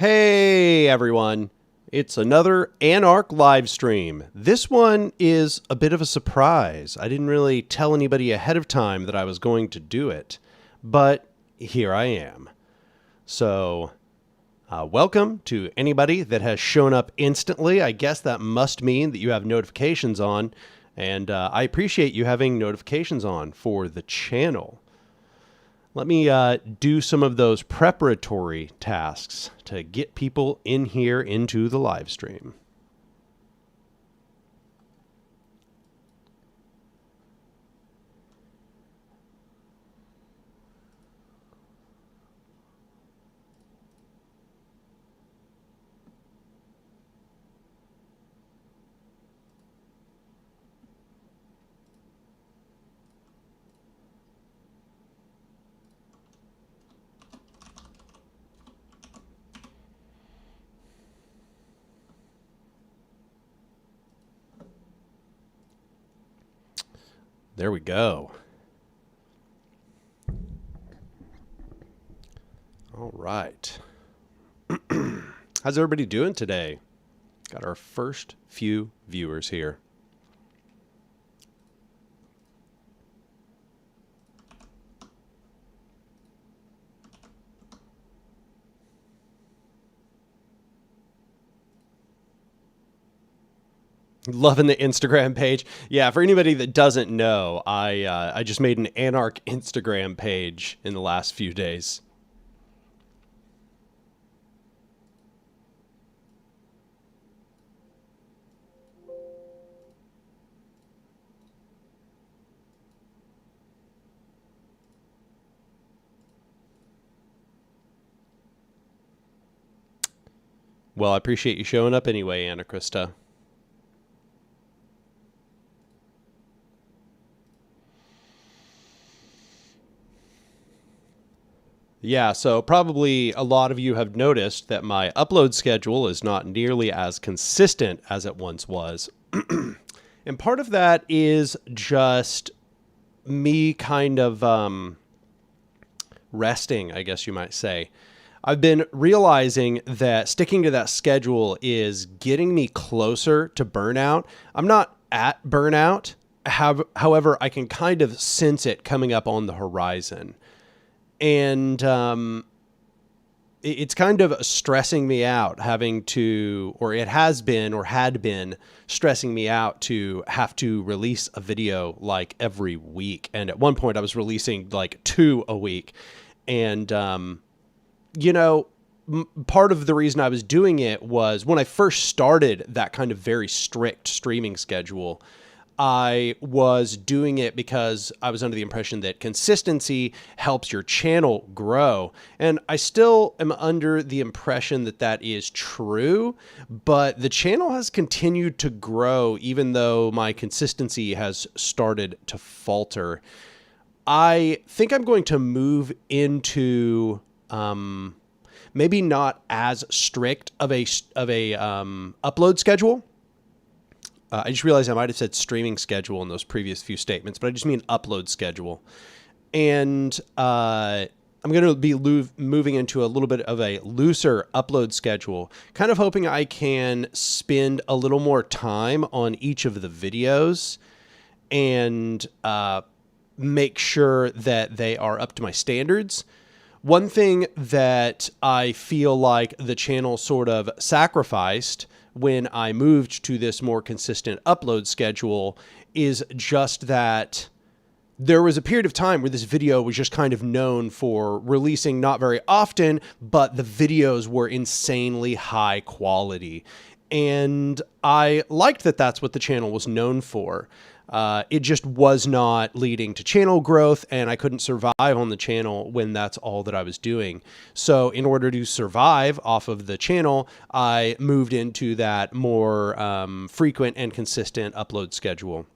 Hey everyone, it's another Anark live stream. This one is a bit of a surprise. I didn't really tell anybody ahead of time that I was going to do it, but here I am. So, welcome to anybody that has shown up instantly. I guess that must mean that you have notifications on, and I appreciate you having notifications on for the channel. Let me do some of those preparatory tasks to get people in here into the live stream. There we go. All right. How's everybody doing today? Got our first few viewers here. Loving the Instagram page. Yeah, for anybody that doesn't know, I just made an Anark Instagram page in the last few days. Well, I appreciate you showing up anyway, Anna Krista. Yeah, so probably a lot of you have noticed that my upload schedule is not nearly as consistent as it once was. And part of that is just me kind of resting, I guess you might say. I've been realizing that sticking to that schedule is getting me closer to burnout. I'm not at burnout. However, I can kind of sense it coming up on the horizon. And it's kind of stressing me out having to, or it has been or had been stressing me out to have to release a video like every week. And at one point I was releasing like 2 a week. And, you know, part of the reason I was doing it was when I first started that kind of very strict streaming schedule, I was doing it because I was under the impression that consistency helps your channel grow. And I still am under the impression that that is true, but the channel has continued to grow even though my consistency has started to falter. I think I'm going to move into maybe not as strict of a upload schedule. I just realized I might have said streaming schedule in those previous few statements, but I just mean upload schedule. And I'm going to be moving into a little bit of a looser upload schedule, kind of hoping I can spend a little more time on each of the videos and make sure that they are up to my standards. One thing that I feel like the channel sort of sacrificed when I moved to this more consistent upload schedule is just that there was a period of time where this video was just kind of known for releasing not very often, but the videos were insanely high quality. And I liked that that's what the channel was known for. It just was not leading to channel growth, and I couldn't survive on the channel when that's all that I was doing. So in order to survive off of the channel, I moved into that more frequent and consistent upload schedule.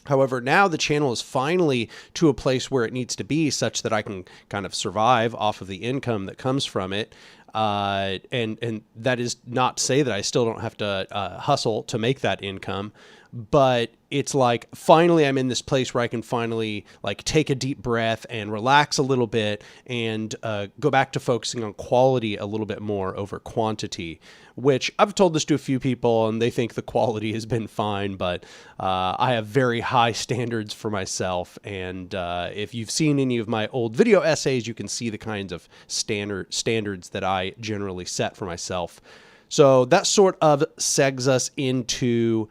However, now the channel is finally to a place where it needs to be such that I can kind of survive off of the income that comes from it. And that is not to say that I still don't have to hustle to make that income, but it's like finally I'm in this place where I can finally like take a deep breath and relax a little bit and go back to focusing on quality a little bit more over quantity, which I've told this to a few people and they think the quality has been fine, but I have very high standards for myself. And if you've seen any of my old video essays, you can see the kinds of standards that I generally set for myself. So that sort of segs us into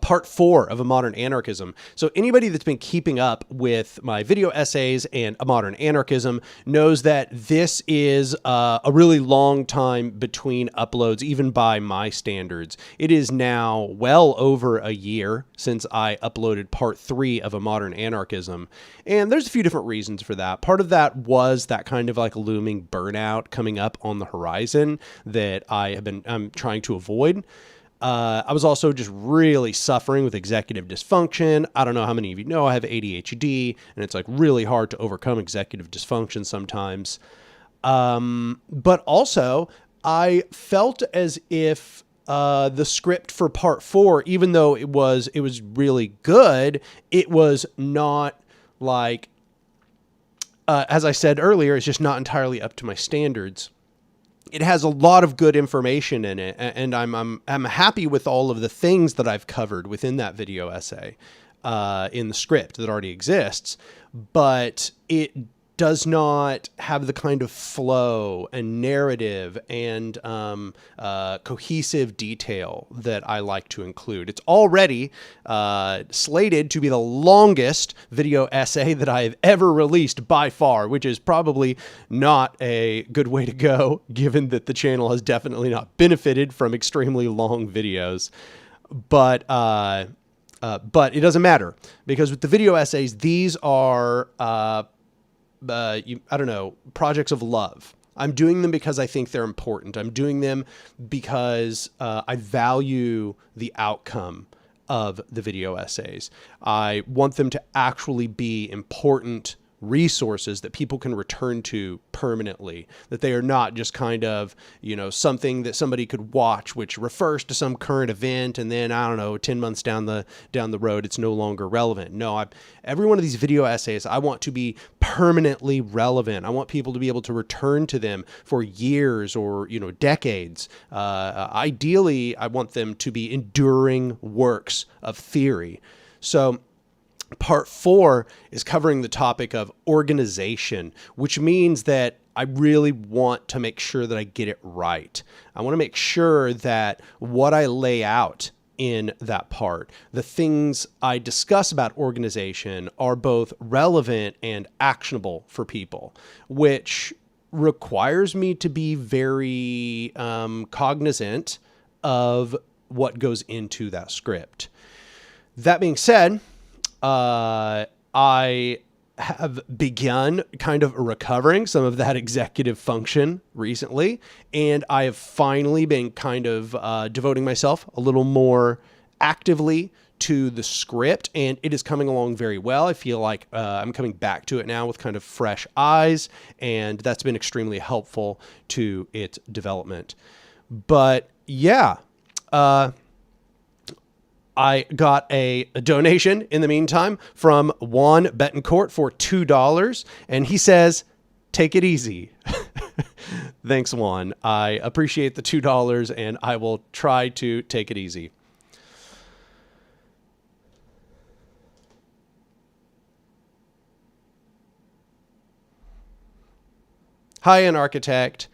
part 4 of A Modern Anarchism. So anybody that's been keeping up with my video essays and A Modern Anarchism knows that this is a really long time between uploads, even by my standards. It is now well over a year since I uploaded part 3 of A Modern Anarchism. And there's a few different reasons for that. Part of that was that kind of like looming burnout coming up on the horizon that I'm trying to avoid. I was also just really suffering with executive dysfunction. I don't know how many of you know I have ADHD, and it's like really hard to overcome executive dysfunction sometimes. But also, I felt as if the script for part 4, even though it was really good, it was not like, as I said earlier, it's just not entirely up to my standards. It has a lot of good information in it, and I'm happy with all of the things that I've covered within that video essay in the script that already exists, but it does not have the kind of flow and narrative and cohesive detail that I like to include. It's already slated to be the longest video essay that I have ever released by far, which is probably not a good way to go, given that the channel has definitely not benefited from extremely long videos. But it doesn't matter, because with the video essays, these are projects of love. I'm doing them because I think they're important. I'm doing them because I value the outcome of the video essays. I want them to actually be important resources that people can return to permanently, that they are not just kind of, something that somebody could watch, which refers to some current event, and then, 10 months down the road, it's no longer relevant. No, every one of these video essays, I want to be permanently relevant. I want people to be able to return to them for years or, decades. Ideally, I want them to be enduring works of theory. So part 4 is covering the topic of organization, which means that I really want to make sure that I get it right. I want to make sure that what I lay out in that part, the things I discuss about organization, are both relevant and actionable for people, which requires me to be very cognizant of what goes into that script. That being said, I have begun kind of recovering some of that executive function recently, and I have finally been kind of devoting myself a little more actively to the script, and it is coming along very well. I feel like I'm coming back to it now with kind of fresh eyes, and that's been extremely helpful to its development. But yeah, I got a donation in the meantime from Juan Betancourt for $2, and he says, "Take it easy." Thanks, Juan. I appreciate the $2, and I will try to take it easy. Hi, an architect.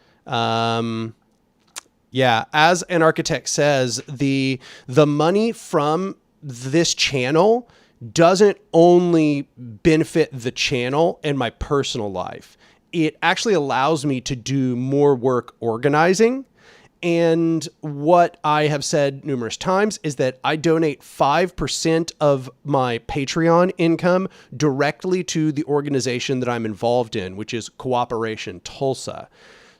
Yeah, as an architect says, the money from this channel doesn't only benefit the channel and my personal life. It actually allows me to do more work organizing. And what I have said numerous times is that I donate 5% of my Patreon income directly to the organization that I'm involved in, which is Cooperation Tulsa.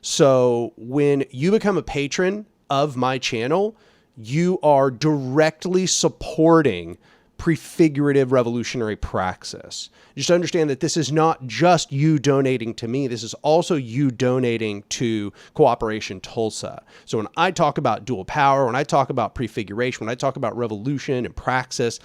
So when you become a patron of my channel, you are directly supporting prefigurative revolutionary praxis. Just understand that this is not just you donating to me. This is also you donating to Cooperation Tulsa. So when I talk about dual power, when I talk about prefiguration, when I talk about revolution and praxis,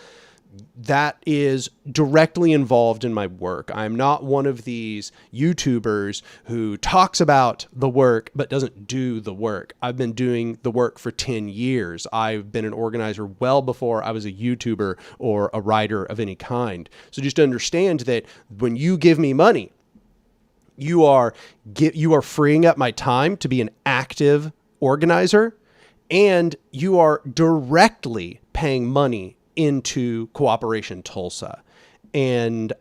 that is directly involved in my work. I'm not one of these YouTubers who talks about the work but doesn't do the work. I've been doing the work for 10 years. I've been an organizer well before I was a YouTuber or a writer of any kind. So just understand that when you give me money, you are freeing up my time to be an active organizer, and you are directly paying money into Cooperation Tulsa. And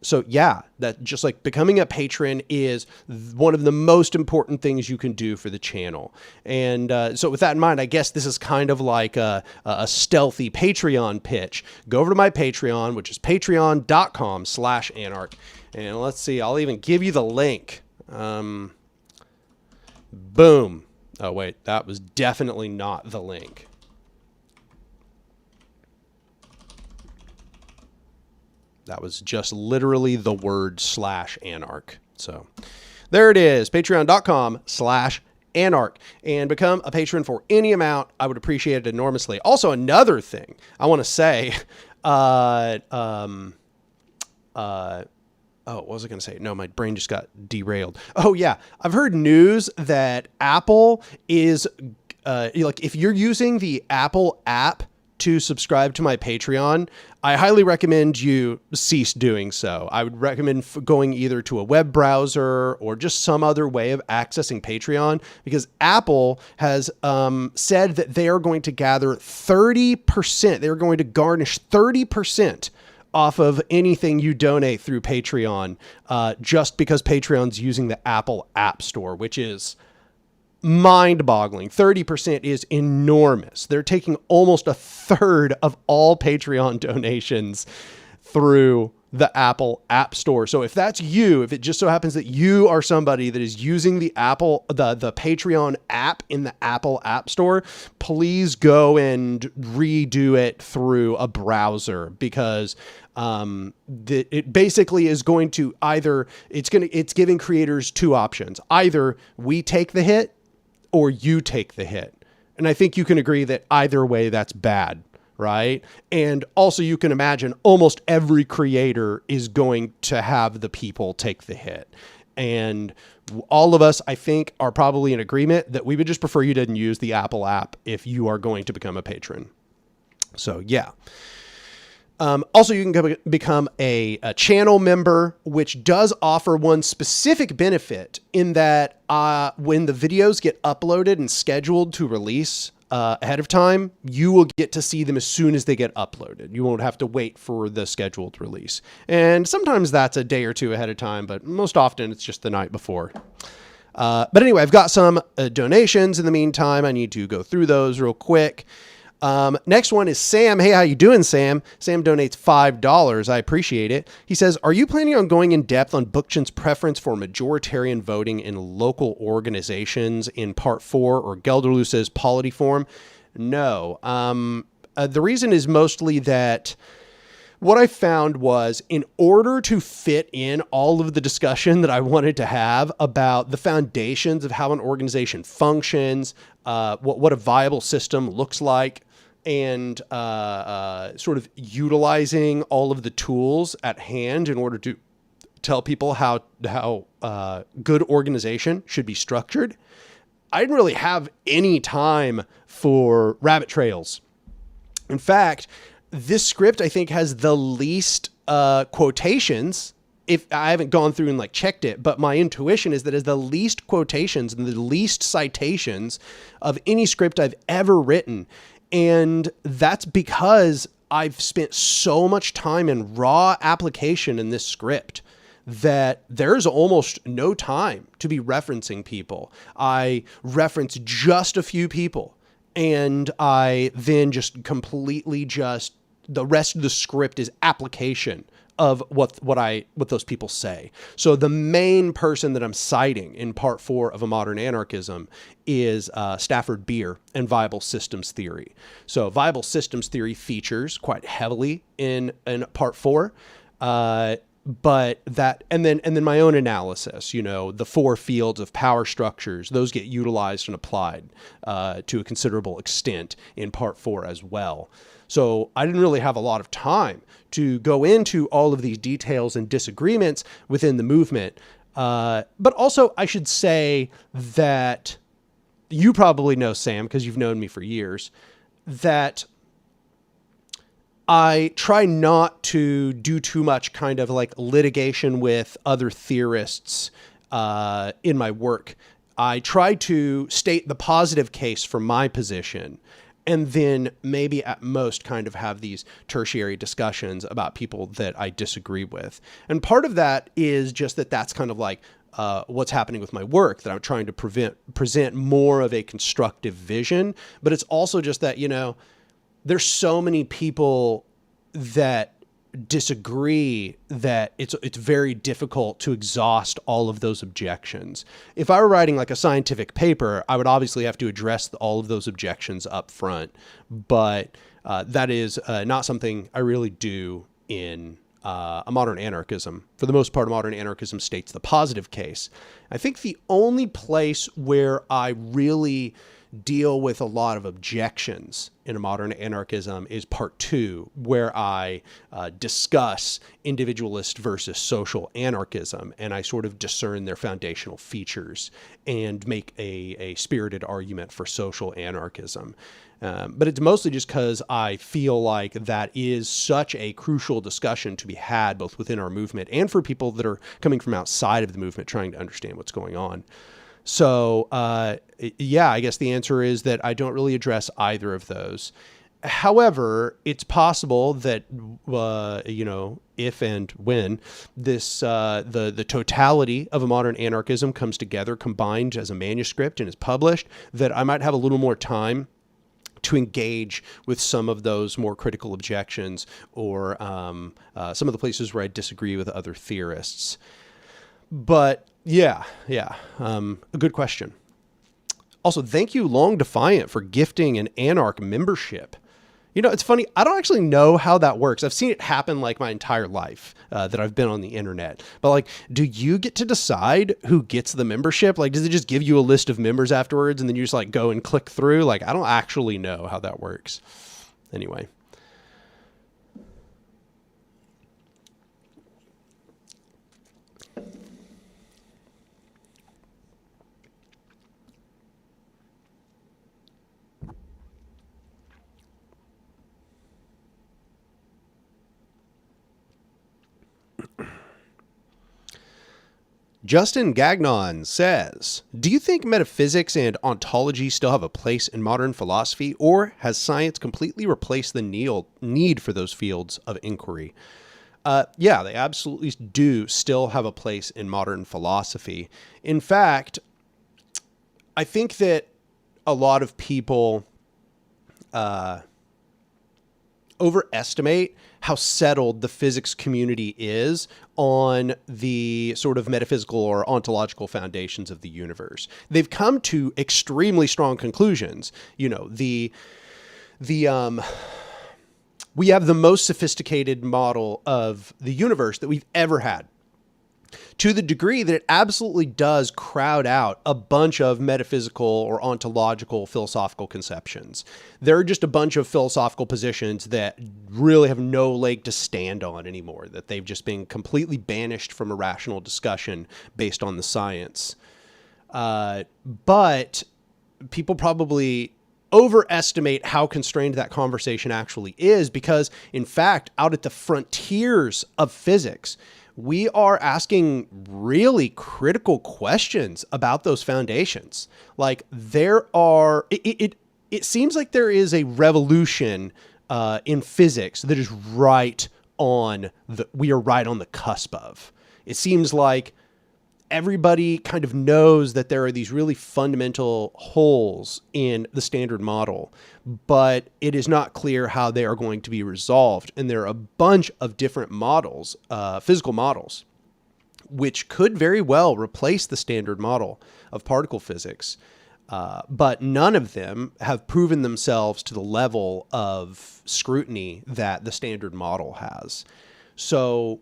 so yeah, that just like becoming a patron is one of the most important things you can do for the channel. And so with that in mind, I guess this is kind of like a stealthy Patreon pitch. Go over to my Patreon, which is patreon.com/anarch. And let's see, I'll even give you the link. Boom. Oh wait, that was definitely not the link. That was just literally the word /anarch. So there it is, patreon.com/anarch, and become a patron for any amount. I would appreciate it enormously. Also, another thing I want to say, oh, what was I going to say? No, my brain just got derailed. Oh yeah. I've heard news that Apple is, like if you're using the Apple app to subscribe to my Patreon, I highly recommend you cease doing so. I would recommend going either to a web browser or just some other way of accessing Patreon, because Apple has said that they are going to gather 30%. They're going to garnish 30% off of anything you donate through Patreon, just because Patreon's using the Apple App Store, which is mind-boggling. 30% is enormous. They're taking almost a third of all Patreon donations through the Apple App Store. So if that's you, if it just so happens that you are somebody that is using the Patreon app in the Apple App Store, please go and redo it through a browser, because it basically is going to it's giving creators two options. Either we take the hit or you take the hit. And I think you can agree that either way, that's bad, right? And also you can imagine almost every creator is going to have the people take the hit. And all of us, I think, are probably in agreement that we would just prefer you didn't use the Apple app if you are going to become a patron. So yeah. Also, you can become a channel member, which does offer one specific benefit in that when the videos get uploaded and scheduled to release ahead of time, you will get to see them as soon as they get uploaded. You won't have to wait for the scheduled release. And sometimes that's a day or two ahead of time, but most often it's just the night before. But anyway, I've got some donations in the meantime. I need to go through those real quick. Next one is Sam. Hey, how you doing, Sam? Sam donates $5. I appreciate it. He says, are you planning on going in depth on Bookchin's preference for majoritarian voting in local organizations in part 4 or Gelderloos's polity form? No. The reason is mostly that what I found was, in order to fit in all of the discussion that I wanted to have about the foundations of how an organization functions, what a viable system looks like, and sort of utilizing all of the tools at hand in order to tell people how good organization should be structured, I didn't really have any time for rabbit trails. In fact, this script, I think, has the least quotations. If I haven't gone through and like checked it, but my intuition is that it's the least quotations and the least citations of any script I've ever written. And that's because I've spent so much time in raw application in this script that there's almost no time to be referencing people. I reference just a few people, and I then just completely the rest of the script is application of what those people say. So the main person that I'm citing in part 4 of A Modern Anarchism is Stafford Beer and viable systems theory. So viable systems theory features quite heavily in part 4. But that, and then my own analysis, the 4 fields of power structures, those get utilized and applied to a considerable extent in part 4 as well. So I didn't really have a lot of time to go into all of these details and disagreements within the movement. But also I should say that you probably know, Sam, because you've known me for years, that I try not to do too much kind of like litigation with other theorists in my work. I try to state the positive case for my position, and then maybe at most kind of have these tertiary discussions about people that I disagree with. And part of that is just that's kind of like what's happening with my work, that I'm trying to present more of a constructive vision. But it's also just that, there's so many people that disagree that it's very difficult to exhaust all of those objections. If I were writing like a scientific paper, I would obviously have to address all of those objections up front. But that is not something I really do in A Modern Anarchism. For the most part, Modern Anarchism states the positive case. I think the only place where I really deal with a lot of objections in A Modern Anarchism is part 2, where I discuss individualist versus social anarchism, and I sort of discern their foundational features and make a spirited argument for social anarchism. But it's mostly just because I feel like that is such a crucial discussion to be had both within our movement and for people that are coming from outside of the movement trying to understand what's going on. So, yeah, I guess the answer is that I don't really address either of those. However, it's possible that, if and when this, the totality of A Modern Anarchism comes together, combined as a manuscript and is published, that I might have a little more time to engage with some of those more critical objections or some of the places where I disagree with other theorists. But yeah. A good question. Also, thank you, Long Defiant, for gifting an Anark membership. It's funny. I don't actually know how that works. I've seen it happen like my entire life that I've been on the internet. But like, do you get to decide who gets the membership? Like, does it just give you a list of members afterwards and then you just like go and click through? Like, I don't actually know how that works. Anyway. Justin Gagnon says, do you think metaphysics and ontology still have a place in modern philosophy, or has science completely replaced the need for those fields of inquiry? Yeah, they absolutely do still have a place in modern philosophy. In fact, I think that a lot of people overestimate how settled the physics community is on the sort of metaphysical or ontological foundations of the universe. They've come to extremely strong conclusions. We have the most sophisticated model of the universe that we've ever had, to the degree that it absolutely does crowd out a bunch of metaphysical or ontological philosophical conceptions. There are just a bunch of philosophical positions that really have no leg to stand on anymore, that they've just been completely banished from a rational discussion based on the science. But people probably overestimate how constrained that conversation actually is, because in fact, out at the frontiers of physics, we are asking really critical questions about those foundations. Like it seems like there is a revolution in physics that is we are right on the cusp of. It seems like everybody kind of knows that there are these really fundamental holes in the standard model, but it is not clear how they are going to be resolved. And there are a bunch of different models, physical models, which could very well replace the standard model of particle physics. But none of them have proven themselves to the level of scrutiny that the standard model has. So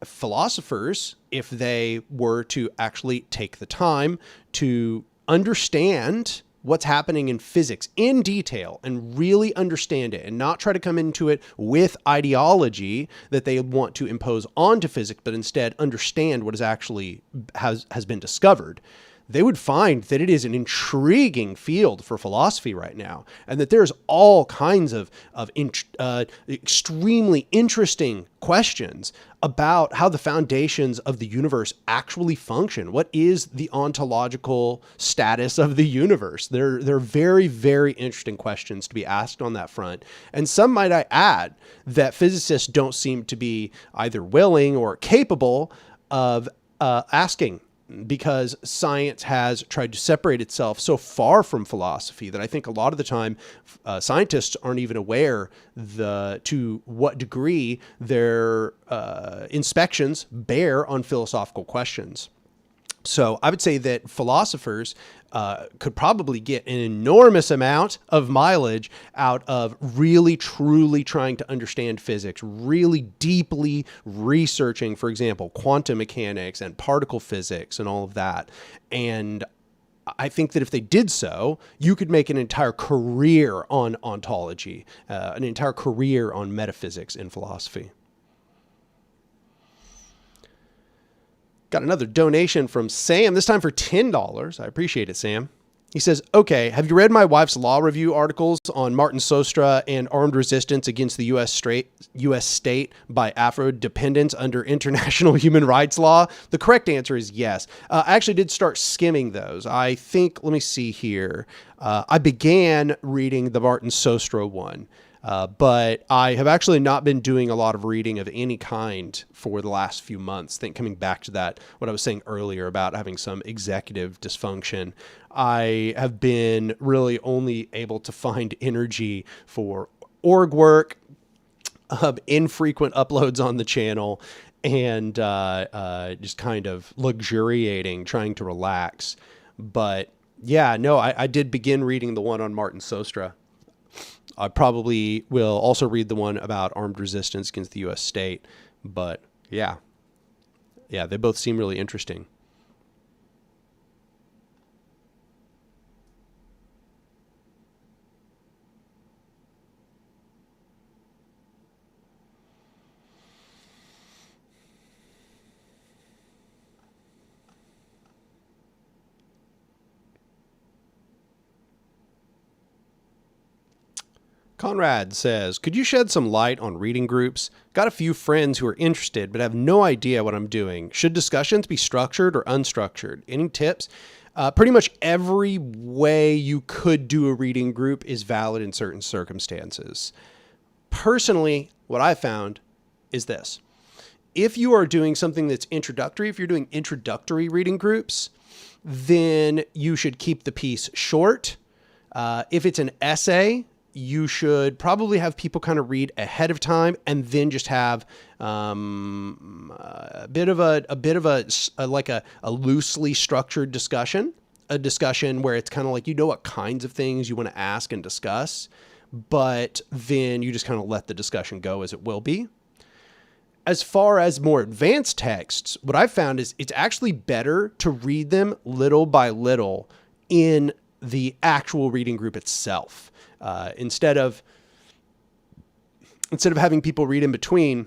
philosophers, if they were to actually take the time to understand what's happening in physics in detail and really understand it and not try to come into it with ideology that they want to impose onto physics, but instead understand what is actually has been discovered, they would find that it is an intriguing field for philosophy right now, and that there's all kinds of extremely interesting questions about how the foundations of the universe actually function. What is the ontological status of the universe? There are very, very interesting questions to be asked on that front. And some, might I add, that physicists don't seem to be either willing or capable of asking, because science has tried to separate itself so far from philosophy that I think a lot of the time scientists aren't even aware to what degree their inspections bear on philosophical questions. So I would say that philosophers could probably get an enormous amount of mileage out of really, truly trying to understand physics, really deeply researching, for example, quantum mechanics and particle physics and all of that. And I think that if they did so, you could make an entire career on ontology, an entire career on metaphysics in philosophy. Got another donation from Sam, this time for $10. I appreciate it, Sam. He says, okay, have you read my wife's law review articles on Martin Sostra and armed resistance against the U.S. state by Afro-dependents under international human rights law? The correct answer is yes. I actually did start skimming those. I think, let me see here. I began reading the Martin Sostra one. But I have actually not been doing a lot of reading of any kind for the last few months. I think coming back to that, what I was saying earlier about having some executive dysfunction, I have been really only able to find energy for org work, infrequent uploads on the channel, and just kind of luxuriating, trying to relax. But yeah, no, I did begin reading the one on Martin Sostra. I probably will also read the one about armed resistance against the U.S. state. But yeah, they both seem really interesting. Conrad says, could you shed some light on reading groups? Got a few friends who are interested, but have no idea what I'm doing. Should discussions be structured or unstructured? Any tips? Pretty much every way you could do a reading group is valid in certain circumstances. Personally, what I found is this. If you are doing something that's introductory, if you're doing introductory reading groups, then you should keep the piece short. If it's an essay, you should probably have people kind of read ahead of time, and then just have a bit of a loosely structured discussion, a discussion where it's kind of like, you know, what kinds of things you want to ask and discuss, but then you just kind of let the discussion go as it will be. As far as more advanced texts, what I've found is it's actually better to read them little by little in the actual reading group itself. Instead of having people read in between,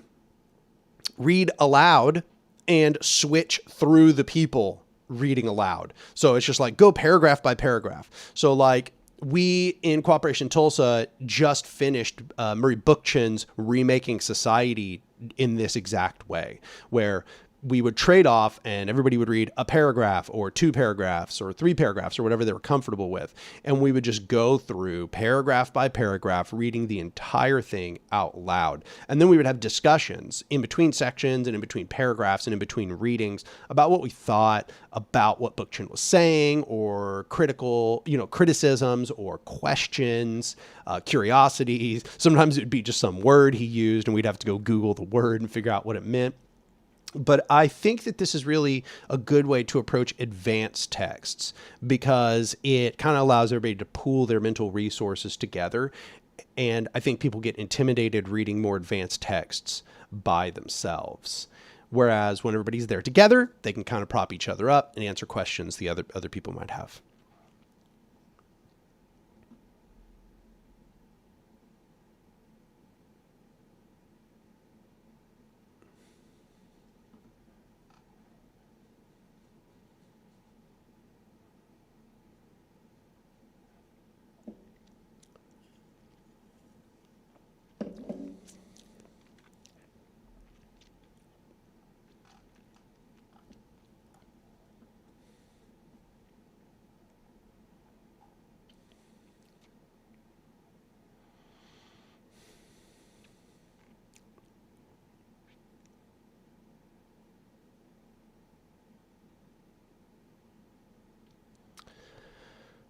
read aloud and switch through the people reading aloud. So it's just like go paragraph by paragraph. So like we in Cooperation Tulsa just finished Murray Bookchin's Remaking Society in this exact way, where we would trade off and everybody would read a paragraph or 2 paragraphs or 3 paragraphs or whatever they were comfortable with. And we would just go through paragraph by paragraph, reading the entire thing out loud. And then we would have discussions in between sections and in between paragraphs and in between readings about what we thought about what Bookchin was saying, or criticisms or questions, curiosities. Sometimes it would be just some word he used and we'd have to go Google the word and figure out what it meant. But I think that this is really a good way to approach advanced texts, because it kind of allows everybody to pool their mental resources together. And I think people get intimidated reading more advanced texts by themselves. Whereas when everybody's there together, they can kind of prop each other up and answer questions the other people might have.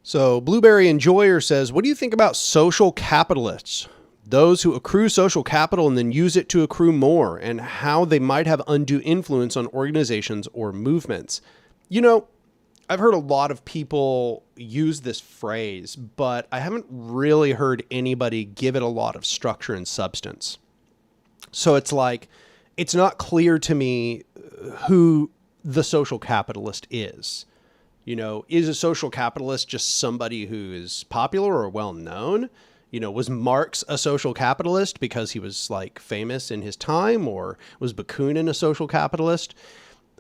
So Blueberry Enjoyer says, what do you think about social capitalists? Those who accrue social capital and then use it to accrue more, and how they might have undue influence on organizations or movements. I've heard a lot of people use this phrase, but I haven't really heard anybody give it a lot of structure and substance. So it's like, it's not clear to me who the social capitalist is. Is a social capitalist just somebody who is popular or well-known? Was Marx a social capitalist because he was like famous in his time, or was Bakunin a social capitalist?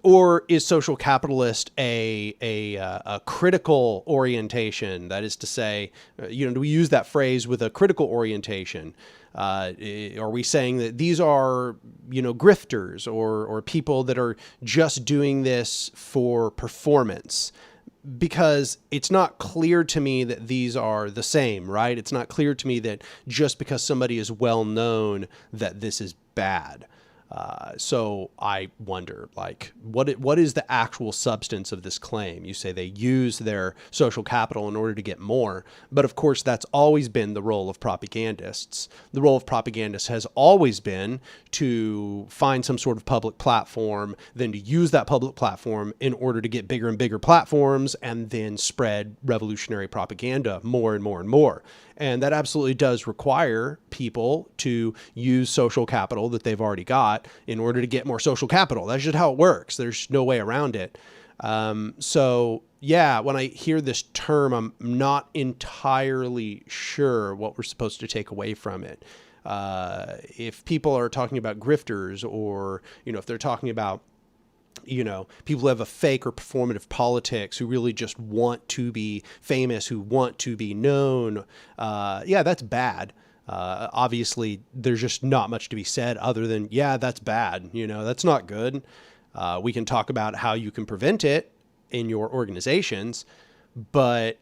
Or is social capitalist a critical orientation? That is to say, do we use that phrase with a critical orientation? Are we saying that these are, grifters or people that are just doing this for performance? Because it's not clear to me that these are the same, right? It's not clear to me that just because somebody is well known that this is bad. So I wonder, what is the actual substance of this claim? You say they use their social capital in order to get more, but of course that's always been the role of propagandists. The role of propagandists has always been to find some sort of public platform, then to use that public platform in order to get bigger and bigger platforms, and then spread revolutionary propaganda more and more and more. And that absolutely does require people to use social capital that they've already got in order to get more social capital. That's just how it works. There's no way around it. So yeah, when I hear this term, I'm not entirely sure what we're supposed to take away from it. If people are talking about grifters, or, if they're talking about, people who have a fake or performative politics, who really just want to be famous, who want to be known. Yeah, that's bad. Obviously there's just not much to be said other than, yeah, that's bad. That's not good. We can talk about how you can prevent it in your organizations, but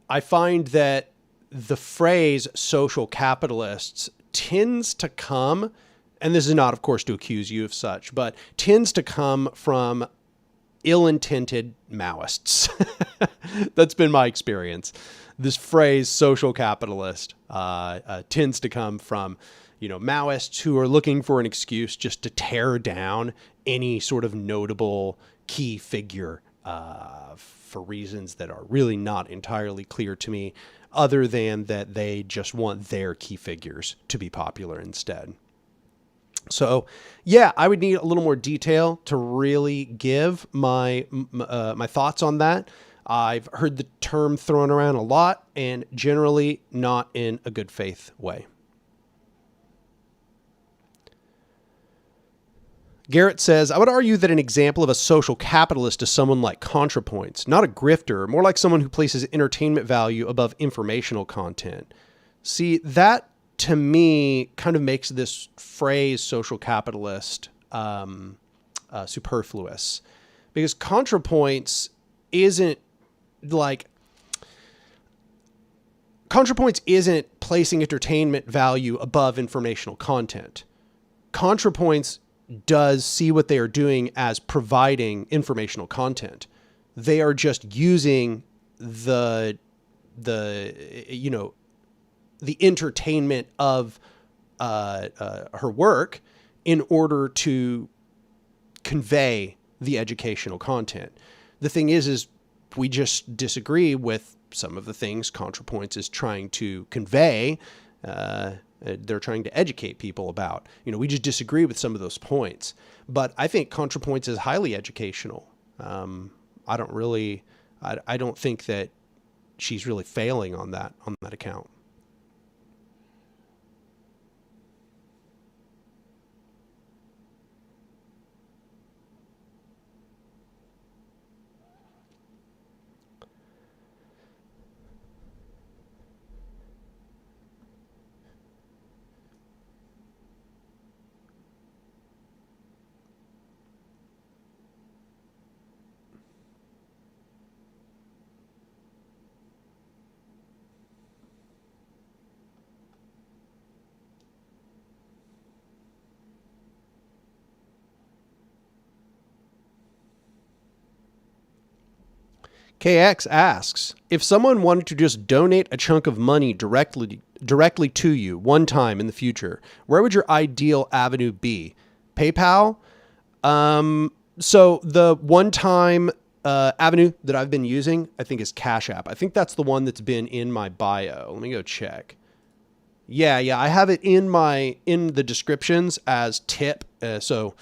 I find that the phrase social capitalists tends to come, and this is not, of course, to accuse you of such, but tends to come from ill-intended Maoists. That's been my experience. This phrase, social capitalist, tends to come from, Maoists who are looking for an excuse just to tear down any sort of notable key figure for reasons that are really not entirely clear to me, other than that they just want their key figures to be popular instead. So yeah, I would need a little more detail to really give my thoughts on that. I've heard the term thrown around a lot, and generally not in a good faith way. Garrett says, I would argue that an example of a social capitalist is someone like ContraPoints, not a grifter, more like someone who places entertainment value above informational content. See, that to me kind of makes this phrase social capitalist superfluous, because ContraPoints isn't like ContraPoints isn't placing entertainment value above informational content. ContraPoints does see what they are doing as providing informational content. They are just using the entertainment of her work in order to convey the educational content. The thing is we just disagree with some of the things ContraPoints is trying to convey. They're trying to educate people about. We just disagree with some of those points. But I think ContraPoints is highly educational. I don't think that she's really failing on that account. KX asks, if someone wanted to just donate a chunk of money directly to you one time in the future, where would your ideal avenue be? PayPal? So the one-time avenue that I've been using, I think, is Cash App. I think that's the one that's been in my bio. Let me go check. Yeah, I have it in the descriptions as tip. So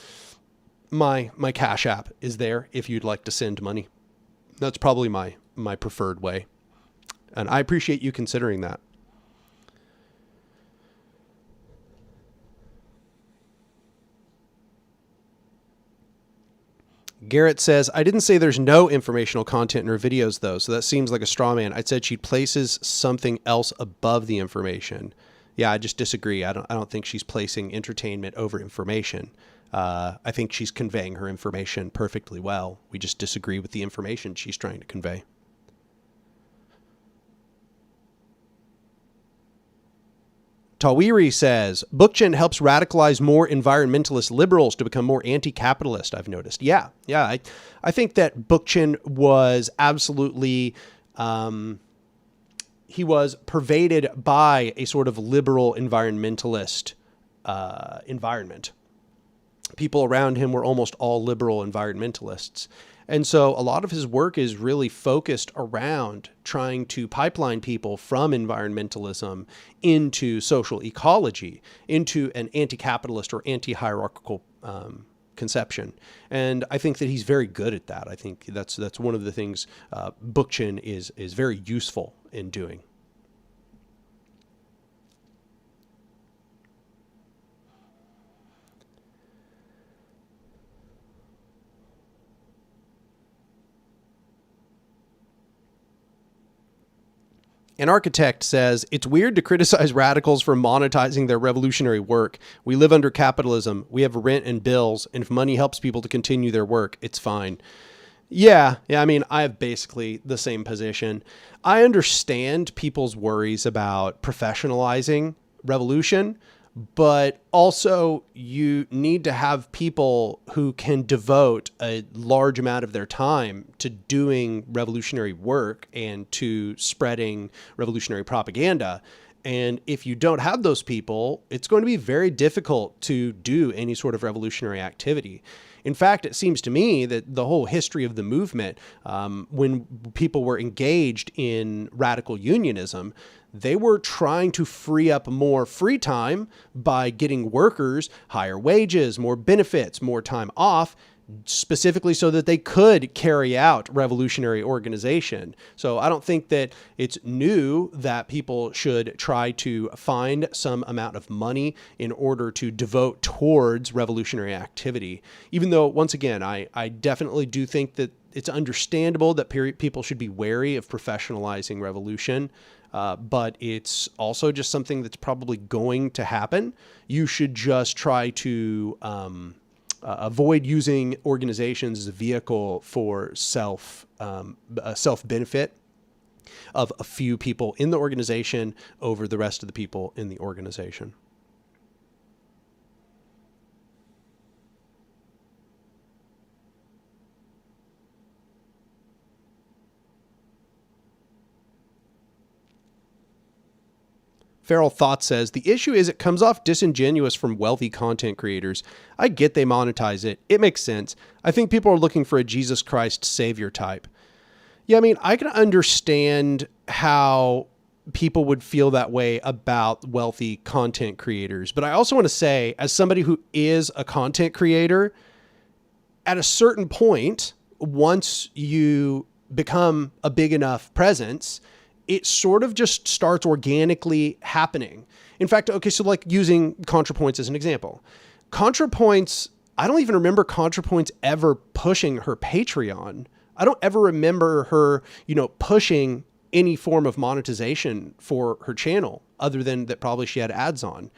my Cash App is there if you'd like to send money. That's probably my preferred way. And I appreciate you considering that. Garrett says, I didn't say there's no informational content in her videos, though, so that seems like a straw man. I said she places something else above the information. Yeah, I just disagree. I don't think she's placing entertainment over information. I think she's conveying her information perfectly well. We just disagree with the information she's trying to convey. Tawiri says, Bookchin helps radicalize more environmentalist liberals to become more anti-capitalist, I've noticed. Yeah. I think that Bookchin was absolutely, he was pervaded by a sort of liberal environmentalist environment. People around him were almost all liberal environmentalists. And so a lot of his work is really focused around trying to pipeline people from environmentalism into social ecology, into an anti-capitalist or anti-hierarchical conception. And I think that he's very good at that. I think that's one of the things Bookchin is very useful in doing. An architect says, it's weird to criticize radicals for monetizing their revolutionary work. We live under capitalism. We have rent and bills. And if money helps people to continue their work, it's fine. Yeah. I mean, I have basically the same position. I understand people's worries about professionalizing revolution, but also you need to have people who can devote a large amount of their time to doing revolutionary work and to spreading revolutionary propaganda. And if you don't have those people, it's going to be very difficult to do any sort of revolutionary activity. In fact, it seems to me that the whole history of the movement, when people were engaged in radical unionism, they were trying to free up more free time by getting workers higher wages, more benefits, more time off, specifically so that they could carry out revolutionary organization. So I don't think that it's new that people should try to find some amount of money in order to devote towards revolutionary activity. Even though, once again, I definitely do think that it's understandable that people should be wary of professionalizing revolution. But it's also just something that's probably going to happen. You should just try to avoid using organizations as a vehicle for self benefit of a few people in the organization over the rest of the people in the organization. Feral Thought says, the issue is it comes off disingenuous from wealthy content creators. I get they monetize it. It makes sense. I think people are looking for a Jesus Christ savior type. Yeah, I mean, I can understand how people would feel that way about wealthy content creators. But I also want to say, as somebody who is a content creator, at a certain point, once you become a big enough presence, it sort of just starts organically happening. In fact, okay, so like using ContraPoints as an example. ContraPoints, I don't even remember ContraPoints ever pushing her Patreon. I don't ever remember her, pushing any form of monetization for her channel other than that probably she had ads on.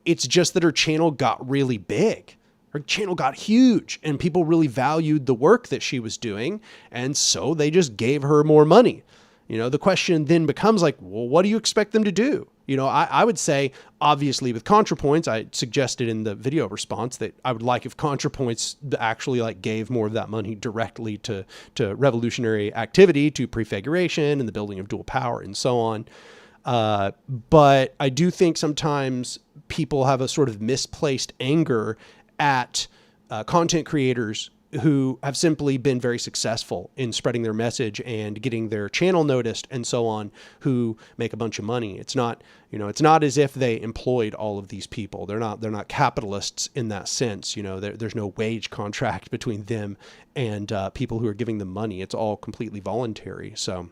It's just that her channel got really big. Her channel got huge and people really valued the work that she was doing. And so they just gave her more money. The question then becomes like, well, what do you expect them to do? I would say, obviously with ContraPoints, I suggested in the video response that I would like if ContraPoints actually like gave more of that money directly to revolutionary activity, to prefiguration and the building of dual power and so on. But I do think sometimes people have a sort of misplaced anger at content creators who have simply been very successful in spreading their message and getting their channel noticed and so on, who make a bunch of money. It's not, it's not as if they employed all of these people. They're not capitalists in that sense. There's no wage contract between them and people who are giving them money. It's all completely voluntary. So,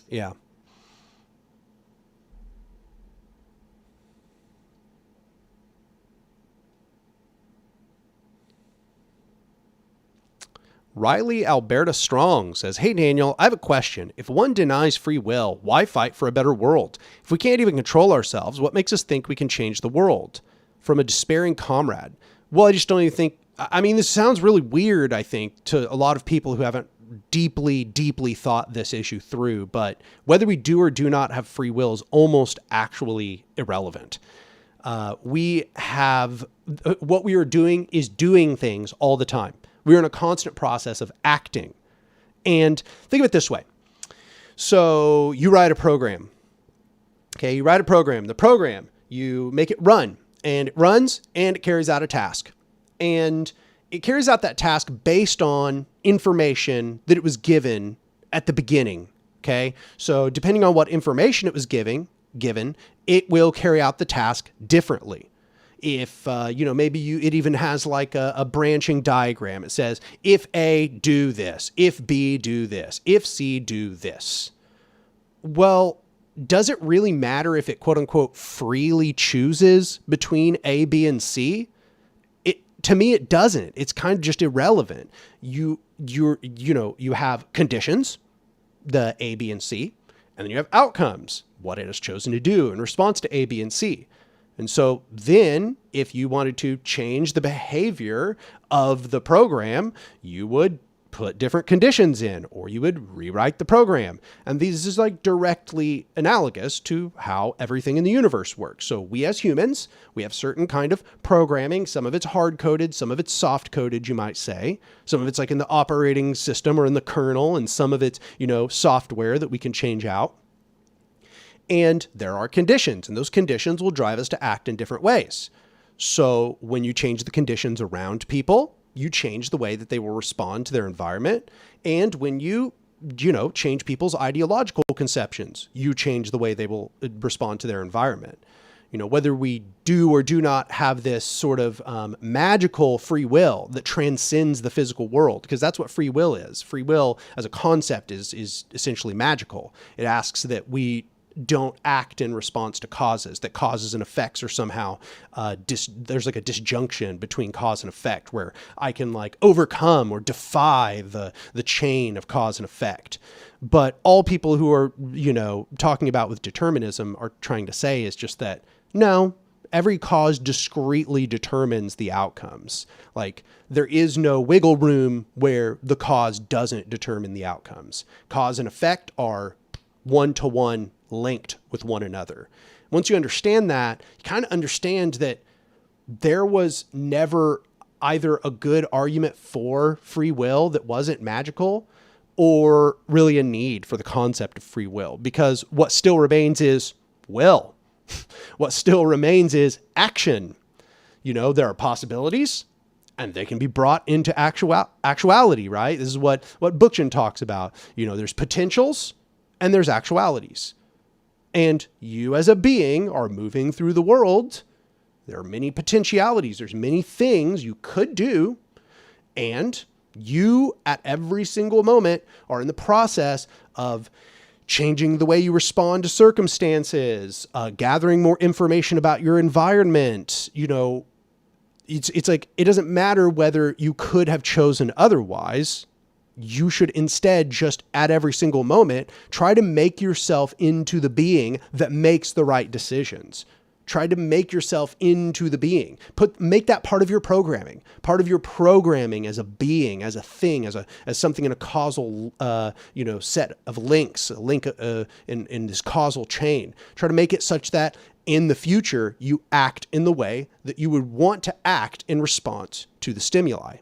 yeah. Riley Alberta Strong says, hey, Daniel, I have a question. If one denies free will, why fight for a better world? If we can't even control ourselves, what makes us think we can change the world? From a despairing comrade. Well, I just don't even think, this sounds really weird, I think, to a lot of people who haven't deeply, deeply thought this issue through. But whether we do or do not have free will is almost actually irrelevant. What we are doing is doing things all the time. We're in a constant process of acting. And think of it this way. So you write a program. Okay, you write a program. The program, you make it run. And it runs and it carries out a task. And it carries out that task based on information that it was given at the beginning. Okay, so depending on what information it was given, it will carry out the task differently. If, maybe it even has like a branching diagram. It says, if A, do this, if B, do this, if C, do this. Well, does it really matter if it quote unquote freely chooses between A, B, and C? To me, it doesn't. It's kind of just irrelevant. You have conditions, the A, B, and C, and then you have outcomes, what it has chosen to do in response to A, B, and C. And so then if you wanted to change the behavior of the program, you would put different conditions in, or you would rewrite the program. And this is like directly analogous to how everything in the universe works. So we as humans, we have certain kind of programming. Some of it's hard coded, some of it's soft coded, you might say. Some of it's like in the operating system or in the kernel, and some of it's, software that we can change out. And there are conditions, and those conditions will drive us to act in different ways. So when you change the conditions around people, you change the way that they will respond to their environment. And when you change people's ideological conceptions, you change the way they will respond to their environment. Whether we do or do not have this sort of magical free will that transcends the physical world, because that's what free will is. Free will as a concept is essentially magical. It asks that we don't act in response to causes, that causes and effects are somehow, there's like a disjunction between cause and effect where I can like overcome or defy the chain of cause and effect. But all people who are, talking about with determinism are trying to say is just that, no, Every cause discretely determines the outcomes. Like, there is no wiggle room where the cause doesn't determine the outcomes. Cause and effect are one-to-one linked with one another. Once you understand that, you kind of understand that there was never either a good argument for free will that wasn't magical, or really a need for the concept of free will, because what still remains is will. What still remains is action. There are possibilities, and they can be brought into actuality, right? This is what Bookchin talks about. There's potentials and there's actualities. And you as a being are moving through the world. There are many potentialities. There's many things you could do. And you, at every single moment, are in the process of changing the way you respond to circumstances, gathering more information about your environment. It's like, it doesn't matter whether you could have chosen otherwise. You should instead just, at every single moment, try to make yourself into the being that makes the right decisions. Try to make yourself into the being. Make that part of your programming. Part of your programming as a being, as a thing, as something in a causal, set of links, a link in this causal chain. Try to make it such that in the future you act in the way that you would want to act in response to the stimuli.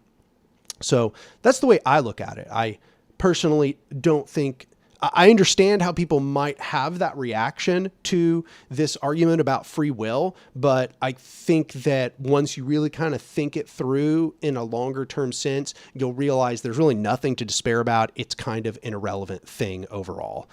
So that's the way I look at it. I personally don't think. I understand how people might have that reaction to this argument about free will, but I think that once you really kind of think it through in a longer term sense, you'll realize there's really nothing to despair about. It's kind of an irrelevant thing overall.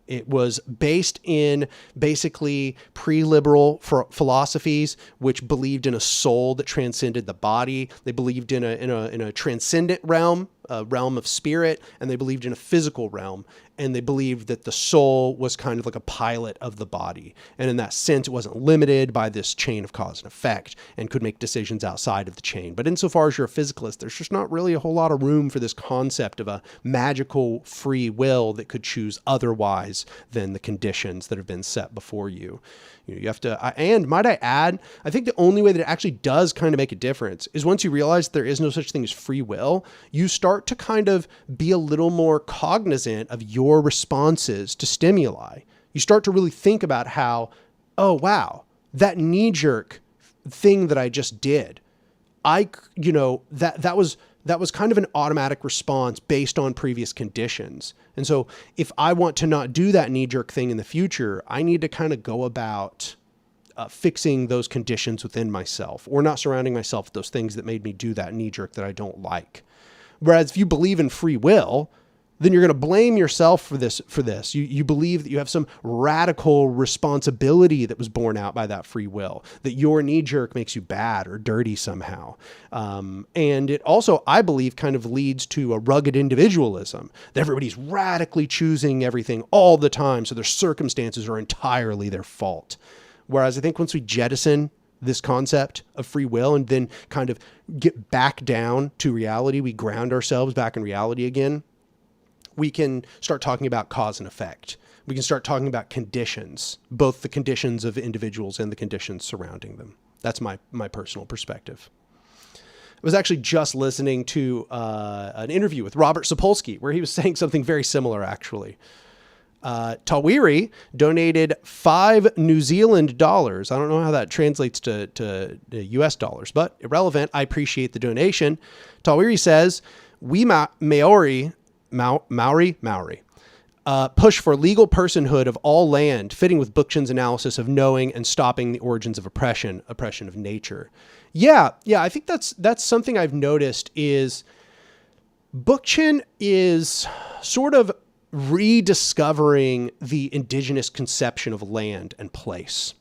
It was based in basically pre-liberal philosophies, which believed in a soul that transcended the body. They believed in a transcendent realm, a realm of spirit, and they believed in a physical realm. And they believed that the soul was kind of like a pilot of the body. And in that sense, it wasn't limited by this chain of cause and effect and could make decisions outside of the chain. But insofar as you're a physicalist, there's just not really a whole lot of room for this concept of a magical free will that could choose otherwise than the conditions that have been set before you. You have to, and might I add, I think the only way that it actually does kind of make a difference is once you realize there is no such thing as free will, you start to kind of be a little more cognizant of your responses to stimuli. You start to really think about how, oh, wow, that knee-jerk thing that I just did, that was kind of an automatic response based on previous conditions. And so if I want to not do that knee-jerk thing in the future, I need to kind of go about fixing those conditions within myself, or not surrounding myself with those things that made me do that knee-jerk that I don't like. Whereas if you believe in free will, then you're going to blame yourself for this. You believe that you have some radical responsibility that was borne out by that free will, that your knee jerk makes you bad or dirty somehow. And it also, I believe, kind of leads to a rugged individualism, that everybody's radically choosing everything all the time, so their circumstances are entirely their fault. Whereas I think once we jettison this concept of free will and then kind of get back down to reality, we ground ourselves back in reality again, we can start talking about cause and effect. We can start talking about conditions, both the conditions of individuals and the conditions surrounding them. That's my personal perspective. I was actually just listening to an interview with Robert Sapolsky where he was saying something very similar, actually. Tawiri donated $5 New Zealand dollars. I don't know how that translates to US dollars, but irrelevant. I appreciate the donation. Tawiri says, we Maori, push for legal personhood of all land, fitting with Bookchin's analysis of knowing and stopping the origins of oppression of nature. Yeah, I think that's something I've noticed is Bookchin is sort of rediscovering the indigenous conception of land and place.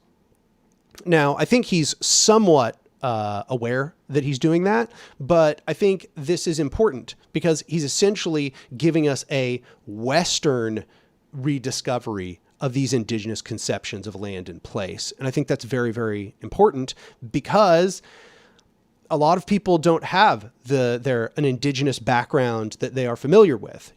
Now, I think he's somewhat aware that he's doing that, but I think this is important because he's essentially giving us a Western rediscovery of these indigenous conceptions of land and place. And I think that's very, very important because a lot of people don't have an indigenous background that they are familiar with.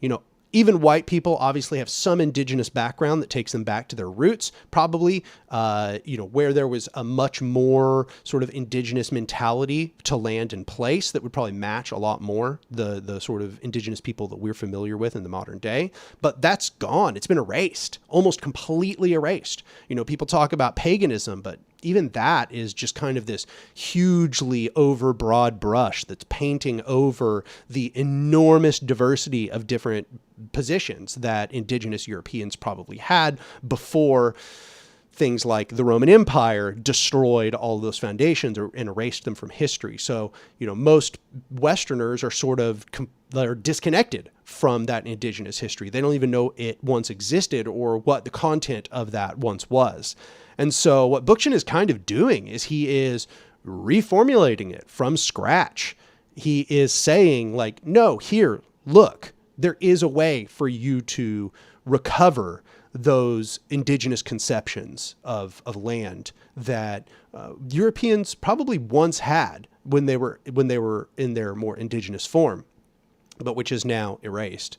even white people obviously have some indigenous background that takes them back to their roots, probably, where there was a much more sort of indigenous mentality to land and place that would probably match a lot more the sort of indigenous people that we're familiar with in the modern day. But that's gone. It's been erased, almost completely erased. People talk about paganism, but even that is just kind of this hugely over broad brush that's painting over the enormous diversity of different positions that indigenous Europeans probably had before things like the Roman Empire destroyed all of those foundations and erased them from history. So, most Westerners are sort of they're disconnected from that indigenous history. They don't even know it once existed or what the content of that once was. And so what Bookchin is kind of doing is he is reformulating it from scratch. He is saying like, no, here, look, there is a way for you to recover those indigenous conceptions of land that Europeans probably once had when they were in their more indigenous form, but which is now erased.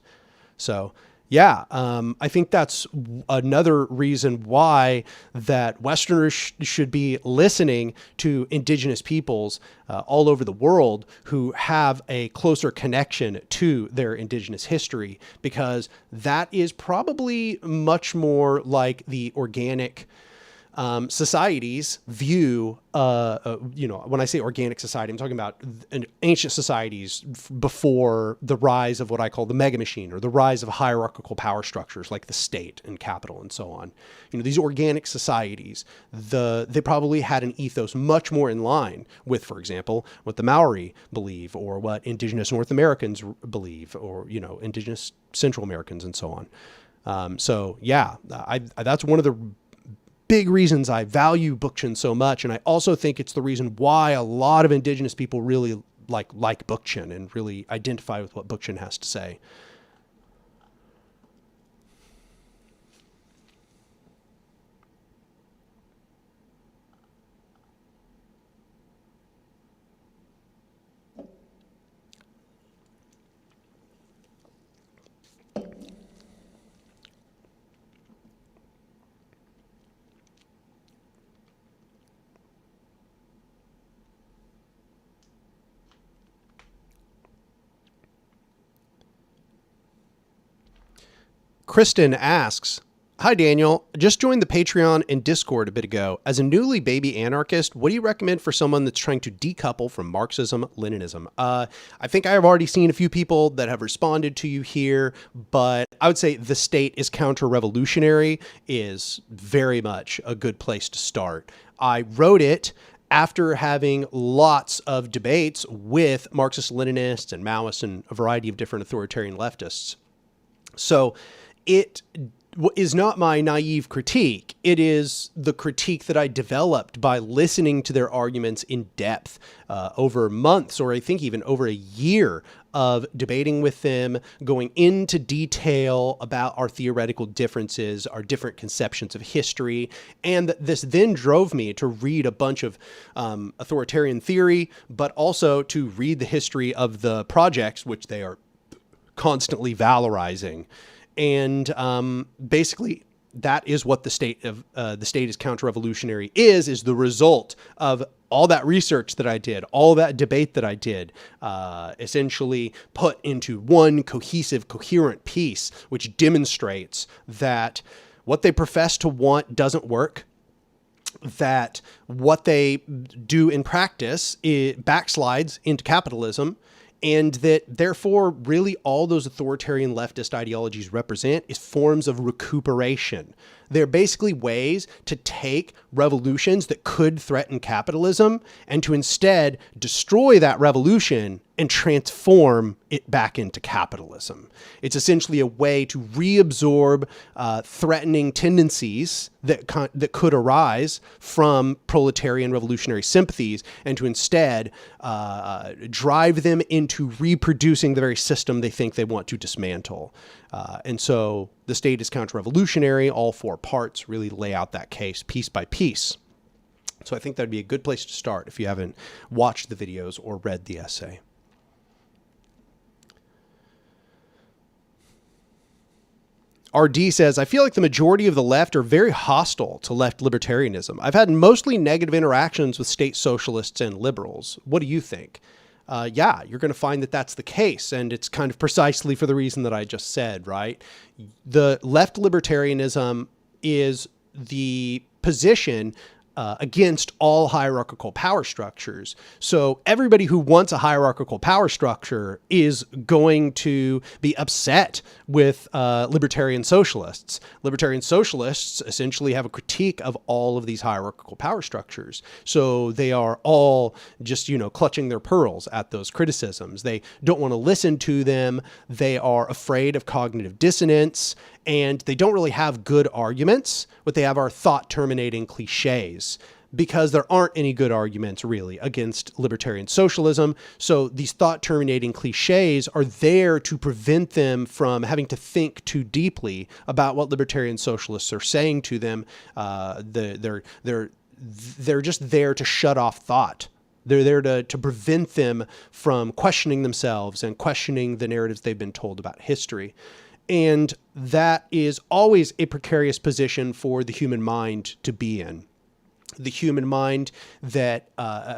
So yeah, I think that's another reason why that Westerners should be listening to indigenous peoples all over the world who have a closer connection to their indigenous history, because that is probably much more like the organic society's view. When I say organic society, I'm talking about ancient societies before the rise of what I call the mega machine, or the rise of hierarchical power structures like the state and capital and so on. These organic societies, they probably had an ethos much more in line with, for example, what the Maori believe, or what indigenous North Americans believe, or indigenous Central Americans and so on. So yeah, that's one of the big reasons I value Bookchin so much. And I also think it's the reason why a lot of indigenous people really like Bookchin and really identify with what Bookchin has to say. Kristen asks, hi, Daniel. Just joined the Patreon and Discord a bit ago. As a newly baby anarchist, what do you recommend for someone that's trying to decouple from Marxism-Leninism? I think I have already seen a few people that have responded to you here, but I would say The State is Counter-Revolutionary is very much a good place to start. I wrote it after having lots of debates with Marxist-Leninists and Maoists and a variety of different authoritarian leftists. So it is not my naive critique. It is the critique that I developed by listening to their arguments in depth over months, or I think even over a year of debating with them, going into detail about our theoretical differences, our different conceptions of history. And this then drove me to read a bunch of authoritarian theory, but also to read the history of the projects, which they are constantly valorizing. And basically, that is what the state is counter-revolutionary is the result of all that research that I did, all that debate that I did, essentially put into one cohesive, coherent piece, which demonstrates that what they profess to want doesn't work, that what they do in practice backslides into capitalism, and that therefore really all those authoritarian leftist ideologies represent is forms of recuperation. They're basically ways to take revolutions that could threaten capitalism and to instead destroy that revolution and transform it back into capitalism. It's essentially a way to reabsorb threatening tendencies that could arise from proletarian revolutionary sympathies and to instead drive them into reproducing the very system they think they want to dismantle. And so The State is Counter-Revolutionary, all four parts really lay out that case piece by piece. So I think that'd be a good place to start if you haven't watched the videos or read the essay. RD says, I feel like the majority of the left are very hostile to left libertarianism. I've had mostly negative interactions with state socialists and liberals. What do you think? Yeah, you're going to find that that's the case. And it's kind of precisely for the reason that I just said, right? The left libertarianism is the position against all hierarchical power structures. So everybody who wants a hierarchical power structure is going to be upset with libertarian socialists. Libertarian socialists essentially have a critique of all of these hierarchical power structures. So they are all just, clutching their pearls at those criticisms. They don't want to listen to them. They are afraid of cognitive dissonance, and they don't really have good arguments. What they have are thought-terminating cliches, because there aren't any good arguments really against libertarian socialism. So these thought-terminating cliches are there to prevent them from having to think too deeply about what libertarian socialists are saying to them. They're just there to shut off thought. They're there to prevent them from questioning themselves and questioning the narratives they've been told about history. And that is always a precarious position for the human mind to be in. The human mind that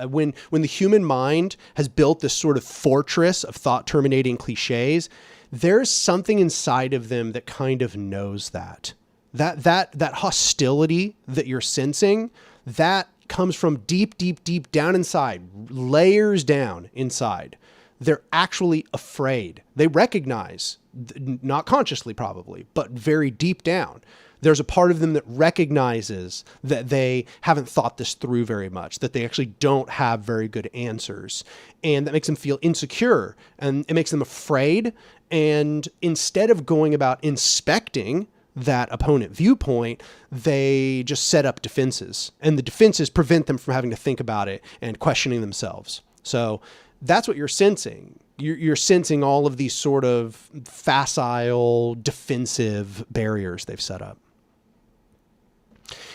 when the human mind has built this sort of fortress of thought-terminating cliches, there's something inside of them that kind of knows that hostility that you're sensing, that comes from deep, deep, deep down inside, layers down inside. They're actually afraid. They recognize, not consciously probably, but very deep down, there's a part of them that recognizes that they haven't thought this through very much, that they actually don't have very good answers. And that makes them feel insecure, and it makes them afraid. And instead of going about inspecting that opponent viewpoint, they just set up defenses. And the defenses prevent them from having to think about it and questioning themselves. So that's what you're sensing. You're sensing all of these sort of facile, defensive barriers they've set up.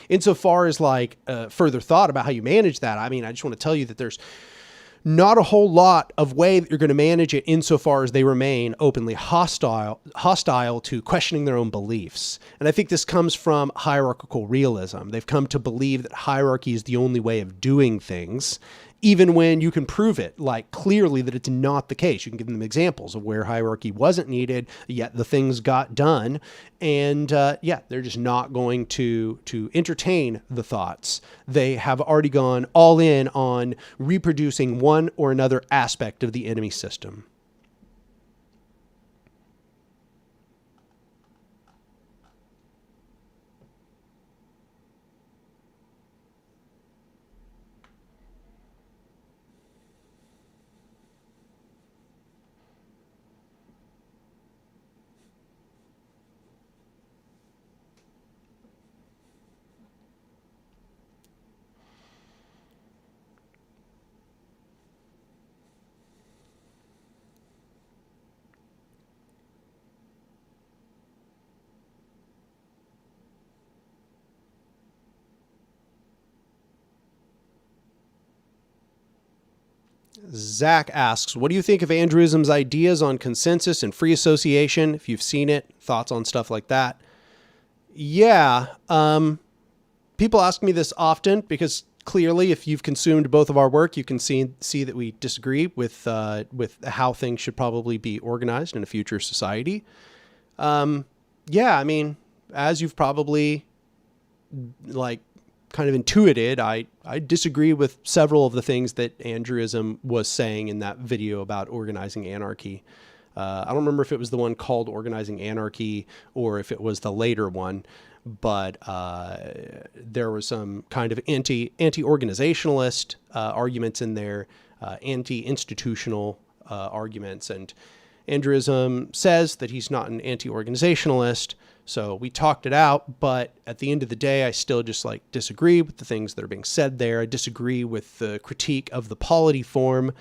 Insofar as further thought about how you manage that, I just want to tell you that there's not a whole lot of way that you're going to manage it insofar as they remain openly hostile to questioning their own beliefs. And I think this comes from hierarchical realism. They've come to believe that hierarchy is the only way of doing things, even when you can prove it, clearly that it's not the case. You can give them examples of where hierarchy wasn't needed, yet the things got done. And they're just not going to entertain the thoughts. They have already gone all in on reproducing one or another aspect of the enemy system. Zach asks, what do you think of Andrewism's ideas on consensus and free association? If you've seen it, thoughts on stuff like that? Yeah. People ask me this often because clearly if you've consumed both of our work, you can see that we disagree with how things should probably be organized in a future society. As you've probably kind of intuited, I disagree with several of the things that Andrewism was saying in that video about organizing anarchy. I don't remember if it was the one called Organizing Anarchy or if it was the later one, but there was some kind of anti-organizationalist arguments in there, anti-institutional arguments, and Andrewism says that he's not an anti-organizationalist. So we talked it out, but at the end of the day, I still just disagree with the things that are being said there. I disagree with the critique of the polity form.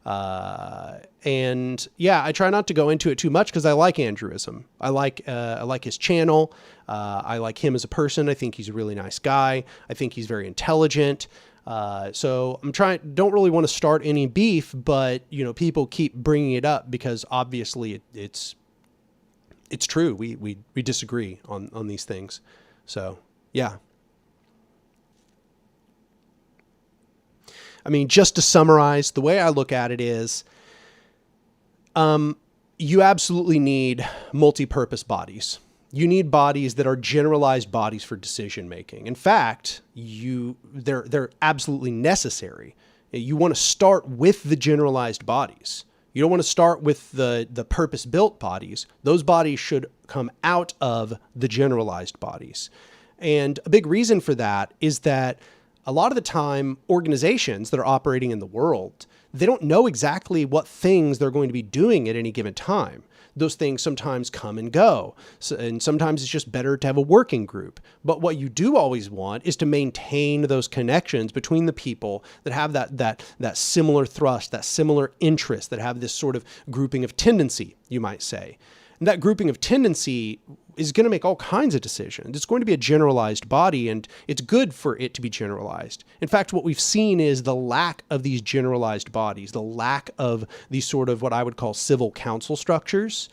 I try not to go into it too much because I like Andrewism. I like his channel. I like him as a person. I think he's a really nice guy. I think he's very intelligent. So don't really want to start any beef, but people keep bringing it up because obviously it's it's true. We disagree on these things. So, yeah. I mean, just to summarize, the way I look at it is, you absolutely need multi-purpose bodies. You need bodies that are generalized bodies for decision making. In fact, they're absolutely necessary. You want to start with the generalized bodies. You don't want to start with the purpose-built bodies. Those bodies should come out of the generalized bodies. And a big reason for that is that a lot of the time, organizations that are operating in the world, they don't know exactly what things they're going to be doing at any given time. Those things sometimes come and go. And sometimes it's just better to have a working group. But what you do always want is to maintain those connections between the people that have that similar thrust, that similar interest, that have this sort of grouping of tendency, you might say. And that grouping of tendency is going to make all kinds of decisions. It's going to be a generalized body, and it's good for it to be generalized. In fact, what we've seen is the lack of these generalized bodies, the lack of these sort of what I would call civil council structures,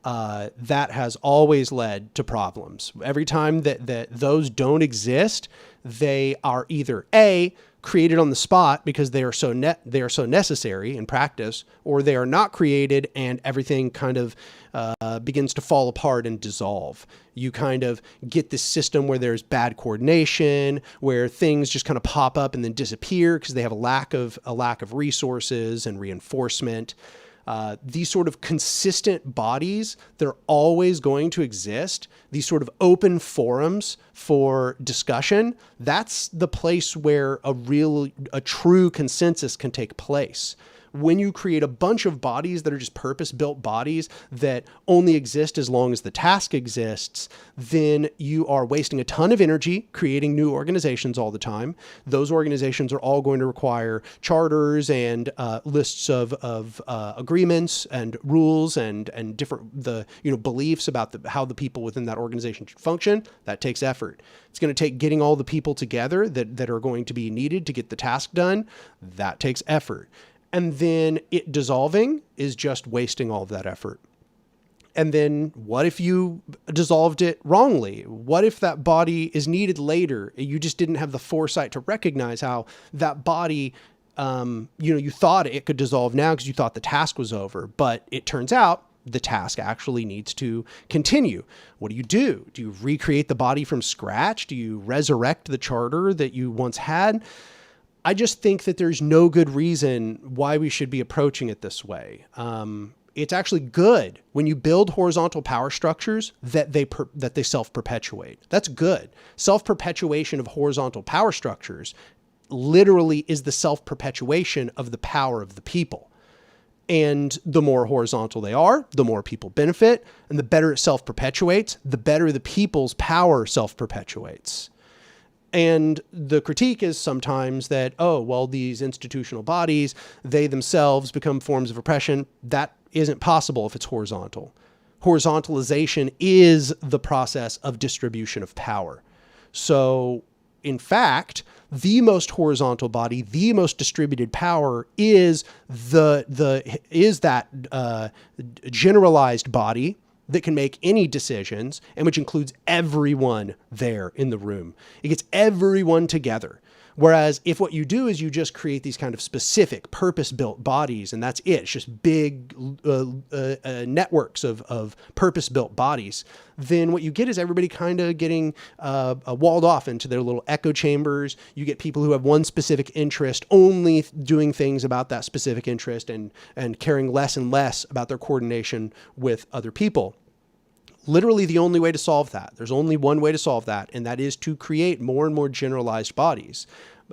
that has always led to problems. Every time that those don't exist, they are either A, created on the spot because they are so necessary in practice, or they are not created and everything kind of begins to fall apart and dissolve. You kind of get this system where there's bad coordination, where things just kind of pop up and then disappear because they have a lack of resources and reinforcement. These sort of consistent bodies, they're always going to exist. These sort of open forums for discussion, that's the place where a true consensus can take place. When you create a bunch of bodies that are just purpose-built bodies that only exist as long as the task exists, then you are wasting a ton of energy creating new organizations all the time. Those organizations are all going to require charters and lists of agreements and rules and different beliefs about how the people within that organization should function. That takes effort. It's going to take getting all the people together that are going to be needed to get the task done. That takes effort. And then it dissolving is just wasting all of that effort. And then what if you dissolved it wrongly? What if that body is needed later? You just didn't have the foresight to recognize how that body, you thought it could dissolve now because you thought the task was over, but it turns out the task actually needs to continue. What do? Do you recreate the body from scratch? Do you resurrect the charter that you once had? I just think that there's no good reason why we should be approaching it this way. It's actually good when you build horizontal power structures that they self-perpetuate. That's good. Self-perpetuation of horizontal power structures literally is the self-perpetuation of the power of the people. And the more horizontal they are, the more people benefit, and the better it self-perpetuates, the better the people's power self-perpetuates. And the critique is sometimes that, these institutional bodies, they themselves become forms of oppression. That isn't possible if it's horizontal. Horizontalization is the process of distribution of power. So, in fact, the most horizontal body, the most distributed power is that generalized body that can make any decisions, and which includes everyone there in the room. It gets everyone together. Whereas if what you do is you just create these kind of specific purpose-built bodies, and that's it, it's just big networks of purpose-built bodies, then what you get is everybody kind of getting walled off into their little echo chambers. You get people who have one specific interest, only doing things about that specific interest and caring less and less about their coordination with other people. Literally the only way to solve that. There's only one way to solve that, and that is to create more and more generalized bodies.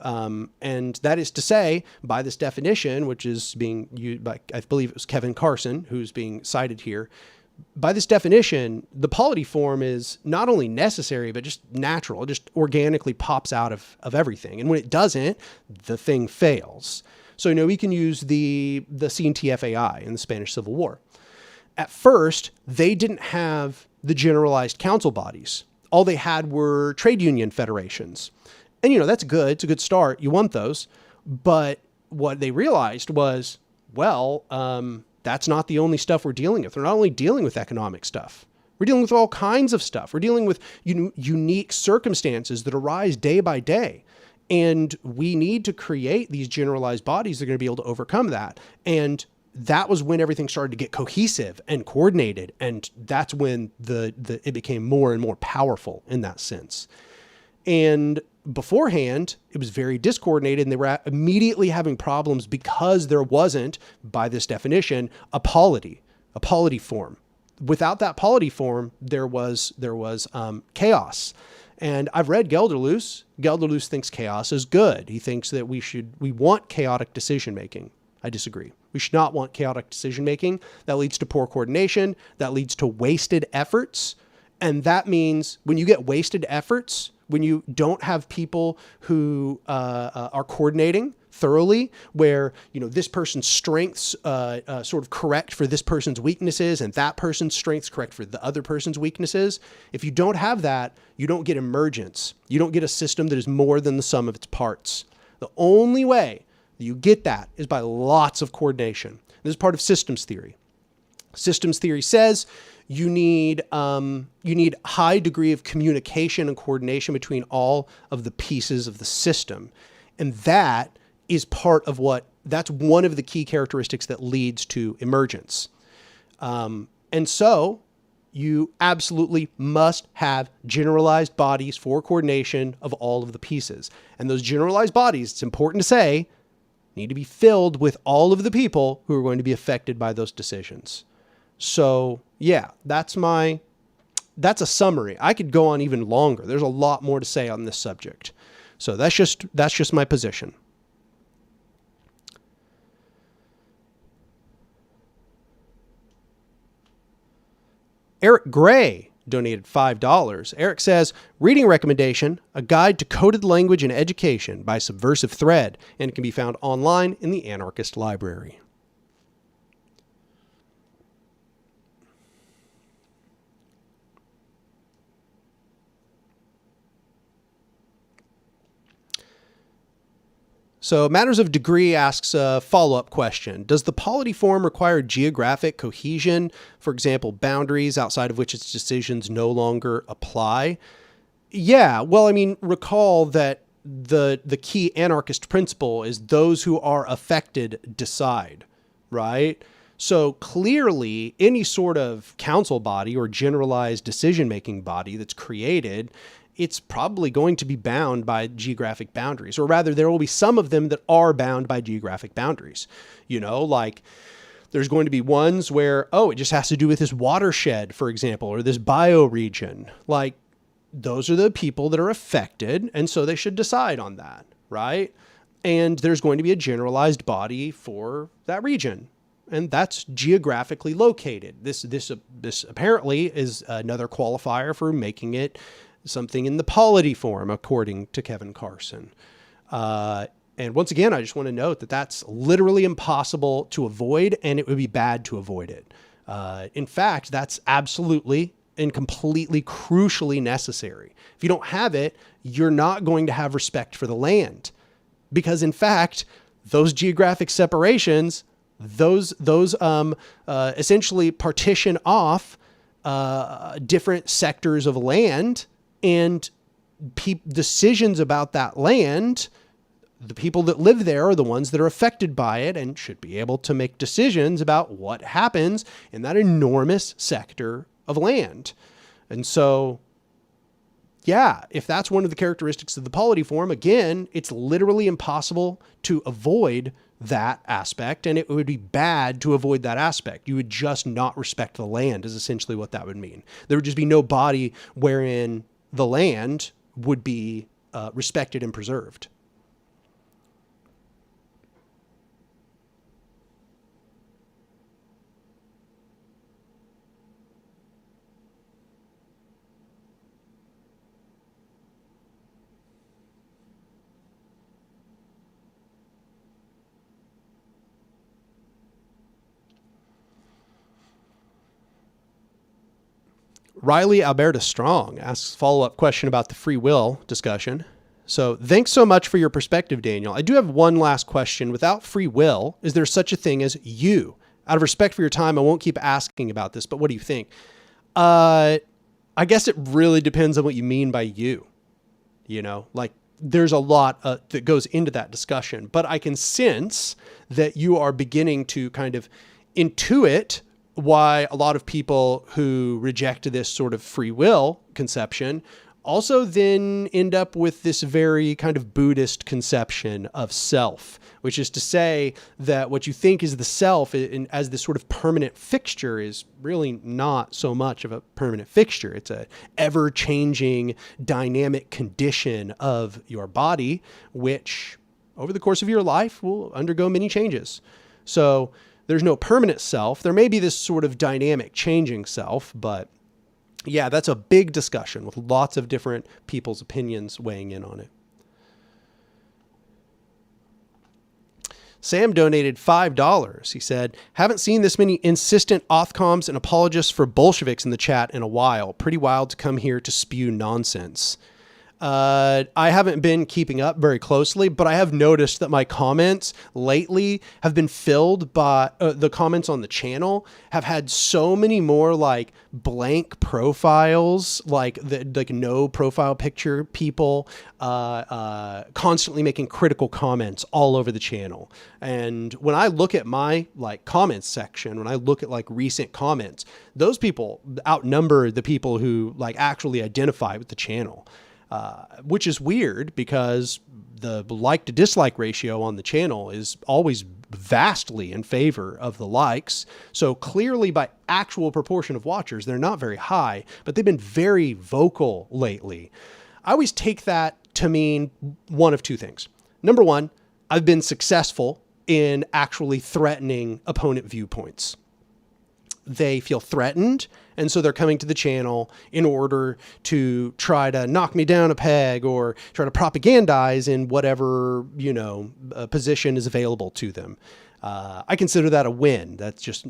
And that is to say, by this definition, which is being used by, I believe it was Kevin Carson, who's being cited here, by this definition, the polity form is not only necessary, but just natural. It just organically pops out of everything. And when it doesn't, the thing fails. So, we can use the CNTFAI in the Spanish Civil War. At first, they didn't have the generalized council bodies. All they had were trade union federations. And, that's good. It's a good start. You want those. But what they realized was, that's not the only stuff we're dealing with. They're not only dealing with economic stuff. We're dealing with all kinds of stuff. We're dealing with unique circumstances that arise day by day. And we need to create these generalized bodies that are going to be able to overcome that. And that was when everything started to get cohesive and coordinated. And that's when it became more and more powerful in that sense. And beforehand, it was very discoordinated, and they were immediately having problems because there wasn't, by this definition, a polity form. Without that polity form, there was chaos. And I've read Gelderloos. Gelderloos thinks chaos is good. He thinks that we want chaotic decision-making. I disagree. We should not want chaotic decision-making. That leads to poor coordination. That leads to wasted efforts. And that means when you get wasted efforts, when you don't have people who are coordinating thoroughly, where this person's strengths sort of correct for this person's weaknesses, and that person's strengths correct for the other person's weaknesses. If you don't have that, you don't get emergence. You don't get a system that is more than the sum of its parts. The only way that you get that is by lots of coordination. This is part of systems theory. Systems theory says you need high degree of communication and coordination between all of the pieces of the system. And that is that's one of the key characteristics that leads to emergence. And so you absolutely must have generalized bodies for coordination of all of the pieces. And those generalized bodies, it's important to say, need to be filled with all of the people who are going to be affected by those decisions. So yeah, that's a summary. I could go on even longer. There's a lot more to say on this subject. So that's just my position. Eric Gray donated $5. Eric says, reading recommendation, A Guide to Coded Language in Education by Subversive Thread, and it can be found online in the Anarchist Library. So Matters of Degree asks a follow-up question. Does the polity form require geographic cohesion, for example, boundaries outside of which its decisions no longer apply? Yeah, well, recall that the key anarchist principle is those who are affected decide, right? So clearly, any sort of council body or generalized decision-making body that's created, it's probably going to be bound by geographic boundaries, or rather there will be some of them that are bound by geographic boundaries. Like there's going to be ones where, it just has to do with this watershed, for example, or this bioregion. Like those are the people that are affected. And so they should decide on that, right? And there's going to be a generalized body for that region. And that's geographically located. This apparently is another qualifier for making it something in the polity form, according to Kevin Carson. And once again, I just want to note that that's literally impossible to avoid, and it would be bad to avoid it. In fact, that's absolutely and completely crucially necessary. If you don't have it, you're not going to have respect for the land. Because in fact, those geographic separations, those essentially partition off different sectors of land, and decisions about that land, the people that live there are the ones that are affected by it and should be able to make decisions about what happens in that enormous sector of land. And so, yeah, if that's one of the characteristics of the polity form, again, it's literally impossible to avoid that aspect, and it would be bad to avoid that aspect. You would just not respect the land is essentially what that would mean. There would just be no body wherein the land would be respected and preserved. Riley Alberta Strong asks a follow-up question about the free will discussion. So thanks so much for your perspective, Daniel. I do have one last question. Without free will, is there such a thing as you? Out of respect for your time, I won't keep asking about this, but what do you think? I guess it really depends on what you mean by you. Like there's a lot that goes into that discussion, but I can sense that you are beginning to kind of intuit why a lot of people who reject this sort of free will conception also then end up with this very kind of Buddhist conception of self, which is to say that what you think is the self as this sort of permanent fixture is really not so much of a permanent fixture. It's a ever-changing dynamic condition of your body, which over the course of your life will undergo many changes. So there's no permanent self. There may be this sort of dynamic changing self, but yeah, that's a big discussion with lots of different people's opinions weighing in on it. Sam donated $5. He said, haven't seen this many insistent authcoms and apologists for Bolsheviks in the chat in a while. Pretty wild to come here to spew nonsense. I haven't been keeping up very closely, but I have noticed that my comments lately have been filled by the comments on the channel have had so many more like blank profiles, like no profile picture people, constantly making critical comments all over the channel. And when I look at my like comments section, when I look at like recent comments, those people outnumber the people who like actually identify with the channel. Which is weird because the like to dislike ratio on the channel is always vastly in favor of the likes. So clearly by actual proportion of watchers, they're not very high, but they've been very vocal lately. I always take that to mean one of two things. Number one, I've been successful in actually threatening opponent viewpoints. They feel threatened, and so they're coming to the channel in order to try to knock me down a peg or try to propagandize in whatever, position is available to them. I consider that a win. That's just,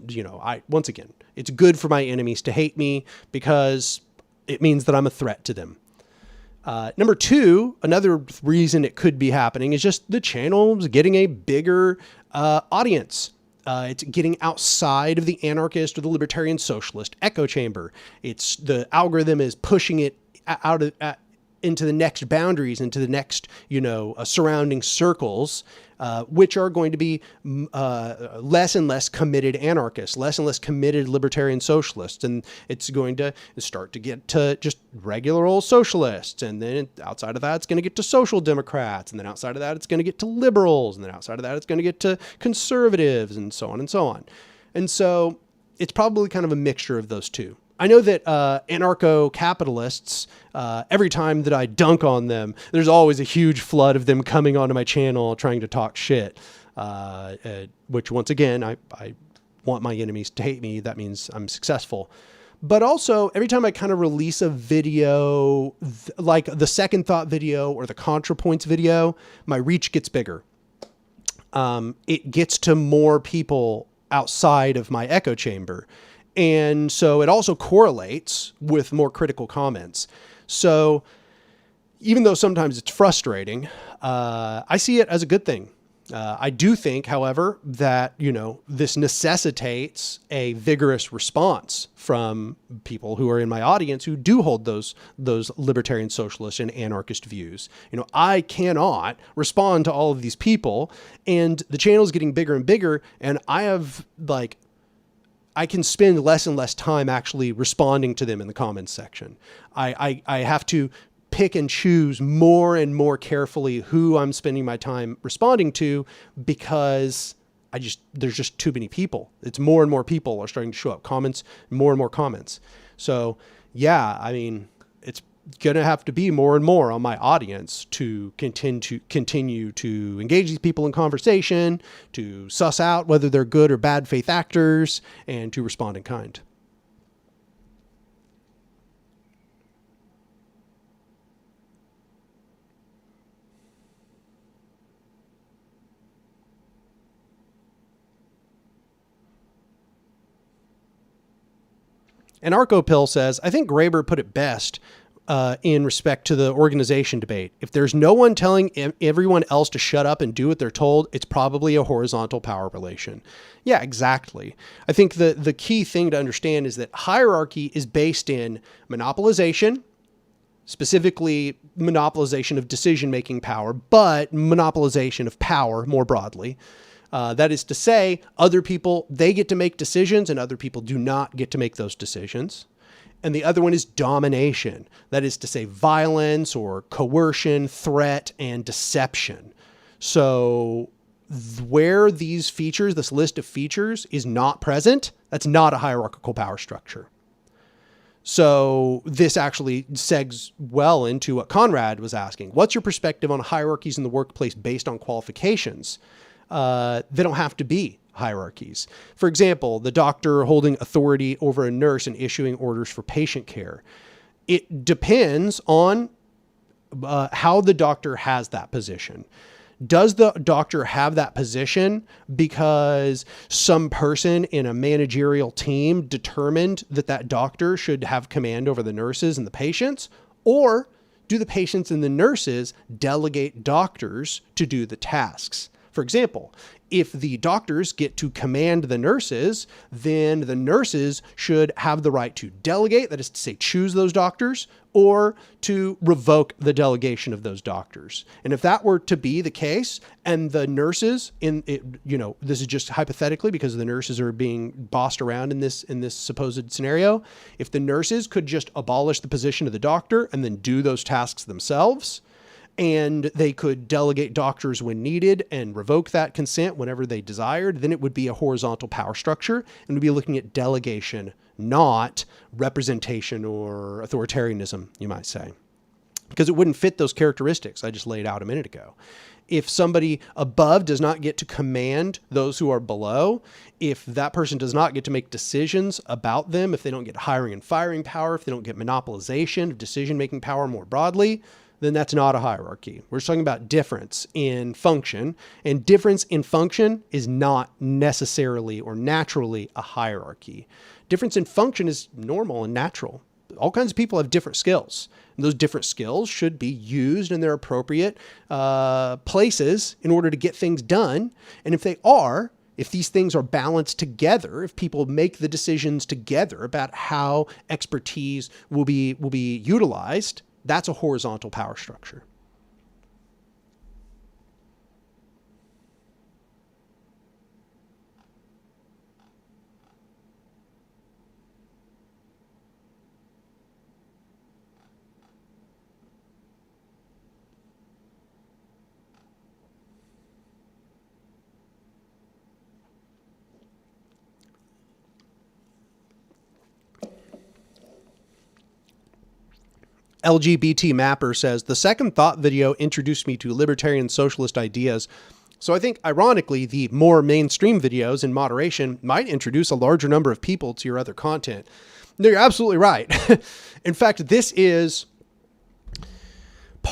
once again, it's good for my enemies to hate me because it means that I'm a threat to them. Number two, another reason it could be happening is just the channel's getting a bigger audience. It's getting outside of the anarchist or the libertarian socialist echo chamber. It's the algorithm is pushing it out of, into the next boundaries, into the next, surrounding circles, which are going to be less and less committed anarchists, less and less committed libertarian socialists. And it's going to start to get to just regular old socialists. And then outside of that, it's going to get to social democrats. And then outside of that, it's going to get to liberals. And then outside of that, it's going to get to conservatives and so on and so on. And so it's probably kind of a mixture of those two. I know that anarcho-capitalists, every time that I dunk on them, there's always a huge flood of them coming onto my channel trying to talk shit, which once again, I want my enemies to hate me. That means I'm successful. But also, every time I kind of release a video, like the second thought video or the ContraPoints video, my reach gets bigger. It gets to more people outside of my echo chamber. And so it also correlates with more critical comments. So even though sometimes it's frustrating, I see it as a good thing. I do think, however, that, this necessitates a vigorous response from people who are in my audience who do hold those libertarian socialist and anarchist views. I cannot respond to all of these people, and the channel is getting bigger and bigger, and I can spend less and less time actually responding to them in the comments section. I have to pick and choose more and more carefully who I'm spending my time responding to because there's just too many people. It's more and more people are starting to show up, comments, more and more comments. So yeah, it's going to have to be more and more on my audience to continue to engage these people in conversation, to suss out whether they're good or bad faith actors, and to respond in kind. Anarcho Pill says, I think Graeber put it best in respect to the organization debate. If there's no one telling everyone else to shut up and do what they're told, it's probably a horizontal power relation. Yeah, exactly. I think the key thing to understand is that hierarchy is based in monopolization, specifically monopolization of decision-making power, but monopolization of power more broadly. That is to say, other people, they get to make decisions and other people do not get to make those decisions. And the other one is domination. That is to say, violence or coercion, threat, and deception. So where these features, this list of features, is not present, that's not a hierarchical power structure. So this actually segs well into what Conrad was asking. What's your perspective on hierarchies in the workplace based on qualifications? They don't have to be hierarchies. For example, the doctor holding authority over a nurse and issuing orders for patient care. It depends on how the doctor has that position. Does the doctor have that position because some person in a managerial team determined that that doctor should have command over the nurses and the patients? Or do the patients and the nurses delegate doctors to do the tasks? For example, if the doctors get to command the nurses, then the nurses should have the right to delegate, that is to say, choose those doctors, or to revoke the delegation of those doctors. And if that were to be the case, and the nurses this is just hypothetically because the nurses are being bossed around in this supposed scenario, if the nurses could just abolish the position of the doctor and then do those tasks themselves, and they could delegate doctors when needed and revoke that consent whenever they desired, then it would be a horizontal power structure, and we'd be looking at delegation, not representation or authoritarianism, you might say, because it wouldn't fit those characteristics I just laid out a minute ago. If somebody above does not get to command those who are below, if that person does not get to make decisions about them, if they don't get hiring and firing power, if they don't get monopolization of decision-making power more broadly, then that's not a hierarchy. We're just talking about difference in function, and difference in function is not necessarily or naturally a hierarchy. Difference in function is normal and natural. All kinds of people have different skills, and those different skills should be used in their appropriate places in order to get things done. And if these things are balanced together, if people make the decisions together about how expertise will be utilized, that's a horizontal power structure. LGBT Mapper says, the second thought video introduced me to libertarian socialist ideas. So I think, ironically, the more mainstream videos in moderation might introduce a larger number of people to your other content. No, you're absolutely right. In fact, this is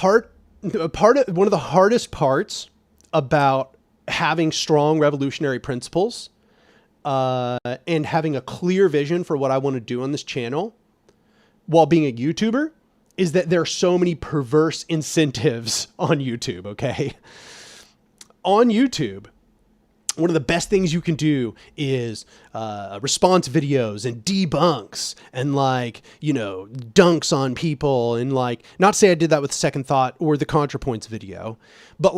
one of the hardest parts about having strong revolutionary principles and having a clear vision for what I want to do on this channel while being a YouTuber, is that there are so many perverse incentives on YouTube, okay? On YouTube, one of the best things you can do is response videos and debunks and dunks on people, and not say I did that with Second Thought or the ContraPoints video, but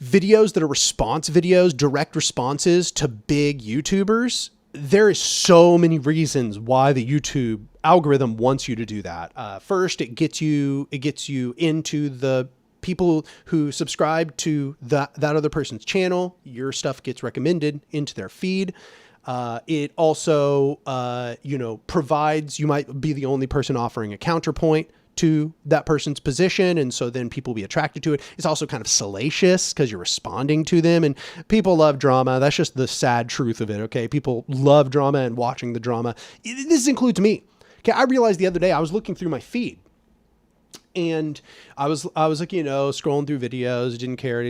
videos that are response videos, direct responses to big YouTubers. There is so many reasons why the YouTube algorithm wants you to do that. First, it gets you into the people who subscribe to that other person's channel. Your stuff gets recommended into their feed. It also, provides, you might be the only person offering a counterpoint to that person's position, and so then people will be attracted to it. It's also kind of salacious because you're responding to them, and people love drama. That's just the sad truth of it, okay? People love drama and watching the drama. This includes me. Okay, I realized the other day I was looking through my feed, And I was like, scrolling through videos, didn't care.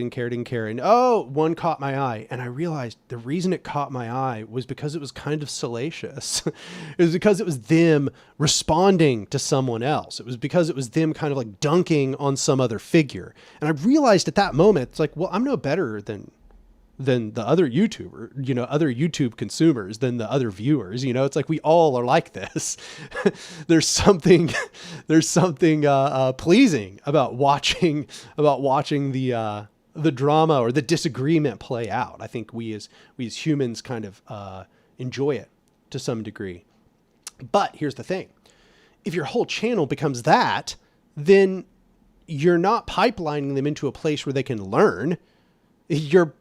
And one caught my eye. And I realized the reason it caught my eye was because it was kind of salacious. It was because it was them responding to someone else. It was because it was them kind of like dunking on some other figure. And I realized at that moment, it's like, well, I'm no better than the other YouTuber, other YouTube consumers, than the other viewers. It's like we all are like this. There's something pleasing about watching the drama or the disagreement play out. I think we as humans kind of enjoy it to some degree. But here's the thing: if your whole channel becomes that, then you're not pipelining them into a place where they can learn. You're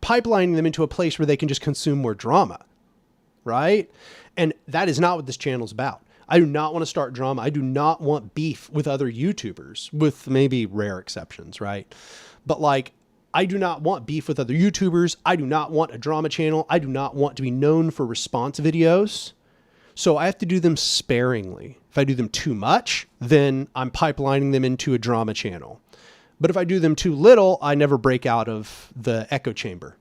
pipelining them into a place where they can just consume more drama, right? And that is not what this channel is about. I do not want to start drama. I do not want beef with other YouTubers, with maybe rare exceptions, right? But like, I do not want beef with other YouTubers. I do not want a drama channel. I do not want to be known for response videos. So I have to do them sparingly. If I do them too much, then I'm pipelining them into a drama channel. But if I do them too little, I never break out of the echo chamber.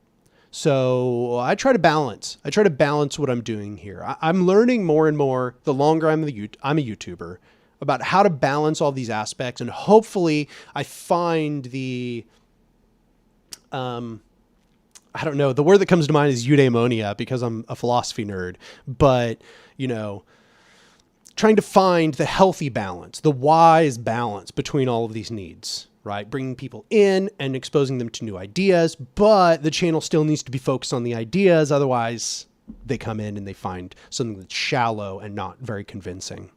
So I try to balance. What I'm doing here. I'm learning more and more the longer I'm a YouTuber about how to balance all these aspects. And hopefully I find the, I don't know, the word that comes to mind is eudaimonia because I'm a philosophy nerd. But, trying to find the healthy balance, the wise balance between all of these needs. Right? Bringing people in and exposing them to new ideas, but the channel still needs to be focused on the ideas. Otherwise they come in and they find something that's shallow and not very convincing.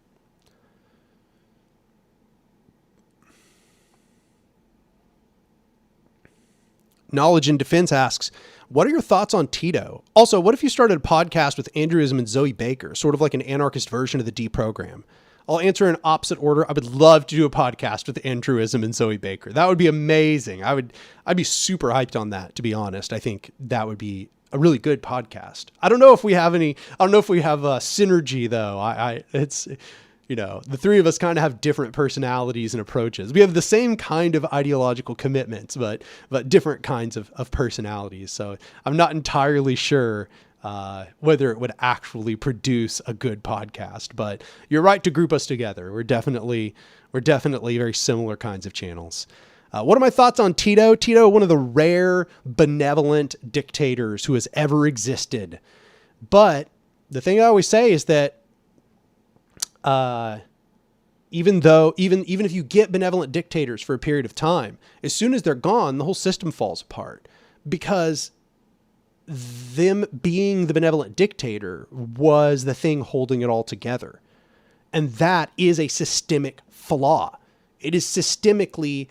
Knowledge in Defense asks, what are your thoughts on Tito? Also, what if you started a podcast with Andrewism and Zoe Baker, sort of like an anarchist version of the deprogram? I'll answer in opposite order. I would love to do a podcast with Andrewism and Zoe Baker. That would be amazing. I'd be super hyped on that, to be honest. I think that would be a really good podcast. I don't know if we have synergy though. It's, the three of us kind of have different personalities and approaches. We have the same kind of ideological commitments, but different kinds of personalities. So I'm not entirely sure whether it would actually produce a good podcast, but you're right to group us together. We're definitely very similar kinds of channels. What are my thoughts on Tito? Tito, one of the rare benevolent dictators who has ever existed. But the thing I always say is that, even if you get benevolent dictators for a period of time, as soon as they're gone, the whole system falls apart, because them being the benevolent dictator was the thing holding it all together. And that is a systemic flaw. It is systemically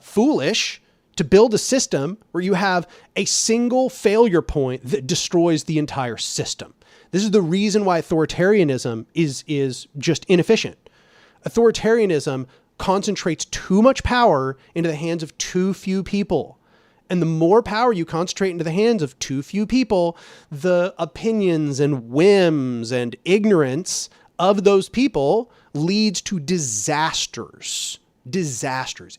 foolish to build a system where you have a single failure point that destroys the entire system. This is the reason why authoritarianism is just inefficient. Authoritarianism concentrates too much power into the hands of too few people. And the more power you concentrate into the hands of too few people, the opinions and whims and ignorance of those people leads to disasters,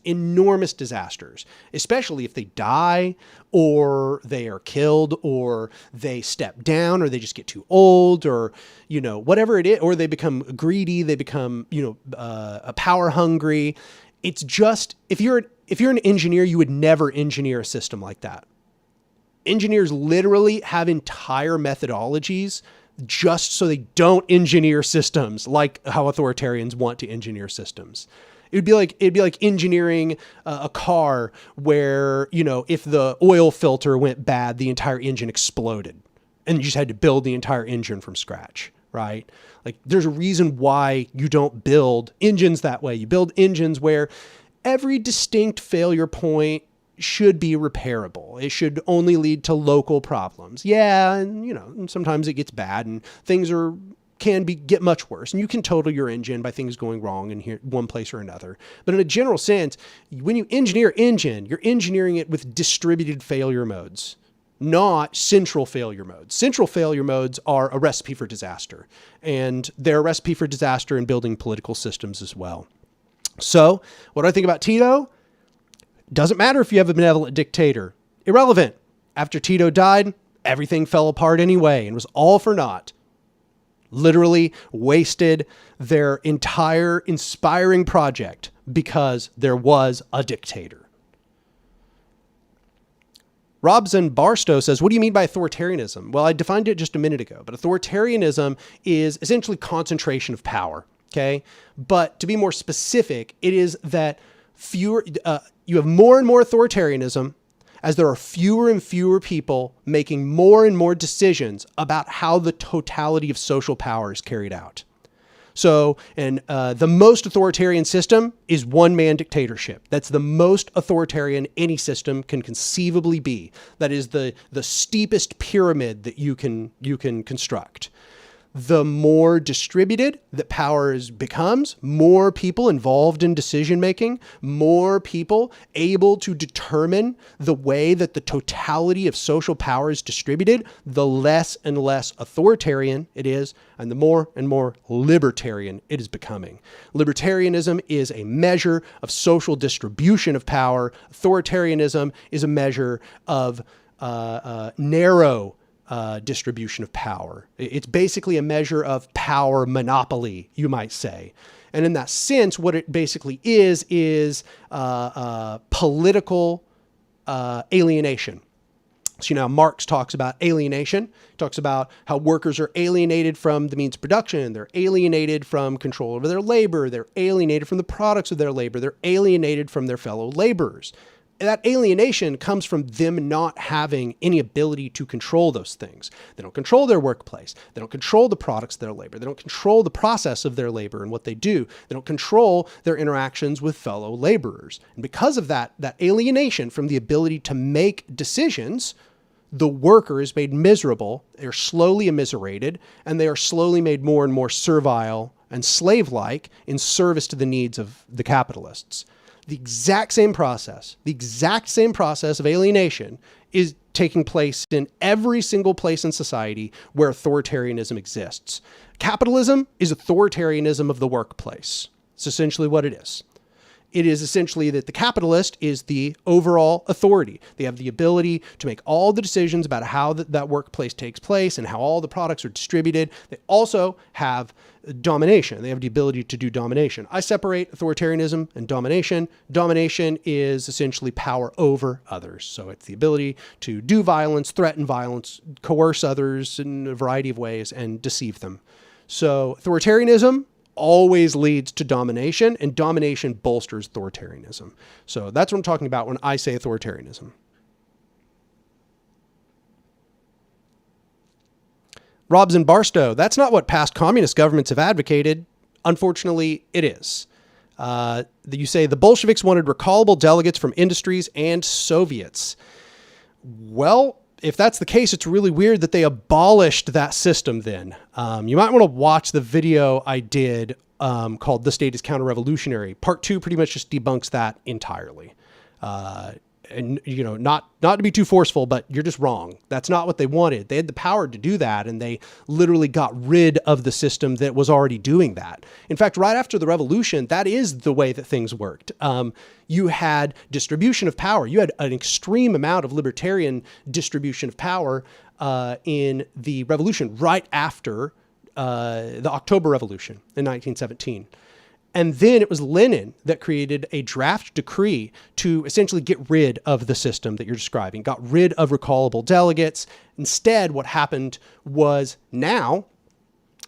enormous disasters, especially if they die or they are killed or they step down or they just get too old or, whatever it is, or they become greedy, they become, power hungry. It's just, if you're an engineer, you would never engineer a system like that. Engineers literally have entire methodologies just so they don't engineer systems like how authoritarians want to engineer systems. It'd be like engineering a car where, if the oil filter went bad, the entire engine exploded and you just had to build the entire engine from scratch, right? Like, there's a reason why you don't build engines that way. You build engines where every distinct failure point should be repairable. It should only lead to local problems. Yeah, and sometimes it gets bad and things get much worse. And you can total your engine by things going wrong in one place or another. But in a general sense, when you engineer engine, you're engineering it with distributed failure modes. not central failure modes. Central failure modes are a recipe for disaster, and they're a recipe for disaster in building political systems as well. So what do I think about Tito? Doesn't matter if you have a benevolent dictator. Irrelevant. After Tito died, everything fell apart anyway and was all for naught. Literally wasted their entire inspiring project because there was a dictator. Robson Barstow says, what do you mean by authoritarianism? Well, I defined it just a minute ago, but authoritarianism is essentially concentration of power, okay? But to be more specific, it is that you have more and more authoritarianism as there are fewer and fewer people making more and more decisions about how the totality of social power is carried out. So, and the most authoritarian system is one-man dictatorship. That's the most authoritarian any system can conceivably be. That is the steepest pyramid that you can construct. The more distributed that power becomes, more people involved in decision-making, more people able to determine the way that the totality of social power is distributed, the less and less authoritarian it is, and the more and more libertarian it is becoming. Libertarianism is a measure of social distribution of power. Authoritarianism is a measure of narrow distribution of power. It's basically a measure of power monopoly, you might say. And in that sense, what it basically is political alienation. So, Marx talks about alienation, talks about how workers are alienated from the means of production. They're alienated from control over their labor. They're alienated from the products of their labor. They're alienated from their fellow laborers. That alienation comes from them not having any ability to control those things. They don't control their workplace. They don't control the products of their labor. They don't control the process of their labor and what they do. They don't control their interactions with fellow laborers. And because of that alienation from the ability to make decisions, the worker is made miserable. They're slowly immiserated, and they are slowly made more and more servile and slave-like in service to the needs of the capitalists. The exact same process of alienation is taking place in every single place in society where authoritarianism exists. Capitalism is authoritarianism of the workplace. It's essentially what it is. It is essentially that the capitalist is the overall authority. They have the ability to make all the decisions about how that workplace takes place and how all the products are distributed. They also have domination. They have the ability to do domination. I separate authoritarianism and domination. Domination is essentially power over others. So it's the ability to do violence, threaten violence, coerce others in a variety of ways, and deceive them. So authoritarianism always leads to domination, and domination bolsters authoritarianism. So that's what I'm talking about when I say authoritarianism. Robson Barstow, that's not what past communist governments have advocated. Unfortunately, it is. You say the Bolsheviks wanted recallable delegates from industries and Soviets. Well, if that's the case, it's really weird that they abolished that system then. You might want to watch the video I did called The State is Counter-Revolutionary. Part 2 pretty much just debunks that entirely. And, not to be too forceful, but you're just wrong. That's not what they wanted. They had the power to do that, and they literally got rid of the system that was already doing that. In fact, right after the revolution, that is the way that things worked. You had distribution of power. You had an extreme amount of libertarian distribution of power in the revolution right after the October Revolution in 1917. And then it was Lenin that created a draft decree to essentially get rid of the system that you're describing, got rid of recallable delegates. Instead, what happened was now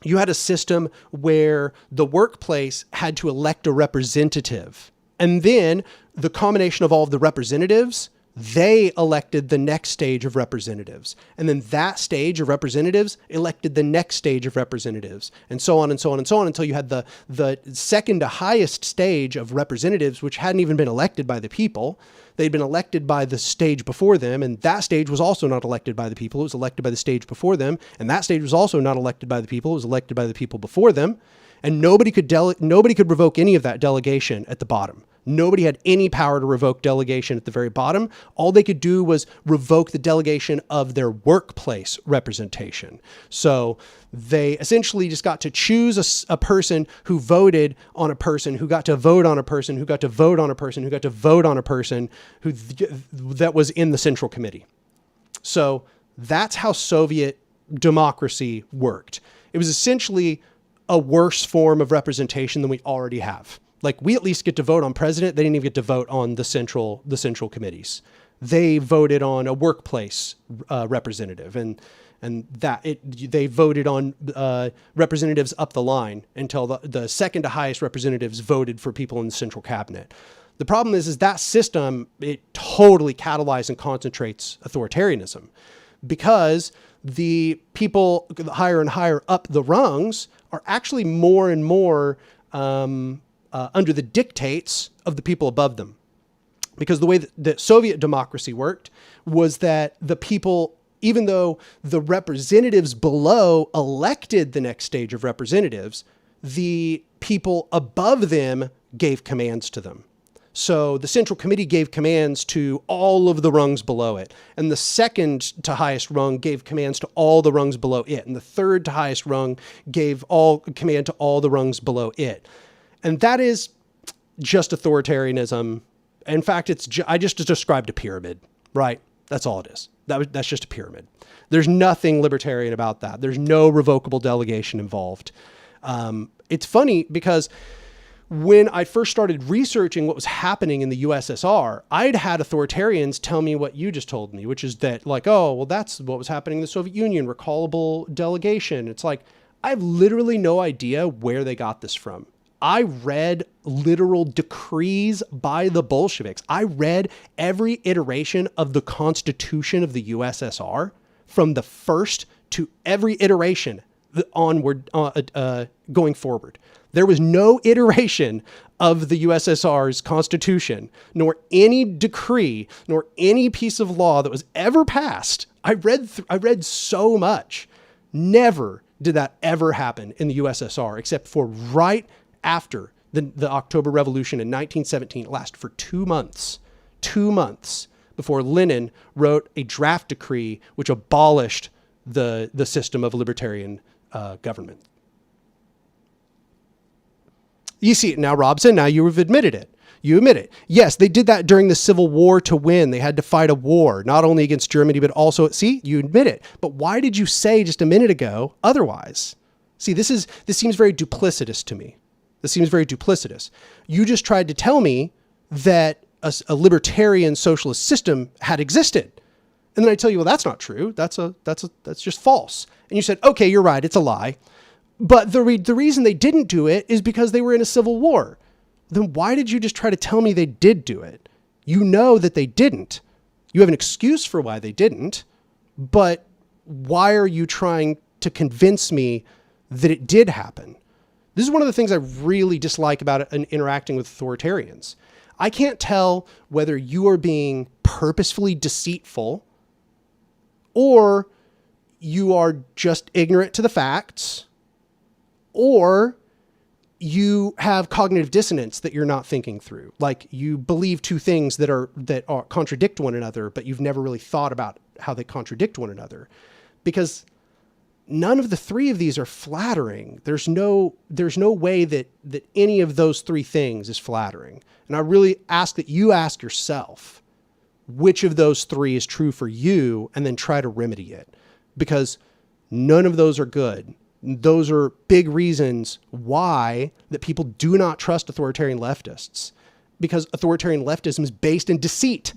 you had a system where the workplace had to elect a representative. And then the combination of all of the representatives, they elected the next stage of representatives. And then that stage of representatives elected the next stage of representatives, and so on and so on and so on until you had the second to highest stage of representatives, which hadn't even been elected by the people. They'd been elected by the stage before them, and that stage was also not elected by the people. It was elected by the stage before them, and that stage was also not elected by the people. It was elected by the people before them. And nobody could revoke any of that delegation at the bottom. Nobody had any power to revoke delegation at the very bottom. All they could do was revoke the delegation of their workplace representation. So they essentially just got to choose a person who voted on a person who got to vote on a person who got to vote on a person who got to vote on a person that was in the central committee. So that's how Soviet democracy worked. It was essentially a worse form of representation than we already have. Like, we at least get to vote on president. They didn't even get to vote on the central committees. They voted on a workplace representative, and they voted on representatives up the line until the second to highest representatives voted for people in the central cabinet. The problem is that system, it totally catalyzes and concentrates authoritarianism, because the people higher and higher up the rungs are actually more and more under the dictates of the people above them. Because the way that Soviet democracy worked was that the people, even though the representatives below elected the next stage of representatives, the people above them gave commands to them. So the Central Committee gave commands to all of the rungs below it. And the second to highest rung gave commands to all the rungs below it. And the third to highest rung gave command to all the rungs below it. And that is just authoritarianism. In fact, I just described a pyramid, right? That's all it is. That's just a pyramid. There's nothing libertarian about that. There's no revocable delegation involved. It's funny because when I first started researching what was happening in the USSR, I'd had authoritarians tell me what you just told me, which is that, like, oh, well, that's what was happening in the Soviet Union, recallable delegation. It's like, I have literally no idea where they got this from. I read literal decrees by the Bolsheviks. I read every iteration of the Constitution of the USSR from the first to every iteration onward, going forward. There was no iteration of the USSR's constitution, nor any decree, nor any piece of law that was ever passed. I read so much. Never did that ever happen in the USSR, except for right after the October Revolution in 1917. It lasted for 2 months. 2 months before Lenin wrote a draft decree which abolished the system of libertarian government. You see it now, Robson. Now you have admitted it. You admit it. Yes, they did that during the Civil War to win. They had to fight a war, not only against Germany, but also, see, you admit it. But why did you say just a minute ago otherwise? See, this seems very duplicitous to me. This seems very duplicitous. You just tried to tell me that a libertarian socialist system had existed. And then I tell you, well, that's not true. That's just false. And you said, okay, you're right. It's a lie. But the reason they didn't do it is because they were in a civil war. Then why did you just try to tell me they did do it? You know that they didn't. You have an excuse for why they didn't, but why are you trying to convince me that it did happen? This is one of the things I really dislike about interacting with authoritarians. I can't tell whether you are being purposefully deceitful or you are just ignorant to the facts, or you have cognitive dissonance that you're not thinking through. Like, you believe two things that contradict one another, but you've never really thought about how they contradict one another, because none of the three of these are flattering. There's no way that any of those three things is flattering. And I really ask that you ask yourself which of those three is true for you, and then try to remedy it, because none of those are good. Those are big reasons why that people do not trust authoritarian leftists, because authoritarian leftism is based in deceit.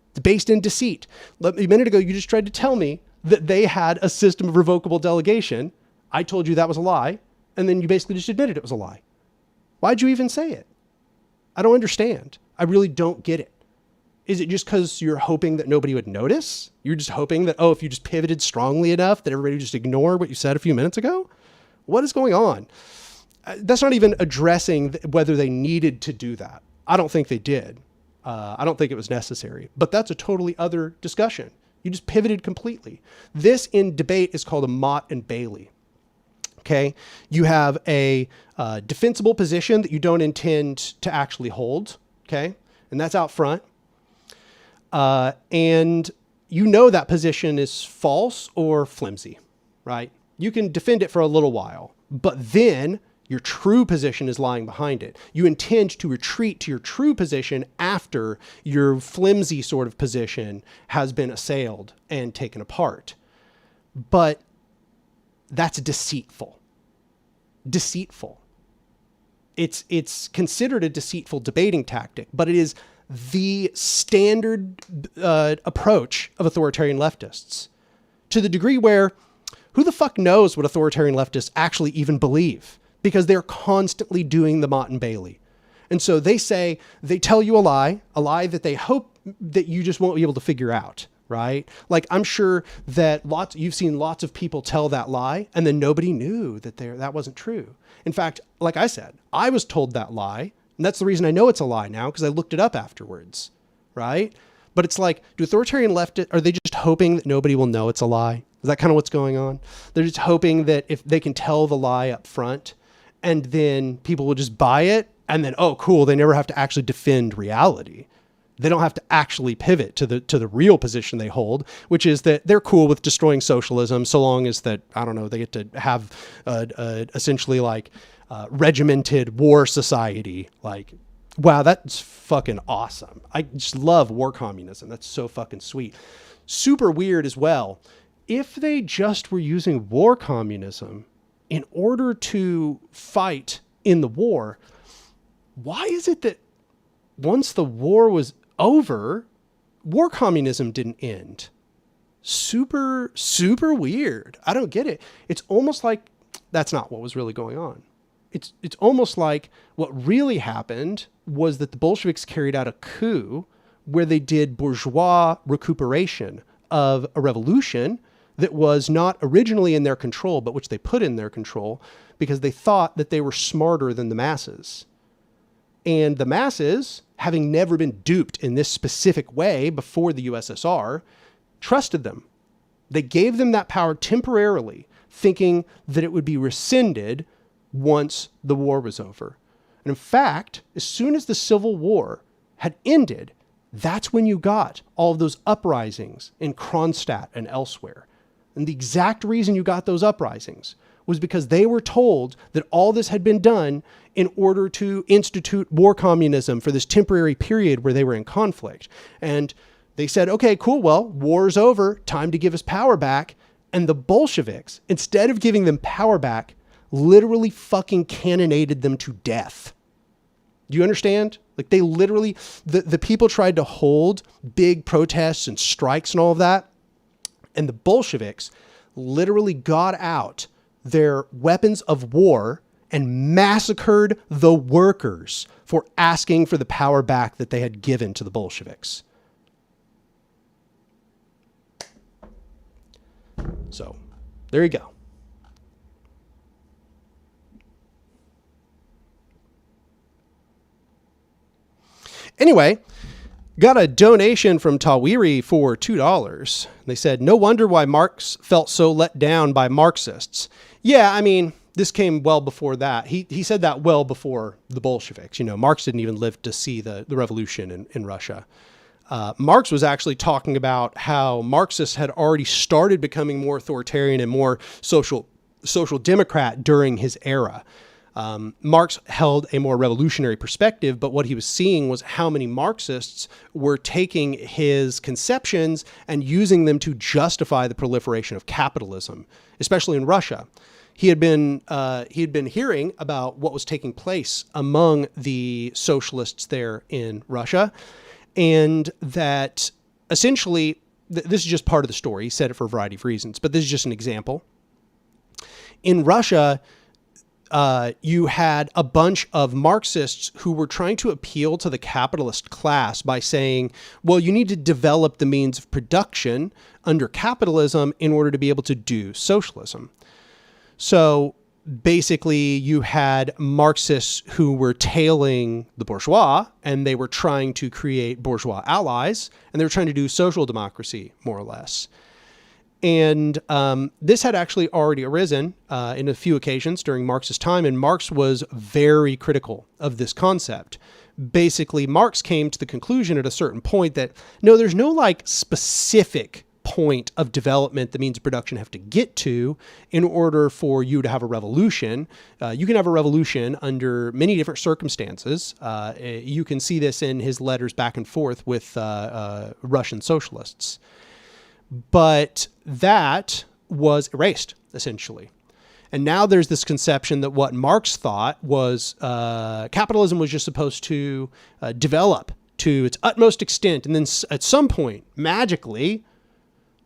It's based in deceit. A minute ago, you just tried to tell me that they had a system of revocable delegation. I told you that was a lie. And then you basically just admitted it was a lie. Why'd you even say it? I don't understand. I really don't get it. Is it just because you're hoping that nobody would notice? You're just hoping that, if you just pivoted strongly enough that everybody would just ignore what you said a few minutes ago? What is going on? That's not even addressing whether they needed to do that. I don't think they did. I don't think it was necessary. But that's a totally other discussion. You just pivoted completely. This in debate is called a Mott and Bailey. Okay. You have a defensible position that you don't intend to actually hold. okay? And that's out front. And you know that position is false or flimsy, right? You can defend it for a little while, but then your true position is lying behind it. You intend to retreat to your true position after your flimsy sort of position has been assailed and taken apart. But that's deceitful. Deceitful. It's considered a deceitful debating tactic, but it is the standard approach of authoritarian leftists, to the degree where who the fuck knows what authoritarian leftists actually even believe, because they're constantly doing the Mott and Bailey. And so they tell you a lie that they hope that you just won't be able to figure out, right? Like, I'm sure that you've seen lots of people tell that lie and then nobody knew that wasn't true. In fact, like I said, I was told that lie, and that's the reason I know it's a lie now, because I looked it up afterwards, right? But it's like, do authoritarian leftists, are they just hoping that nobody will know it's a lie? Is that kind of what's going on? They're just hoping that if they can tell the lie up front, and then people will just buy it, and then, oh, cool, they never have to actually defend reality. They don't have to actually pivot to the real position they hold, which is that they're cool with destroying socialism so long as that, I don't know, they get to have essentially like regimented war society. Like, wow, that's fucking awesome. I just love war communism. That's so fucking sweet. Super weird as well. If they just were using war communism in order to fight in the war, why is it that once the war was over, war communism didn't end? Super, super weird. I don't get it. It's almost like that's not what was really going on. It's almost like what really happened was that the Bolsheviks carried out a coup where they did bourgeois recuperation of a revolution that was not originally in their control, but which they put in their control because they thought that they were smarter than the masses. And the masses, having never been duped in this specific way before the USSR, trusted them. They gave them that power temporarily, thinking that it would be rescinded once the war was over. And in fact, as soon as the Civil War had ended, that's when you got all of those uprisings in Kronstadt and elsewhere. And the exact reason you got those uprisings was because they were told that all this had been done in order to institute war communism for this temporary period where they were in conflict. And they said, okay, cool, well, war's over, time to give us power back. And the Bolsheviks, instead of giving them power back, literally fucking cannonaded them to death. Do you understand? Like, they literally, the people tried to hold big protests and strikes and all of that. And the Bolsheviks literally got out their weapons of war and massacred the workers for asking for the power back that they had given to the Bolsheviks. So, there you go. Anyway, got a donation from Tawiri for $2. They said, no wonder why Marx felt so let down by Marxists. Yeah, I mean, this came well before that. He said that well before the Bolsheviks. You know, Marx didn't even live to see the revolution in Russia. Marx was actually talking about how Marxists had already started becoming more authoritarian and more social democrat during his era. Marx held a more revolutionary perspective, but what he was seeing was how many Marxists were taking his conceptions and using them to justify the proliferation of capitalism, especially in Russia. He had been hearing about what was taking place among the socialists there in Russia, and that essentially, this is just part of the story. He said it for a variety of reasons, but this is just an example. In Russia, you had a bunch of Marxists who were trying to appeal to the capitalist class by saying, well, you need to develop the means of production under capitalism in order to be able to do socialism. So basically you had Marxists who were tailing the bourgeois, and they were trying to create bourgeois allies, and they were trying to do social democracy, more or less. And this had actually already arisen in a few occasions during Marx's time, and Marx was very critical of this concept. Basically, Marx came to the conclusion at a certain point that, no, there's no like specific point of development the means of production have to get to in order for you to have a revolution. You can have a revolution under many different circumstances. You can see this in his letters back and forth with Russian socialists. But that was erased, essentially. And now there's this conception that what Marx thought was capitalism was just supposed to develop to its utmost extent. And then at some point, magically,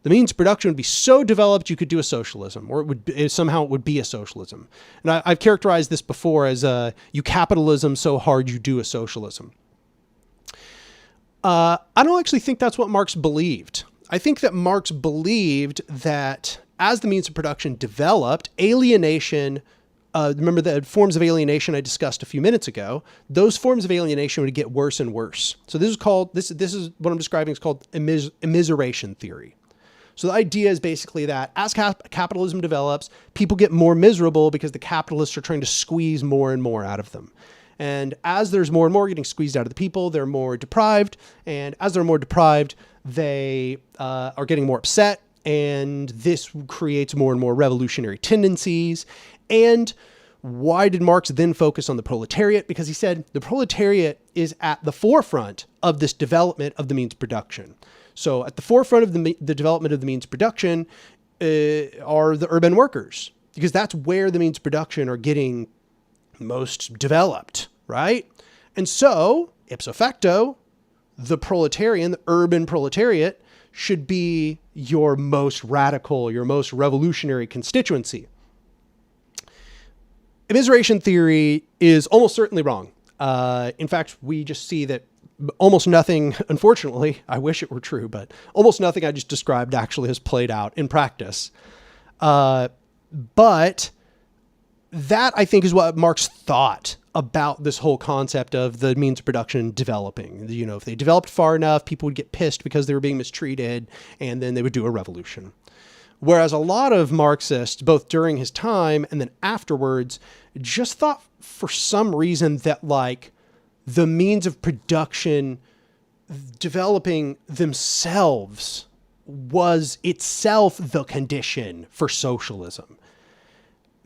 the means of production would be so developed you could do a socialism, or somehow it would be a socialism. And I've characterized this before as you capitalism so hard you do a socialism. I don't actually think that's what Marx believed. I think that Marx believed that as the means of production developed, alienation, remember the forms of alienation I discussed a few minutes ago, those forms of alienation would get worse and worse. So this is what I'm describing is called immiseration theory. So the idea is basically that as capitalism develops, people get more miserable because the capitalists are trying to squeeze more and more out of them. And as there's more and more getting squeezed out of the people, they're more deprived. And as they're more deprived, they are getting more upset. And this creates more and more revolutionary tendencies. And why did Marx then focus on the proletariat? Because he said the proletariat is at the forefront of this development of the means of production. So at the forefront of the development of the means of production are the urban workers, because that's where the means of production are getting most developed, right? And so, ipso facto, the proletarian, the urban proletariat, should be your most radical, your most revolutionary constituency. Immiseration theory is almost certainly wrong. In fact, we just see that almost nothing, unfortunately, I wish it were true, but almost nothing I just described actually has played out in practice. But that, I think, is what Marx thought about this whole concept of the means of production developing. You know, if they developed far enough, people would get pissed because they were being mistreated, and then they would do a revolution. Whereas a lot of Marxists, both during his time and then afterwards, just thought for some reason that like the means of production developing themselves was itself the condition for socialism.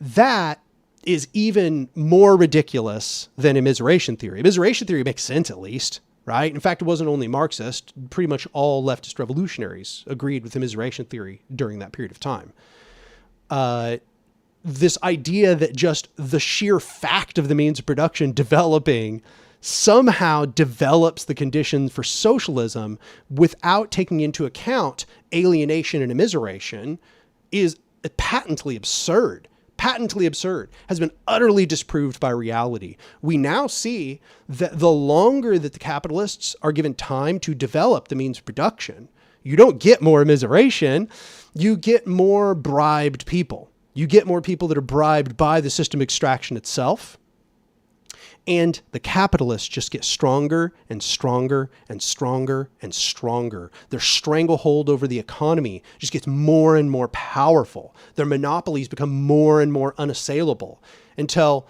That is even more ridiculous than immiseration theory. Immiseration theory makes sense, at least, right? In fact, it wasn't only Marxist. Pretty much all leftist revolutionaries agreed with immiseration theory during that period of time. This idea that just the sheer fact of the means of production developing somehow develops the conditions for socialism without taking into account alienation and immiseration is patently absurd. Patently absurd, has been utterly disproved by reality. We now see that the longer that the capitalists are given time to develop the means of production, you don't get more immiseration, you get more bribed people. You get more people that are bribed by the system extraction itself. And the capitalists just get stronger and stronger and stronger and stronger. Their stranglehold over the economy just gets more and more powerful. Their monopolies become more and more unassailable until,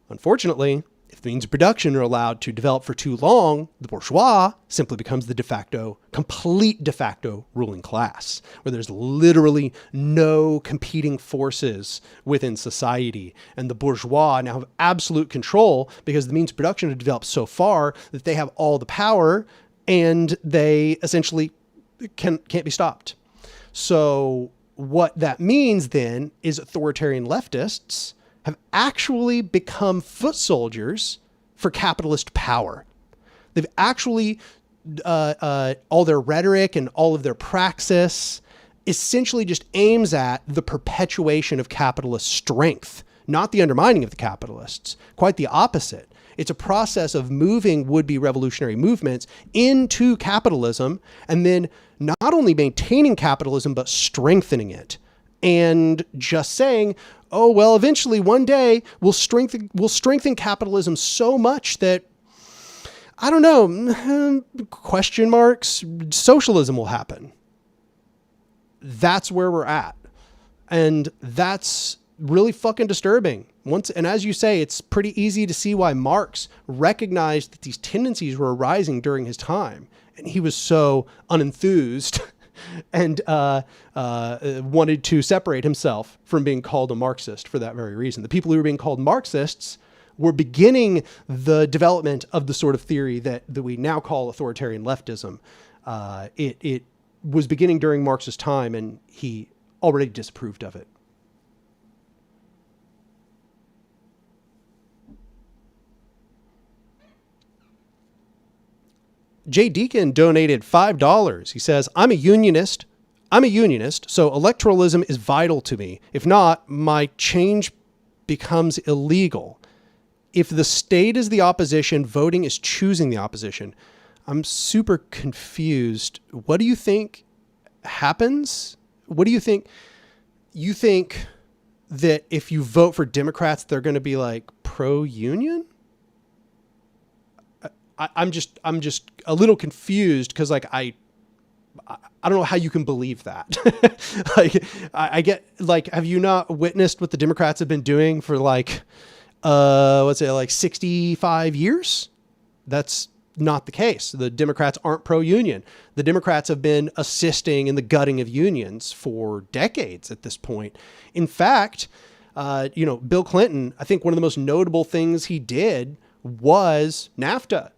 unfortunately, if the means of production are allowed to develop for too long, the bourgeois simply becomes the complete de facto ruling class, where there's literally no competing forces within society. And the bourgeois now have absolute control because the means of production have developed so far that they have all the power and they essentially can't be stopped. So what that means then is authoritarian leftists have actually become foot soldiers for capitalist power. They've actually, all their rhetoric and all of their praxis essentially just aims at the perpetuation of capitalist strength, not the undermining of the capitalists. Quite the opposite. It's a process of moving would-be revolutionary movements into capitalism and then not only maintaining capitalism, but strengthening it. And just saying, oh, well, eventually one day we'll strengthen capitalism so much that, I don't know, question marks, socialism will happen. that's where we're at. And that's really fucking disturbing. And as you say, it's pretty easy to see why Marx recognized that these tendencies were arising during his time. And he was so unenthused and wanted to separate himself from being called a Marxist for that very reason. The people who were being called Marxists were beginning the development of the sort of theory that we now call authoritarian leftism. It was beginning during Marx's time, and he already disapproved of it. Jay Deacon donated $5. He says, I'm a unionist, so electoralism is vital to me. If not, my change becomes illegal. If the state is the opposition, voting is choosing the opposition. I'm super confused. What do you think happens? What do you think? You think that if you vote for Democrats, they're going to be like pro-union? I'm just a little confused because like I don't know how you can believe that. Like I get like, have you not witnessed what the Democrats have been doing for like, let's say like 65 years? That's not the case. The Democrats aren't pro-union. The Democrats have been assisting in the gutting of unions for decades at this point. In fact, Bill Clinton, I think one of the most notable things he did was NAFTA.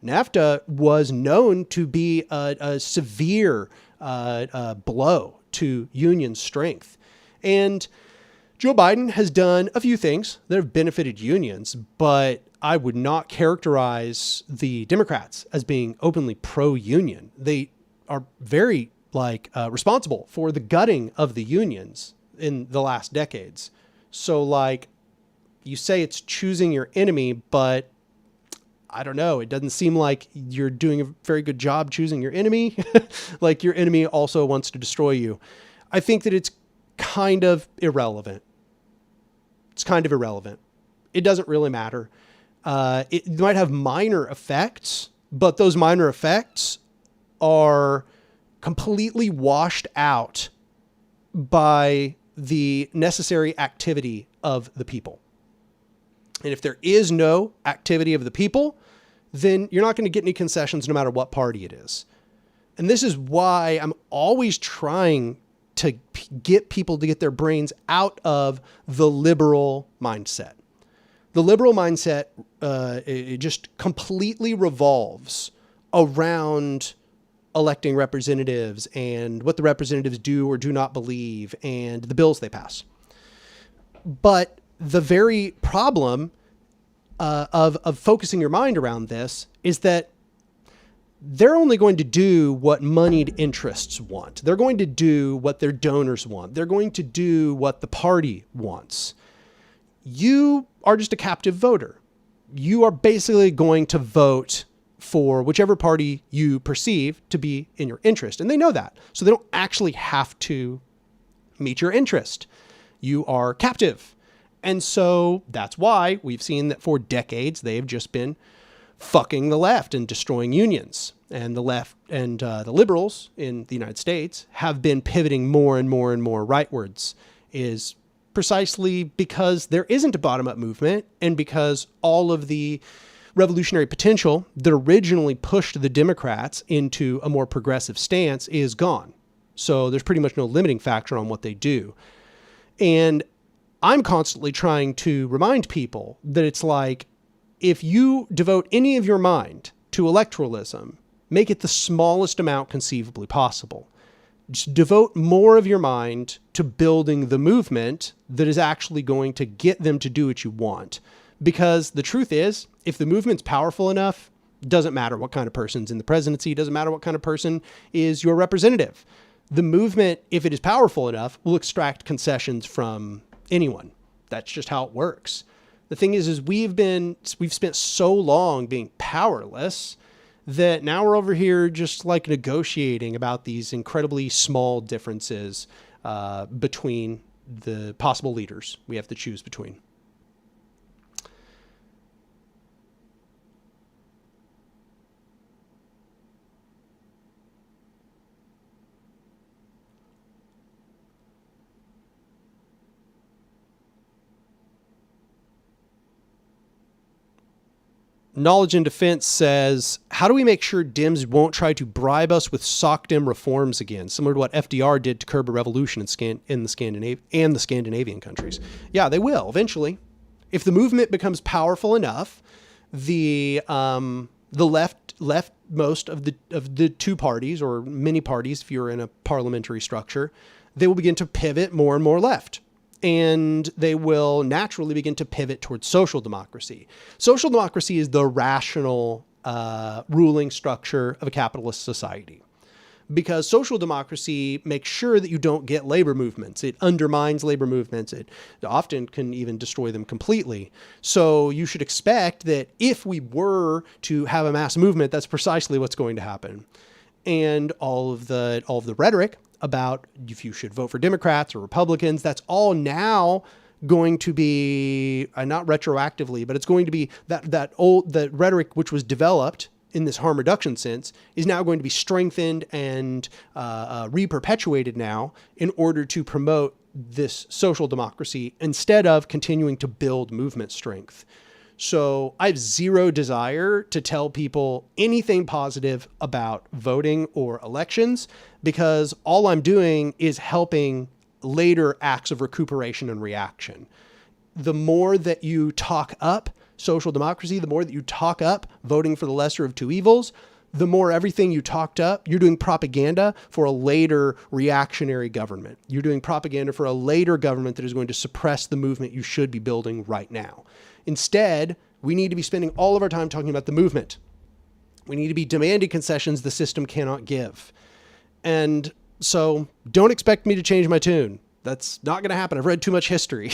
NAFTA was known to be a severe blow to union strength. And Joe Biden has done a few things that have benefited unions, but I would not characterize the Democrats as being openly pro-union. They are very responsible for the gutting of the unions in the last decades. So like you say it's choosing your enemy, but I don't know. It doesn't seem like you're doing a very good job choosing your enemy. Like your enemy also wants to destroy you. I think that it's kind of irrelevant. It's kind of irrelevant. It doesn't really matter. It might have minor effects, but those minor effects are completely washed out by the necessary activity of the people. And if there is no activity of the people, then you're not going to get any concessions no matter what party it is. And this is why I'm always trying to get people to get their brains out of the liberal mindset. The liberal mindset, it just completely revolves around electing representatives and what the representatives do or do not believe and the bills they pass. But the very problem of focusing your mind around this is that they're only going to do what moneyed interests want. They're going to do what their donors want. They're going to do what the party wants. You are just a captive voter. You are basically going to vote for whichever party you perceive to be in your interest. And they know that. So they don't actually have to meet your interest. You are captive. And so that's why we've seen that for decades, they've just been fucking the left and destroying unions. And the left and the liberals in the United States have been pivoting more and more and more rightwards, is precisely because there isn't a bottom-up movement and because all of the revolutionary potential that originally pushed the Democrats into a more progressive stance is gone. So there's pretty much no limiting factor on what they do. And I'm constantly trying to remind people that it's like, if you devote any of your mind to electoralism, make it the smallest amount conceivably possible. Just devote more of your mind to building the movement that is actually going to get them to do what you want. Because the truth is, if the movement's powerful enough, doesn't matter what kind of person's in the presidency, doesn't matter what kind of person is your representative. The movement, if it is powerful enough, will extract concessions from anyone. That's just how it works. The thing is we've spent so long being powerless that now we're over here just like negotiating about these incredibly small differences between the possible leaders we have to choose between. Knowledge and Defense says, how do we make sure Dems won't try to bribe us with Socdem reforms again, similar to what FDR did to curb a revolution in the Scandinavian countries? Yeah, they will eventually. If the movement becomes powerful enough, the leftmost of the two parties, or many parties if you're in a parliamentary structure, they will begin to pivot more and more left. And they will naturally begin to pivot towards social democracy. Social democracy is the rational ruling structure of a capitalist society, because social democracy makes sure that you don't get labor movements. It undermines labor movements. It often can even destroy them completely. So you should expect that if we were to have a mass movement, that's precisely what's going to happen. And all of the rhetoric about if you should vote for Democrats or Republicans, that's all now going to be, not retroactively, but it's going to be that rhetoric which was developed in this harm reduction sense is now going to be strengthened and re-perpetuated now in order to promote this social democracy instead of continuing to build movement strength. So I have zero desire to tell people anything positive about voting or elections, because all I'm doing is helping later acts of recuperation and reaction. The more that you talk up social democracy, the more that you talk up voting for the lesser of two evils, the more everything you talked up, you're doing propaganda for a later reactionary government. You're doing propaganda for a later government that is going to suppress the movement you should be building right now. Instead, we need to be spending all of our time talking about the movement. We need to be demanding concessions the system cannot give. And so don't expect me to change my tune. That's not going to happen. I've read too much history.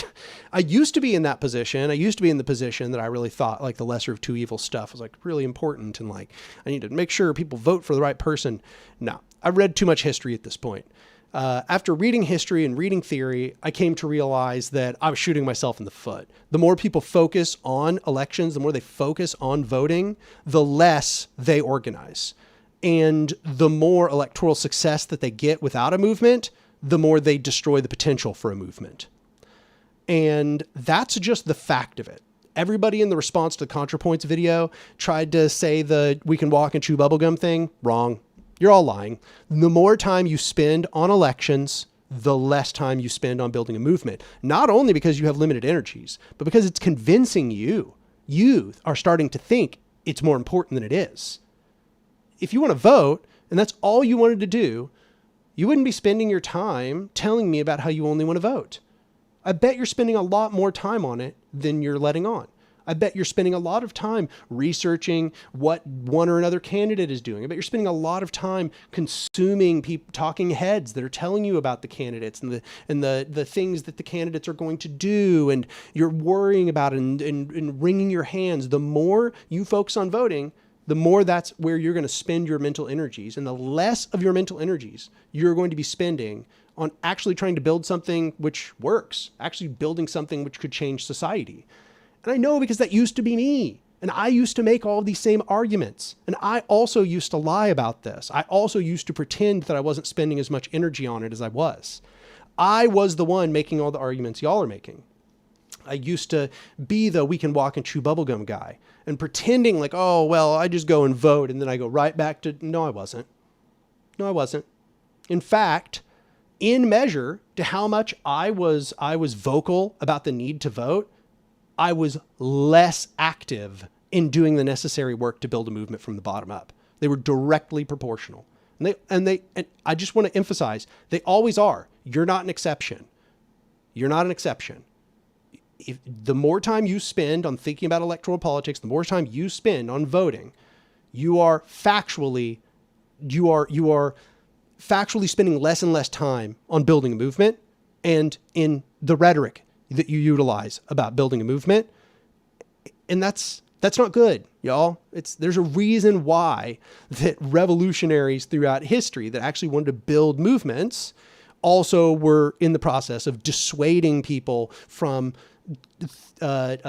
I used to be in that position. I used to be in the position that I really thought like the lesser of two evils stuff was like really important. And like, I need to make sure people vote for the right person. No, I've read too much history at this point. After reading history and reading theory, I came to realize that I was shooting myself in the foot. The more people focus on elections, the more they focus on voting, the less they organize. And the more electoral success that they get without a movement, the more they destroy the potential for a movement. And that's just the fact of it. Everybody in the response to the ContraPoints video tried to say the we can walk and chew bubblegum thing. Wrong. You're all lying. The more time you spend on elections, the less time you spend on building a movement. Not only because you have limited energies, but because it's convincing you. You are starting to think it's more important than it is. If you want to vote, and that's all you wanted to do, you wouldn't be spending your time telling me about how you only want to vote. I bet you're spending a lot more time on it than you're letting on. I bet you're spending a lot of time researching what one or another candidate is doing. I bet you're spending a lot of time consuming talking heads that are telling you about the candidates and the things that the candidates are going to do. And you're worrying about it and wringing your hands. The more you focus on voting, the more that's where you're going to spend your mental energies, and the less of your mental energies you're going to be spending on actually trying to build something which works, actually building something which could change society. And I know because that used to be me. And I used to make all of these same arguments. And I also used to lie about this. I also used to pretend that I wasn't spending as much energy on it as I was. I was the one making all the arguments y'all are making. I used to be the we can walk and chew bubblegum guy and pretending like, oh, well, I just go and vote. And then I go right back to, no, I wasn't. No, I wasn't. In fact, in measure to how much I was vocal about the need to vote, I was less active in doing the necessary work to build a movement from the bottom up. They were directly proportional. And I just want to emphasize, they always are. You're not an exception. You're not an exception. If the more time you spend on thinking about electoral politics, the more time you spend on voting, you are factually spending less and less time on building a movement and in the rhetoric that you utilize about building a movement. And that's not good, y'all. There's a reason why that revolutionaries throughout history that actually wanted to build movements also were in the process of dissuading people from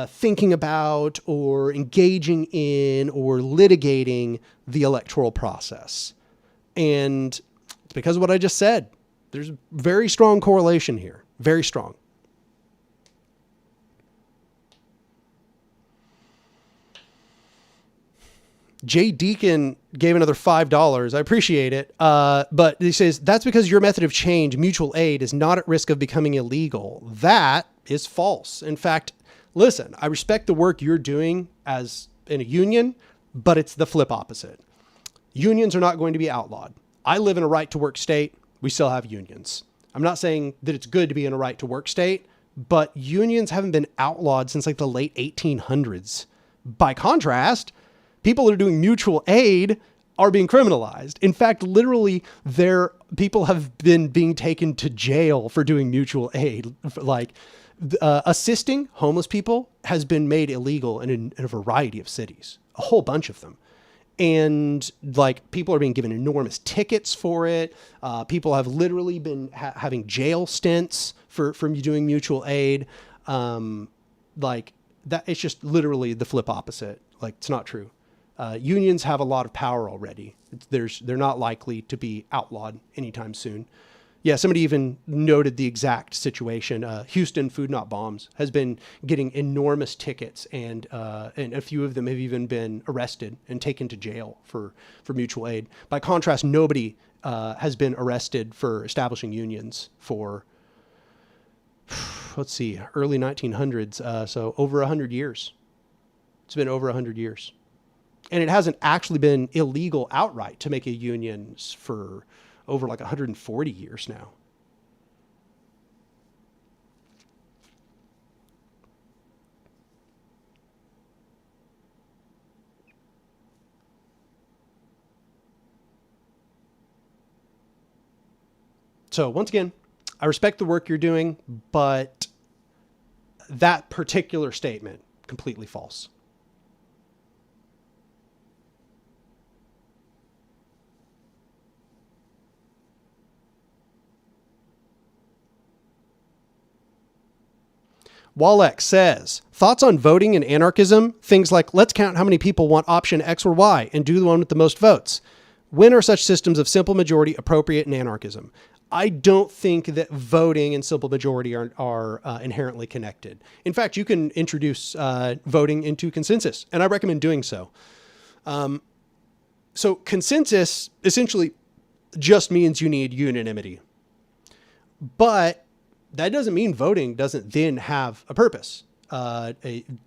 thinking about or engaging in or litigating the electoral process. And it's because of what I just said. There's a very strong correlation here. Very strong. Jay Deacon gave another $5. I appreciate it. But he says, that's because your method of change, mutual aid, is not at risk of becoming illegal. That is false. In fact, listen, I respect the work you're doing as in a union, but it's the flip opposite. Unions are not going to be outlawed. I live in a right to work state. We still have unions. I'm not saying that it's good to be in a right to work state, but unions haven't been outlawed since like the late 1800s. By contrast, people that are doing mutual aid are being criminalized. In fact, literally, people have been being taken to jail for doing mutual aid. Like assisting homeless people has been made illegal in a variety of cities, a whole bunch of them. And like people are being given enormous tickets for it. People have literally been having jail stints from doing mutual aid. Like that, it's just literally the flip opposite. Like it's not true. Unions have a lot of power already. They're not likely to be outlawed anytime soon. Yeah, somebody even noted the exact situation. Houston Food Not Bombs has been getting enormous tickets, and a few of them have even been arrested and taken to jail for mutual aid. By contrast, nobody has been arrested for establishing unions for, let's see, early 1900s. So over 100 years. It's been over 100 years. And it hasn't actually been illegal outright to make a union for over like 140 years now. So once again, I respect the work you're doing, but that particular statement, completely false. Wallek says, thoughts on voting and anarchism? Things like, let's count how many people want option X or Y and do the one with the most votes. When are such systems of simple majority appropriate in anarchism? I don't think that voting and simple majority are inherently connected. In fact, you can introduce voting into consensus, and I recommend doing so. So consensus essentially just means you need unanimity. But that doesn't mean voting doesn't then have a purpose.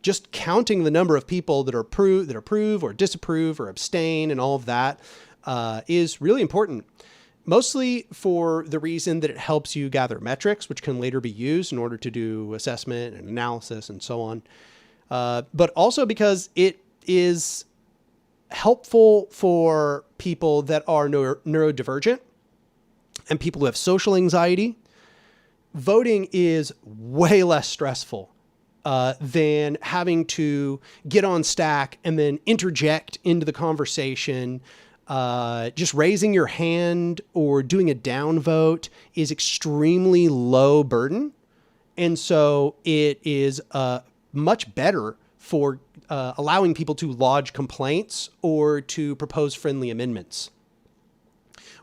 Just counting the number of people that approve or disapprove or abstain and all of that is really important. Mostly for the reason that it helps you gather metrics, which can later be used in order to do assessment and analysis and so on. But also because it is helpful for people that are neurodivergent and people who have social anxiety. Voting is way less stressful than having to get on stack and then interject into the conversation. Just raising your hand or doing a downvote is extremely low burden. And so it is much better for allowing people to lodge complaints or to propose friendly amendments.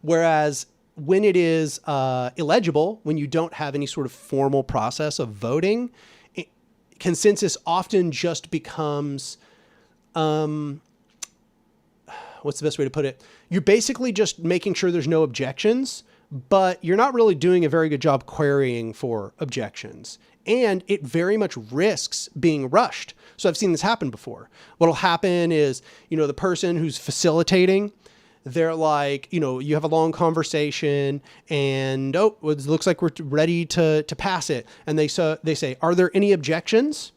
Whereas when it is illegible, when you don't have any sort of formal process of voting, consensus often just becomes, what's the best way to put it? You're basically just making sure there's no objections, but you're not really doing a very good job querying for objections. And it very much risks being rushed. So I've seen this happen before. What'll happen is, the person who's facilitating, they're like, you have a long conversation and, it looks like we're ready to pass it. And they say, are there any objections?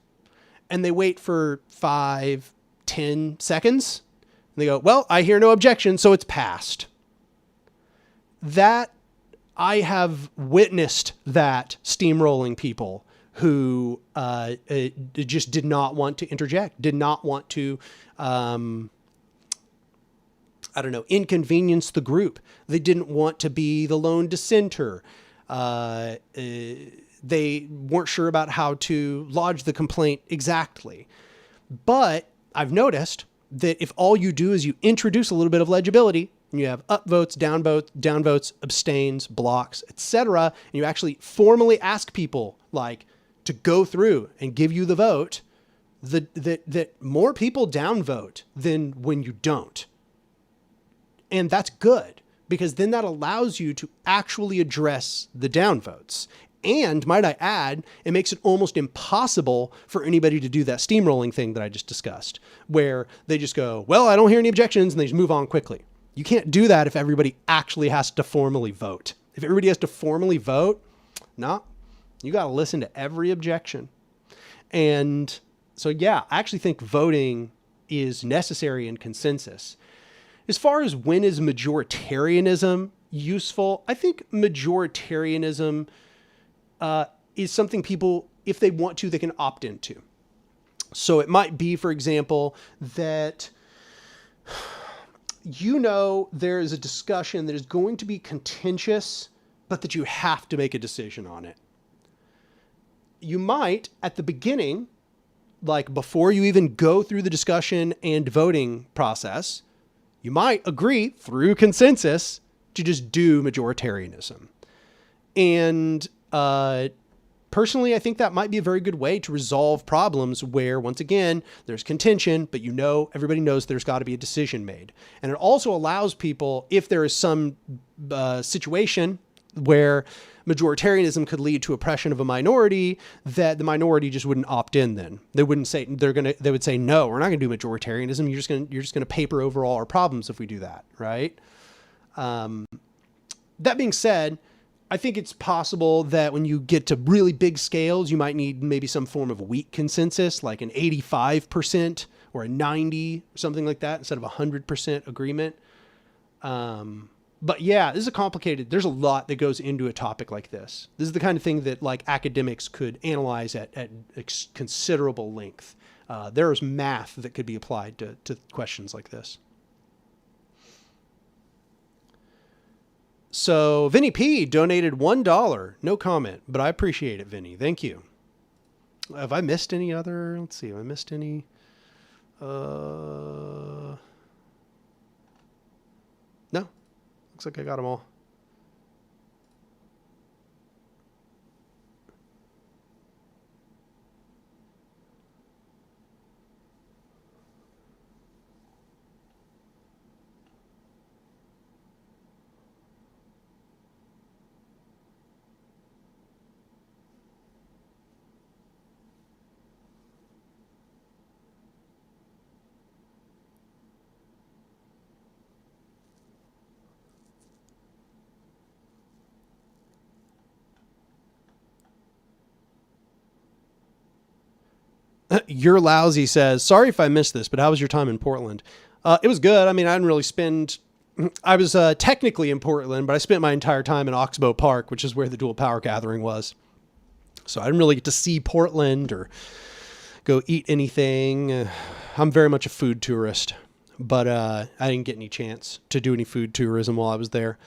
And they wait for 5-10 seconds. And they go, well, I hear no objection, so it's passed. That I have witnessed that steamrolling people who just did not want to interject, did not want to, inconvenience the group. They didn't want to be the lone dissenter. They weren't sure about how to lodge the complaint exactly. But I've noticed that if all you do is you introduce a little bit of legibility, and you have upvotes, downvotes, abstains, blocks, etc., and you actually formally ask people to go through and give you the vote, that more people downvote than when you don't. And that's good, because then that allows you to actually address the downvotes. And might I add, it makes it almost impossible for anybody to do that steamrolling thing that I just discussed, where they just go, well, I don't hear any objections, and they just move on quickly. You can't do that if everybody actually has to formally vote. If everybody has to formally vote, you got to listen to every objection. And so, yeah, I actually think voting is necessary in consensus. As far as when is majoritarianism useful, I think majoritarianism is something people, if they want to, they can opt into. So it might be, for example, that there is a discussion that is going to be contentious, but that you have to make a decision on it. You might, at the beginning, like before you even go through the discussion and voting process, you might agree through consensus to just do majoritarianism. And personally, I think that might be a very good way to resolve problems where, once again, there's contention, but everybody knows there's got to be a decision made. And it also allows people, if there is some situation where majoritarianism could lead to oppression of a minority, that the minority just wouldn't opt in then. They wouldn't say, they would say, no, we're not going to do majoritarianism. You're just going to paper over all our problems if we do that, right? That being said, I think it's possible that when you get to really big scales, you might need maybe some form of weak consensus, like an 85% or a 90%, or something like that, instead of 100% agreement. But yeah, this is there's a lot that goes into a topic like this. This is the kind of thing that like academics could analyze at considerable length. There's math that could be applied to questions like this. So Vinny P donated $1. No comment, but I appreciate it, Vinny. Thank you. Have I missed any other? Let's see. Have I missed any? No. Looks like I got them all. You're Lousy says, sorry if I missed this, but how was your time in Portland? It was good. I mean, I didn't really I was technically in Portland, but I spent my entire time in Oxbow Park, which is where the dual power gathering was. So I didn't really get to see Portland or go eat anything. I'm very much a food tourist, but I didn't get any chance to do any food tourism while I was there.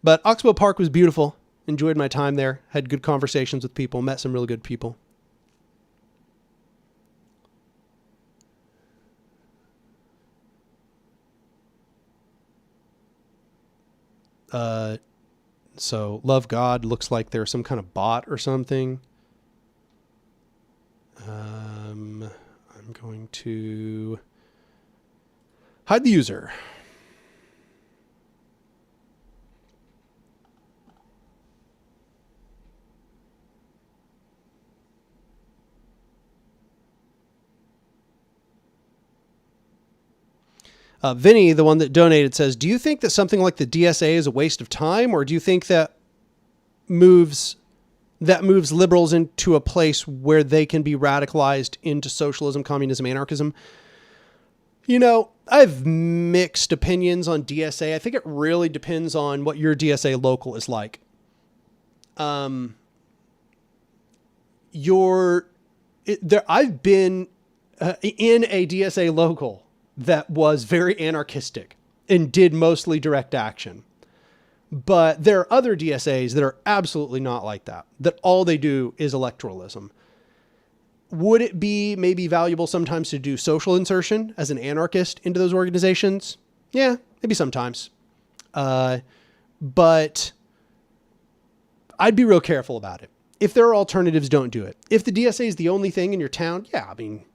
But Oxbow Park was beautiful. Enjoyed my time there. Had good conversations with people. Met some really good people. So Love God looks like there's some kind of bot or something. I'm going to hide the user. Vinny, the one that donated, says, do you think that something like the DSA is a waste of time, or do you think that moves liberals into a place where they can be radicalized into socialism, communism, anarchism? You know, I have mixed opinions on DSA. I think it really depends on what your DSA local is like. I've been in a DSA local that was very anarchistic and did mostly direct action. But there are other DSAs that are absolutely not like that, that all they do is electoralism. Would it be maybe valuable sometimes to do social insertion as an anarchist into those organizations? Yeah, maybe sometimes. But I'd be real careful about it. If there are alternatives, don't do it. If the DSA is the only thing in your town, yeah, I mean,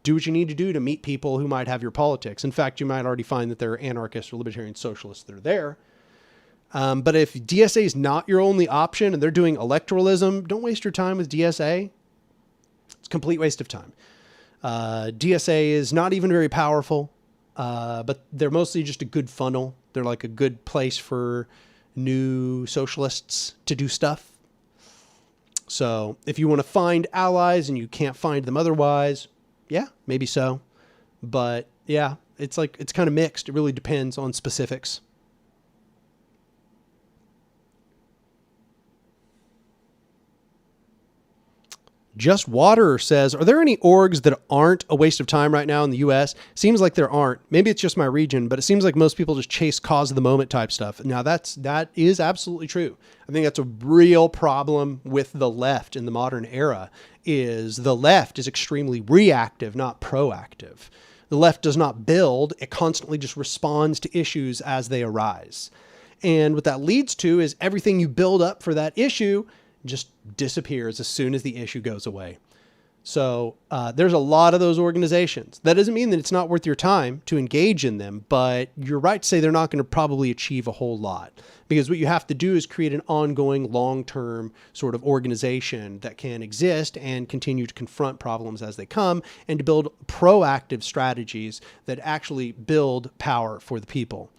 do what you need to do to meet people who might have your politics. In fact, you might already find that there are anarchists or libertarian socialists that are there. But if DSA is not your only option and they're doing electoralism, don't waste your time with DSA. It's a complete waste of time. DSA is not even very powerful, but they're mostly just a good funnel. They're like a good place for new socialists to do stuff. So if you want to find allies and you can't find them otherwise, yeah, maybe so. But yeah, it's kind of mixed. It really depends on specifics. Just Water says, are there any orgs that aren't a waste of time right now in the US? Seems like there aren't. Maybe it's just my region, but it seems like most people just chase cause of the moment type stuff. Now that is absolutely true. I think that's a real problem with the left in the modern era, is the left is extremely reactive, not proactive. The left does not build. It constantly just responds to issues as they arise. And what that leads to is everything you build up for that issue just disappears as soon as the issue goes away. So there's a lot of those organizations. That doesn't mean that it's not worth your time to engage in them, but you're right to say they're not going to probably achieve a whole lot, because what you have to do is create an ongoing long-term sort of organization that can exist and continue to confront problems as they come, and to build proactive strategies that actually build power for the people.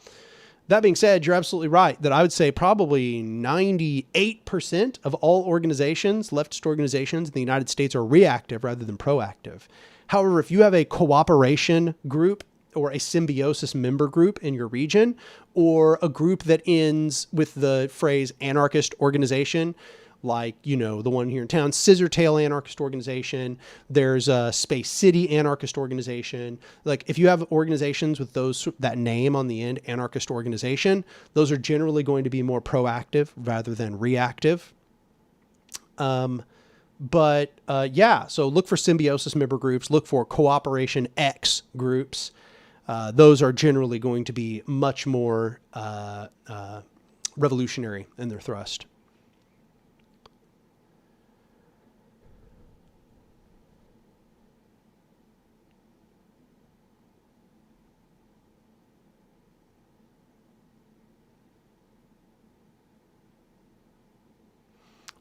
That being said, you're absolutely right that I would say probably 98% of all organizations, leftist organizations in the United States, are reactive rather than proactive. However, if you have a cooperation group or a symbiosis member group in your region, or a group that ends with the phrase anarchist organization, like, the one here in town, Scissortail Anarchist Organization. There's a Space City Anarchist Organization. Like, if you have organizations with that name on the end, Anarchist Organization, those are generally going to be more proactive rather than reactive. So look for symbiosis member groups, look for cooperation X groups. Those are generally going to be much more revolutionary in their thrust.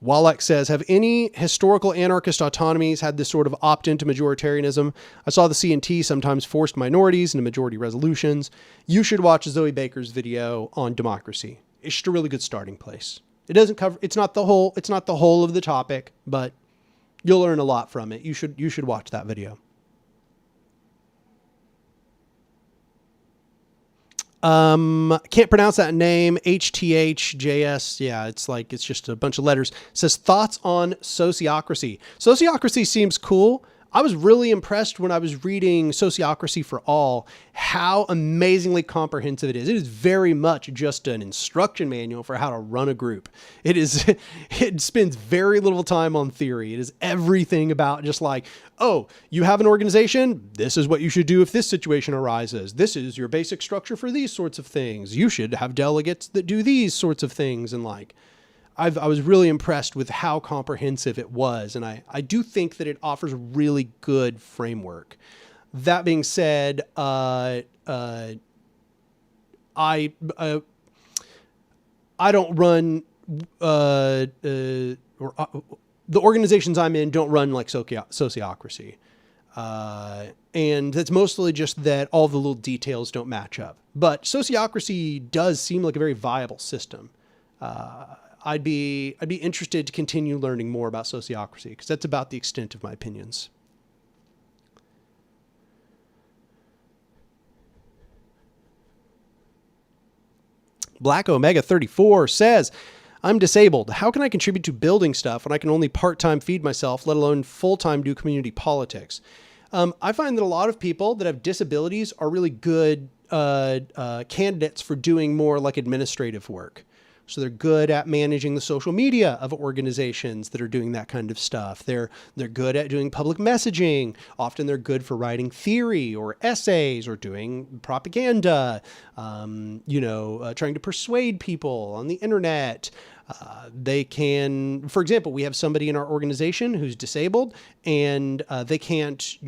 Wallach says, have any historical anarchist autonomies had this sort of opt-in to majoritarianism? I saw the C&T sometimes forced minorities into majority resolutions. You should watch Zoe Baker's video on democracy. It's just a really good starting place. It doesn't cover, it's not the whole of the topic, but you'll learn a lot from it. You should watch that video. Can't pronounce that name. HTHJS. Yeah, it's just a bunch of letters. It says, thoughts on Sociocracy. Sociocracy seems cool. I was really impressed when I was reading Sociocracy for All, how amazingly comprehensive it is. It is very much just an instruction manual for how to run a group. It spends very little time on theory. It is everything about just like, oh, you have an organization. This is what you should do if this situation arises. This is your basic structure for these sorts of things. You should have delegates that do these sorts of things. And I was really impressed with how comprehensive it was. And I do think that it offers a really good framework. That being said, I don't run, the organizations I'm in don't run like Sociocracy. And that's mostly just that all the little details don't match up. But Sociocracy does seem like a very viable system. I'd be interested to continue learning more about Sociocracy, because that's about the extent of my opinions. Black Omega 34 says, I'm disabled. How can I contribute to building stuff when I can only part-time feed myself, let alone full-time do community politics? I find that a lot of people that have disabilities are really good candidates for doing more like administrative work. So they're good at managing the social media of organizations that are doing that kind of stuff. They're good at doing public messaging. Often they're good for writing theory or essays or doing propaganda, trying to persuade people on the internet. They can, for example, we have somebody in our organization who's disabled and they can't,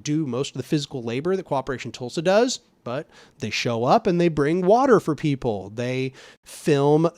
do most of the physical labor that Cooperation Tulsa does, but they show up and they bring water for people. They film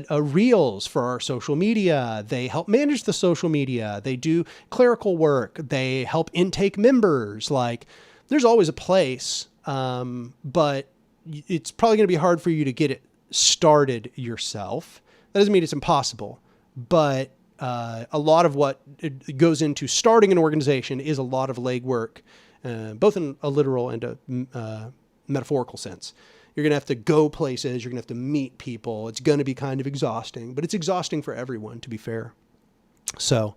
reels for our social media. They help manage the social media. They do clerical work. They help intake members. Like, there's always a place, but it's probably going to be hard for you to get it started yourself. That doesn't mean it's impossible, but a lot of what it goes into starting an organization is a lot of legwork, both in a literal and a metaphorical sense. You're going to have to go places. You're going to have to meet people. It's going to be kind of exhausting, but it's exhausting for everyone, to be fair. So,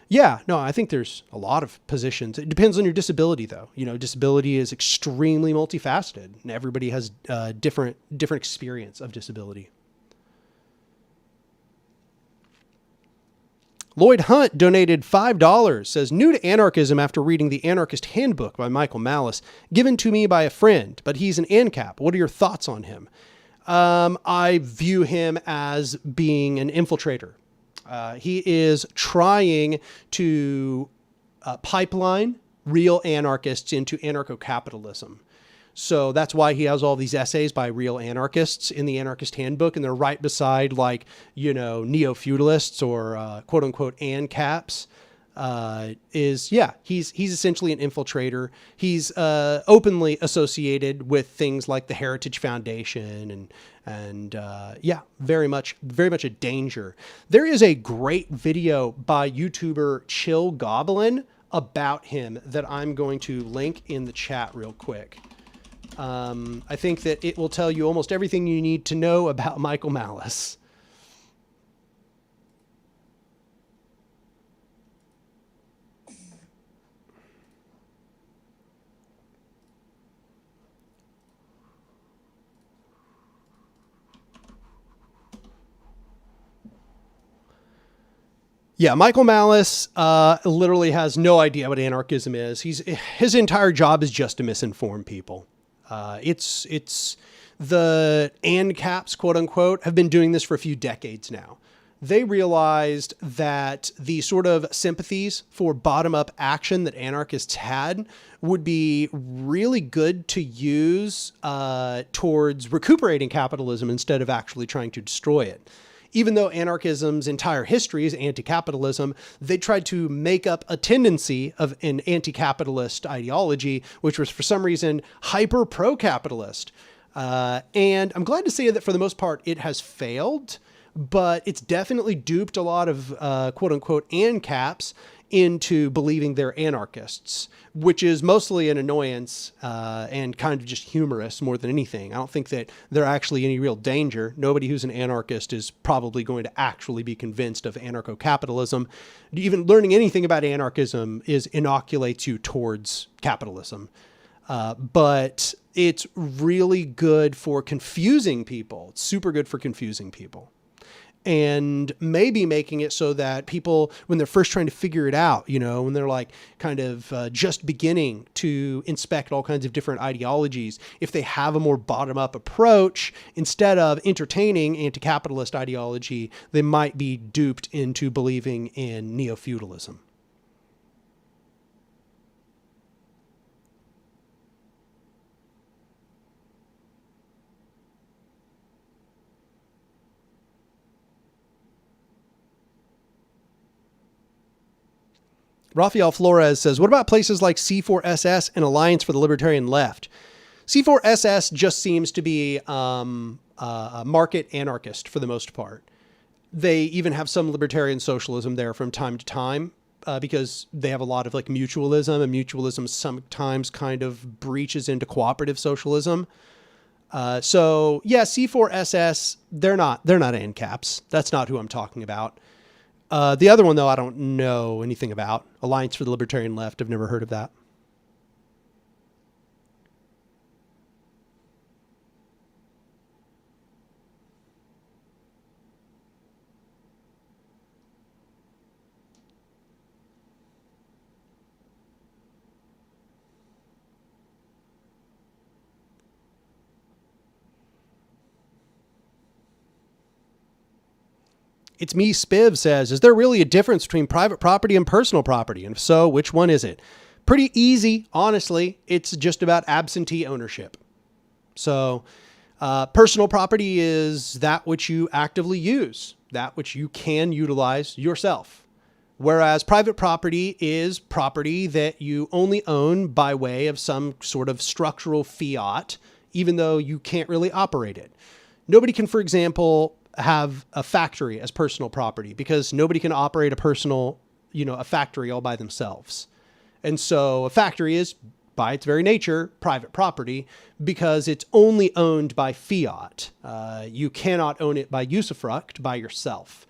yeah, no, I think there's a lot of positions. It depends on your disability, though. Disability is extremely multifaceted, and everybody has different experience of disability. Lloyd Hunt donated $5, says, new to anarchism after reading the Anarchist Handbook by Michael Malice, given to me by a friend, but he's an ANCAP. What are your thoughts on him? I view him as being an infiltrator. He is trying to pipeline real anarchists into anarcho-capitalism. So that's why he has all these essays by real anarchists in the Anarchist Handbook, and they're right beside, like, neo-feudalists or quote unquote ANCAPs. He's essentially an infiltrator. He's openly associated with things like the Heritage Foundation and very much a danger. There is a great video by YouTuber Chill Goblin about him that I'm going to link in the chat real quick. I think that it will tell you almost everything you need to know about Michael Malice. Yeah, Michael Malice literally has no idea what anarchism is. His entire job is just to misinform people. It's the ANCAPs, quote unquote, have been doing this for a few decades now. They realized that the sort of sympathies for bottom-up action that anarchists had would be really good to use towards recuperating capitalism instead of actually trying to destroy it. Even though anarchism's entire history is anti-capitalism, they tried to make up a tendency of an anti-capitalist ideology, which was for some reason hyper pro-capitalist. And I'm glad to say that for the most part, it has failed, but it's definitely duped a lot of quote unquote ANCAPs into believing they're anarchists, which is mostly an annoyance and kind of just humorous more than anything. I don't think that they're actually any real danger. Nobody who's an anarchist is probably going to actually be convinced of anarcho-capitalism. Even learning anything about anarchism inoculates you towards capitalism. But it's really good for confusing people. It's super good for confusing people. And maybe making it so that people, when they're first trying to figure it out, when they're like kind of just beginning to inspect all kinds of different ideologies, if they have a more bottom-up approach, instead of entertaining anti-capitalist ideology, they might be duped into believing in neo-feudalism. Rafael Flores says, what about places like C4SS and Alliance for the Libertarian Left? C4SS just seems to be a market anarchist for the most part. They even have some libertarian socialism there from time to time because they have a lot of like mutualism, and mutualism sometimes kind of breaches into cooperative socialism. So yeah, C4SS, they're not ANCAPs. That's not who I'm talking about. The other one, though, I don't know anything about. Alliance for the Libertarian Left. I've never heard of that. It's Me Spiv says, is there really a difference between private property and personal property? And if so, which one is it? Pretty easy, honestly. It's just about absentee ownership. So personal property is that which you actively use, that which you can utilize yourself. Whereas private property is property that you only own by way of some sort of structural fiat, even though you can't really operate it. Nobody can, for example, have a factory as personal property because nobody can operate a factory all by themselves. And so a factory is, by its very nature, private property because it's only owned by fiat. You cannot own it by usufruct, by yourself.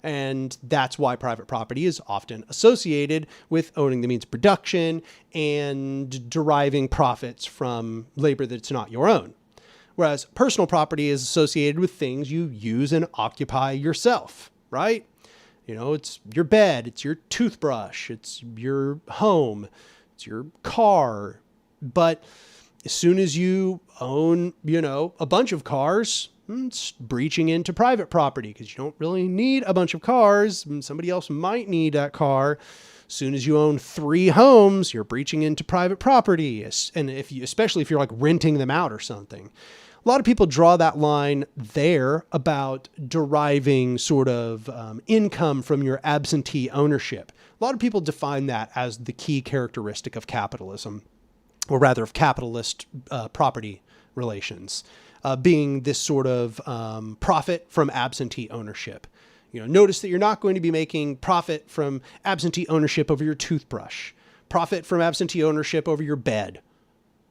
And that's why private property is often associated with owning the means of production and deriving profits from labor that's not your own. Whereas personal property is associated with things you use and occupy yourself, right? It's your bed, it's your toothbrush, it's your home, it's your car. But as soon as you own, a bunch of cars, it's breaching into private property because you don't really need a bunch of cars. Somebody else might need that car. As soon as you own 3 homes, you're breaching into private property. And especially if you're like renting them out or something. A lot of people draw that line there about deriving sort of income from your absentee ownership. A lot of people define that as the key characteristic of capitalism, or rather of capitalist property relations. Being this sort of profit from absentee ownership. Notice that you're not going to be making profit from absentee ownership over your toothbrush, profit from absentee ownership over your bed.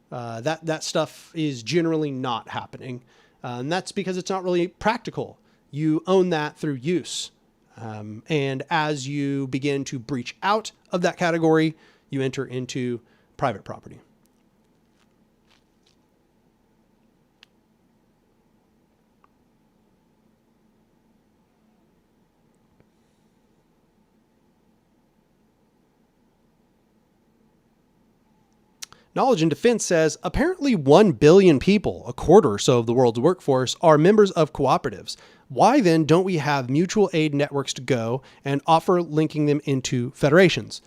That stuff is generally not happening. And that's because it's not really practical. You own that through use. And as you begin to breach out of that category, you enter into private property. Knowledge and Defense says, apparently 1 billion people, a quarter or so of the world's workforce, are members of cooperatives. Why then don't we have mutual aid networks to go and offer linking them into federations?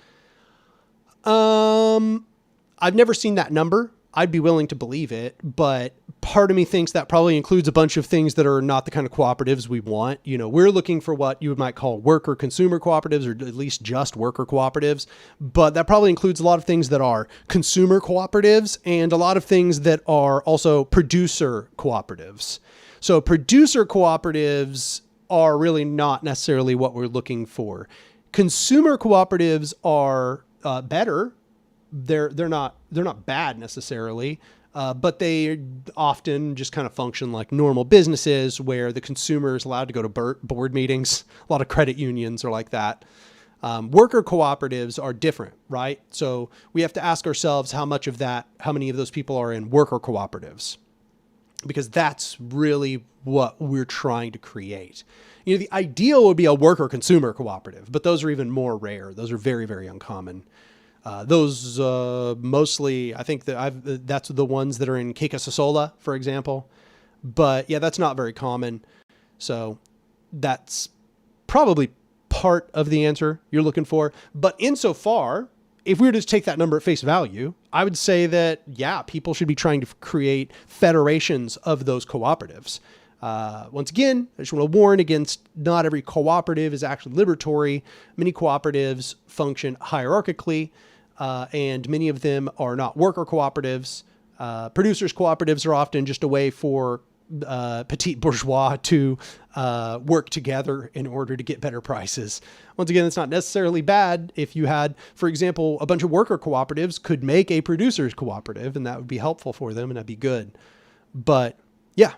I've never seen that number. I'd be willing to believe it, but part of me thinks that probably includes a bunch of things that are not the kind of cooperatives we want. We're looking for what you might call worker consumer cooperatives, or at least just worker cooperatives, but that probably includes a lot of things that are consumer cooperatives and a lot of things that are also producer cooperatives. So producer cooperatives are really not necessarily what we're looking for. Consumer cooperatives are better. They're not bad necessarily, but they often just kind of function like normal businesses where the consumer is allowed to go to board meetings. A lot of credit unions are like that. Worker cooperatives are different, right? So we have to ask ourselves how many of those people are in worker cooperatives, because that's really what we're trying to create. The ideal would be a worker consumer cooperative, but those are even more rare. Those are very, very uncommon. Those mostly, I think that's the ones that are in Cacasasola, for example. But yeah, that's not very common. So that's probably part of the answer you're looking for. But insofar, if we were to just take that number at face value, I would say that, yeah, people should be trying to create federations of those cooperatives. Once again, I just want to warn against not every cooperative is actually liberatory. Many cooperatives function hierarchically. And many of them are not worker cooperatives. Producers cooperatives are often just a way for petite bourgeois to work together in order to get better prices. Once again, it's not necessarily bad. If you had, for example, a bunch of worker cooperatives could make a producers cooperative, and that would be helpful for them, and that'd be good. But yeah.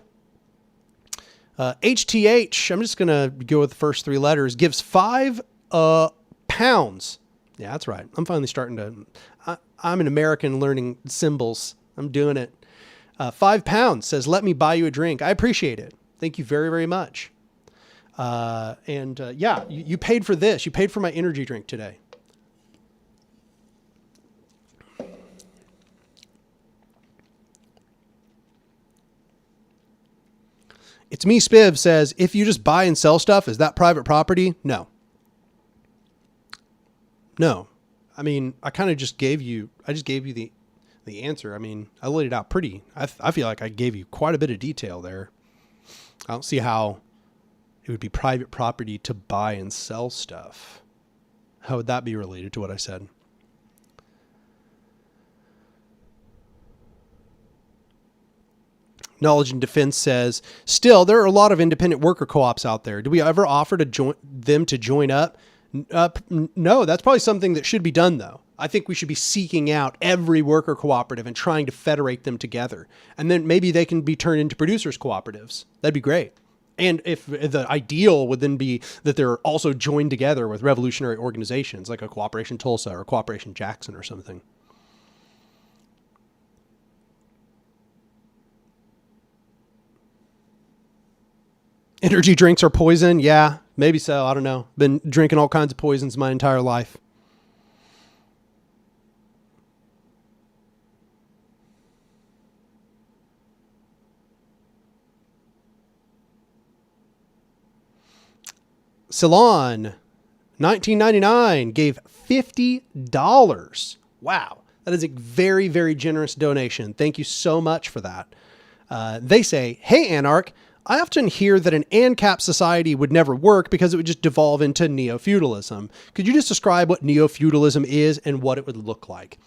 HTH, I'm just going to go with the first 3 letters, gives 5 pounds. Yeah, that's right. I'm finally starting to, I'm an American learning symbols. I'm doing it. 5 pounds says, let me buy you a drink. I appreciate it. Thank you very, very much. Yeah, you paid for this. You paid for my energy drink today. It's Me Spiv says, if you just buy and sell stuff, is that private property? No. No. I mean, I just gave you the answer. I mean, I laid it out pretty. I feel like I gave you quite a bit of detail there. I don't see how it would be private property to buy and sell stuff. How would that be related to what I said? Knowledge and Defense says, still, there are a lot of independent worker co-ops out there. Do we ever offer them to join up? No, that's probably something that should be done, though. I think we should be seeking out every worker cooperative and trying to federate them together. And then maybe they can be turned into producers cooperatives. That'd be great. And if the ideal would then be that they're also joined together with revolutionary organizations like a Cooperation Tulsa or Cooperation Jackson or something. Energy drinks are poison? Yeah, maybe so. I don't know. Been drinking all kinds of poisons my entire life. Ceylon, 1999, gave $50. Wow. That is a very, very generous donation. Thank you so much for that. They say, hey, Anark, I often hear that an ANCAP society would never work because it would just devolve into neo-feudalism. Could you just describe what neo-feudalism is and what it would look like?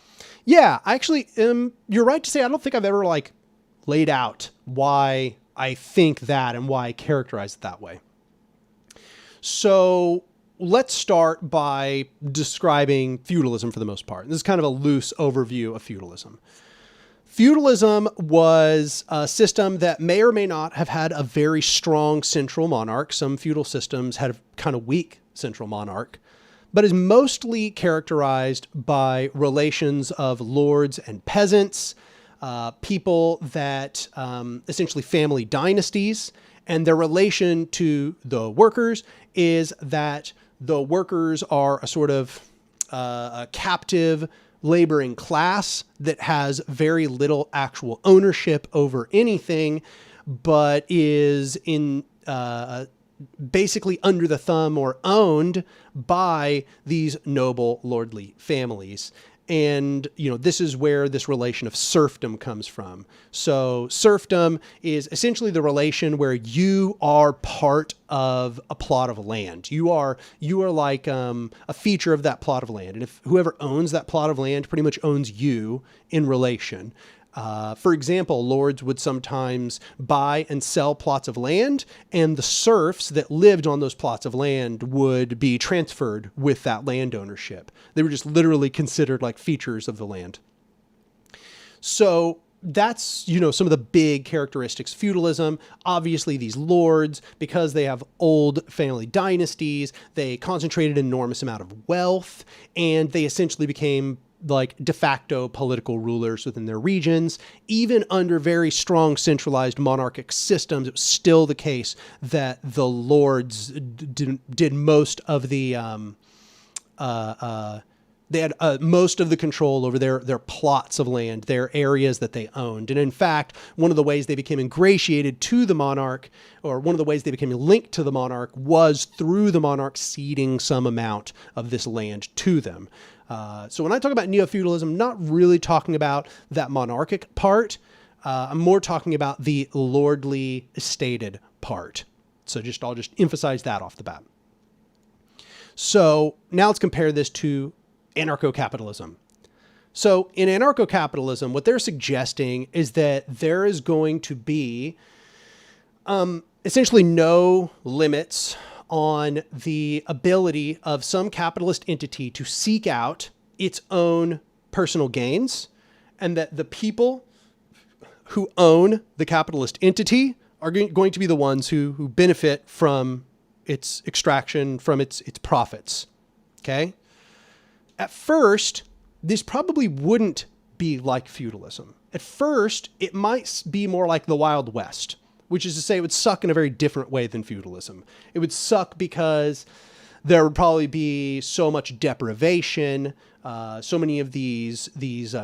Yeah, actually, you're right to say I don't think I've ever laid out why I think that and why I characterize it that way. So let's start by describing feudalism for the most part. This is kind of a loose overview of feudalism. Feudalism was a system that may or may not have had a very strong central monarch. Some feudal systems had a kind of weak central monarch, but is mostly characterized by relations of lords and peasants, people that essentially family dynasties, and their relation to the workers is that the workers are a sort of a captive laboring class that has very little actual ownership over anything, but is in basically under the thumb or owned by these noble lordly families. And, this is where this relation of serfdom comes from. So serfdom is essentially the relation where you are part of a plot of land. You are like a feature of that plot of land. And if whoever owns that plot of land pretty much owns you in relation. For example, lords would sometimes buy and sell plots of land, and the serfs that lived on those plots of land would be transferred with that land ownership. They were just literally considered like features of the land. So that's, some of the big characteristics of feudalism. Obviously, these lords, because they have old family dynasties, they concentrated an enormous amount of wealth, and they essentially became like de facto political rulers within their regions. Even under very strong centralized monarchic systems, it was still the case that the lords did most of the they had most of the control over their plots of land, their areas that they owned. And in fact, one of the ways they became ingratiated to the monarch, or one of the ways they became linked to the monarch, was through the monarch ceding some amount of this land to them. So when I talk about neo-feudalism, I'm not really talking about that monarchic part. I'm more talking about the lordly estated part. So I'll just emphasize that off the bat. So now let's compare this to anarcho-capitalism. So in anarcho-capitalism, what they're suggesting is that there is going to be essentially no limits on the ability of some capitalist entity to seek out its own personal gains, and that the people who own the capitalist entity are going to be the ones who benefit from its extraction, from its profits. Okay? At first, this probably wouldn't be like feudalism. At first, it might be more like the Wild West, which is to say it would suck in a very different way than feudalism. It would suck because there would probably be so much deprivation. So many of these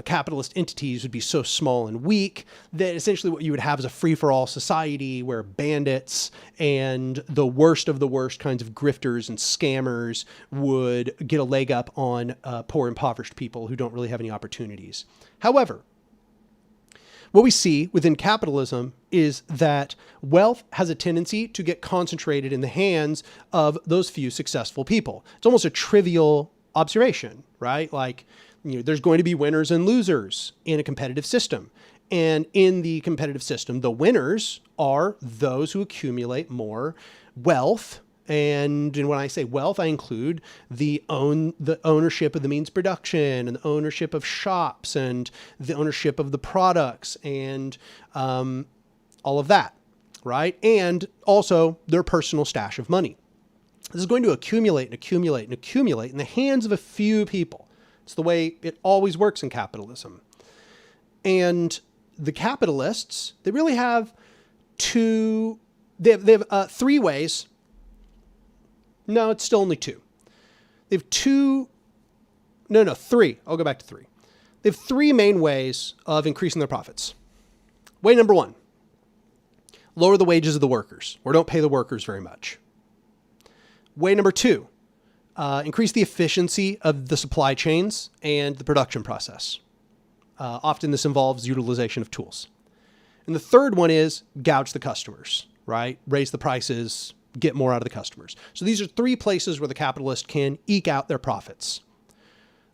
capitalist entities would be so small and weak that essentially what you would have is a free-for-all society where bandits and the worst of the worst kinds of grifters and scammers would get a leg up on poor, impoverished people who don't really have any opportunities. However, what we see within capitalism is that wealth has a tendency to get concentrated in the hands of those few successful people. It's almost a trivial observation, right? Like, there's going to be winners and losers in a competitive system. And in the competitive system, the winners are those who accumulate more wealth. And when I say wealth, I include the ownership of the means of production and the ownership of shops and the ownership of the products and all of that, right? And also their personal stash of money. This is going to accumulate and accumulate and accumulate in the hands of a few people. It's the way it always works in capitalism. And the capitalists, they really have three ways. No, it's still only two. They have three. I'll go back to three. They have three main ways of increasing their profits. Way number one, lower the wages of the workers, or don't pay the workers very much. Way number two, increase the efficiency of the supply chains and the production process. Often this involves utilization of tools. And the third one is gouge the customers, right? Raise the prices, get more out of the customers. So these are three places where the capitalist can eke out their profits.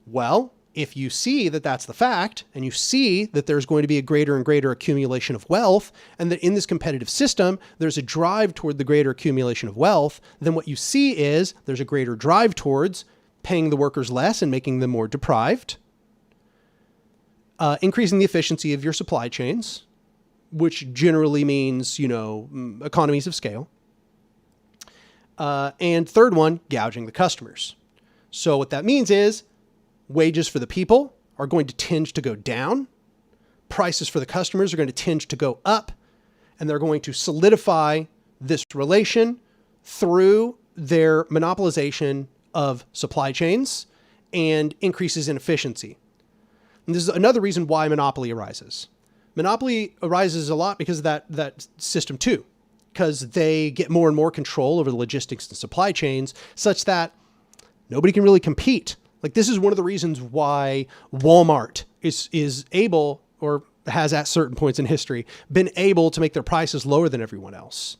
Well, if you see that that's the fact, and you see that there's going to be a greater and greater accumulation of wealth, and that in this competitive system, there's a drive toward the greater accumulation of wealth, then what you see is there's a greater drive towards paying the workers less and making them more deprived, increasing the efficiency of your supply chains, which generally means, economies of scale. And third one, gouging the customers. So what that means is wages for the people are going to tend to go down. Prices for the customers are going to tend to go up. And they're going to solidify this relation through their monopolization of supply chains and increases in efficiency. And this is another reason why monopoly arises. Monopoly arises a lot because of that system too, because they get more and more control over the logistics and supply chains such that nobody can really compete. Like, this is one of the reasons why Walmart is able, or has at certain points in history, been able to make their prices lower than everyone else.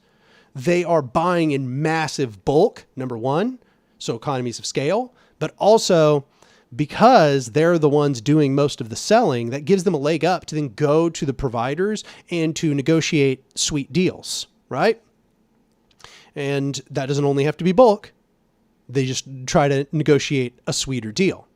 They are buying in massive bulk, number one, so economies of scale, but also because they're the ones doing most of the selling, that gives them a leg up to then go to the providers and to negotiate sweet deals, right? And that doesn't only have to be bulk. They just try to negotiate a sweeter deal.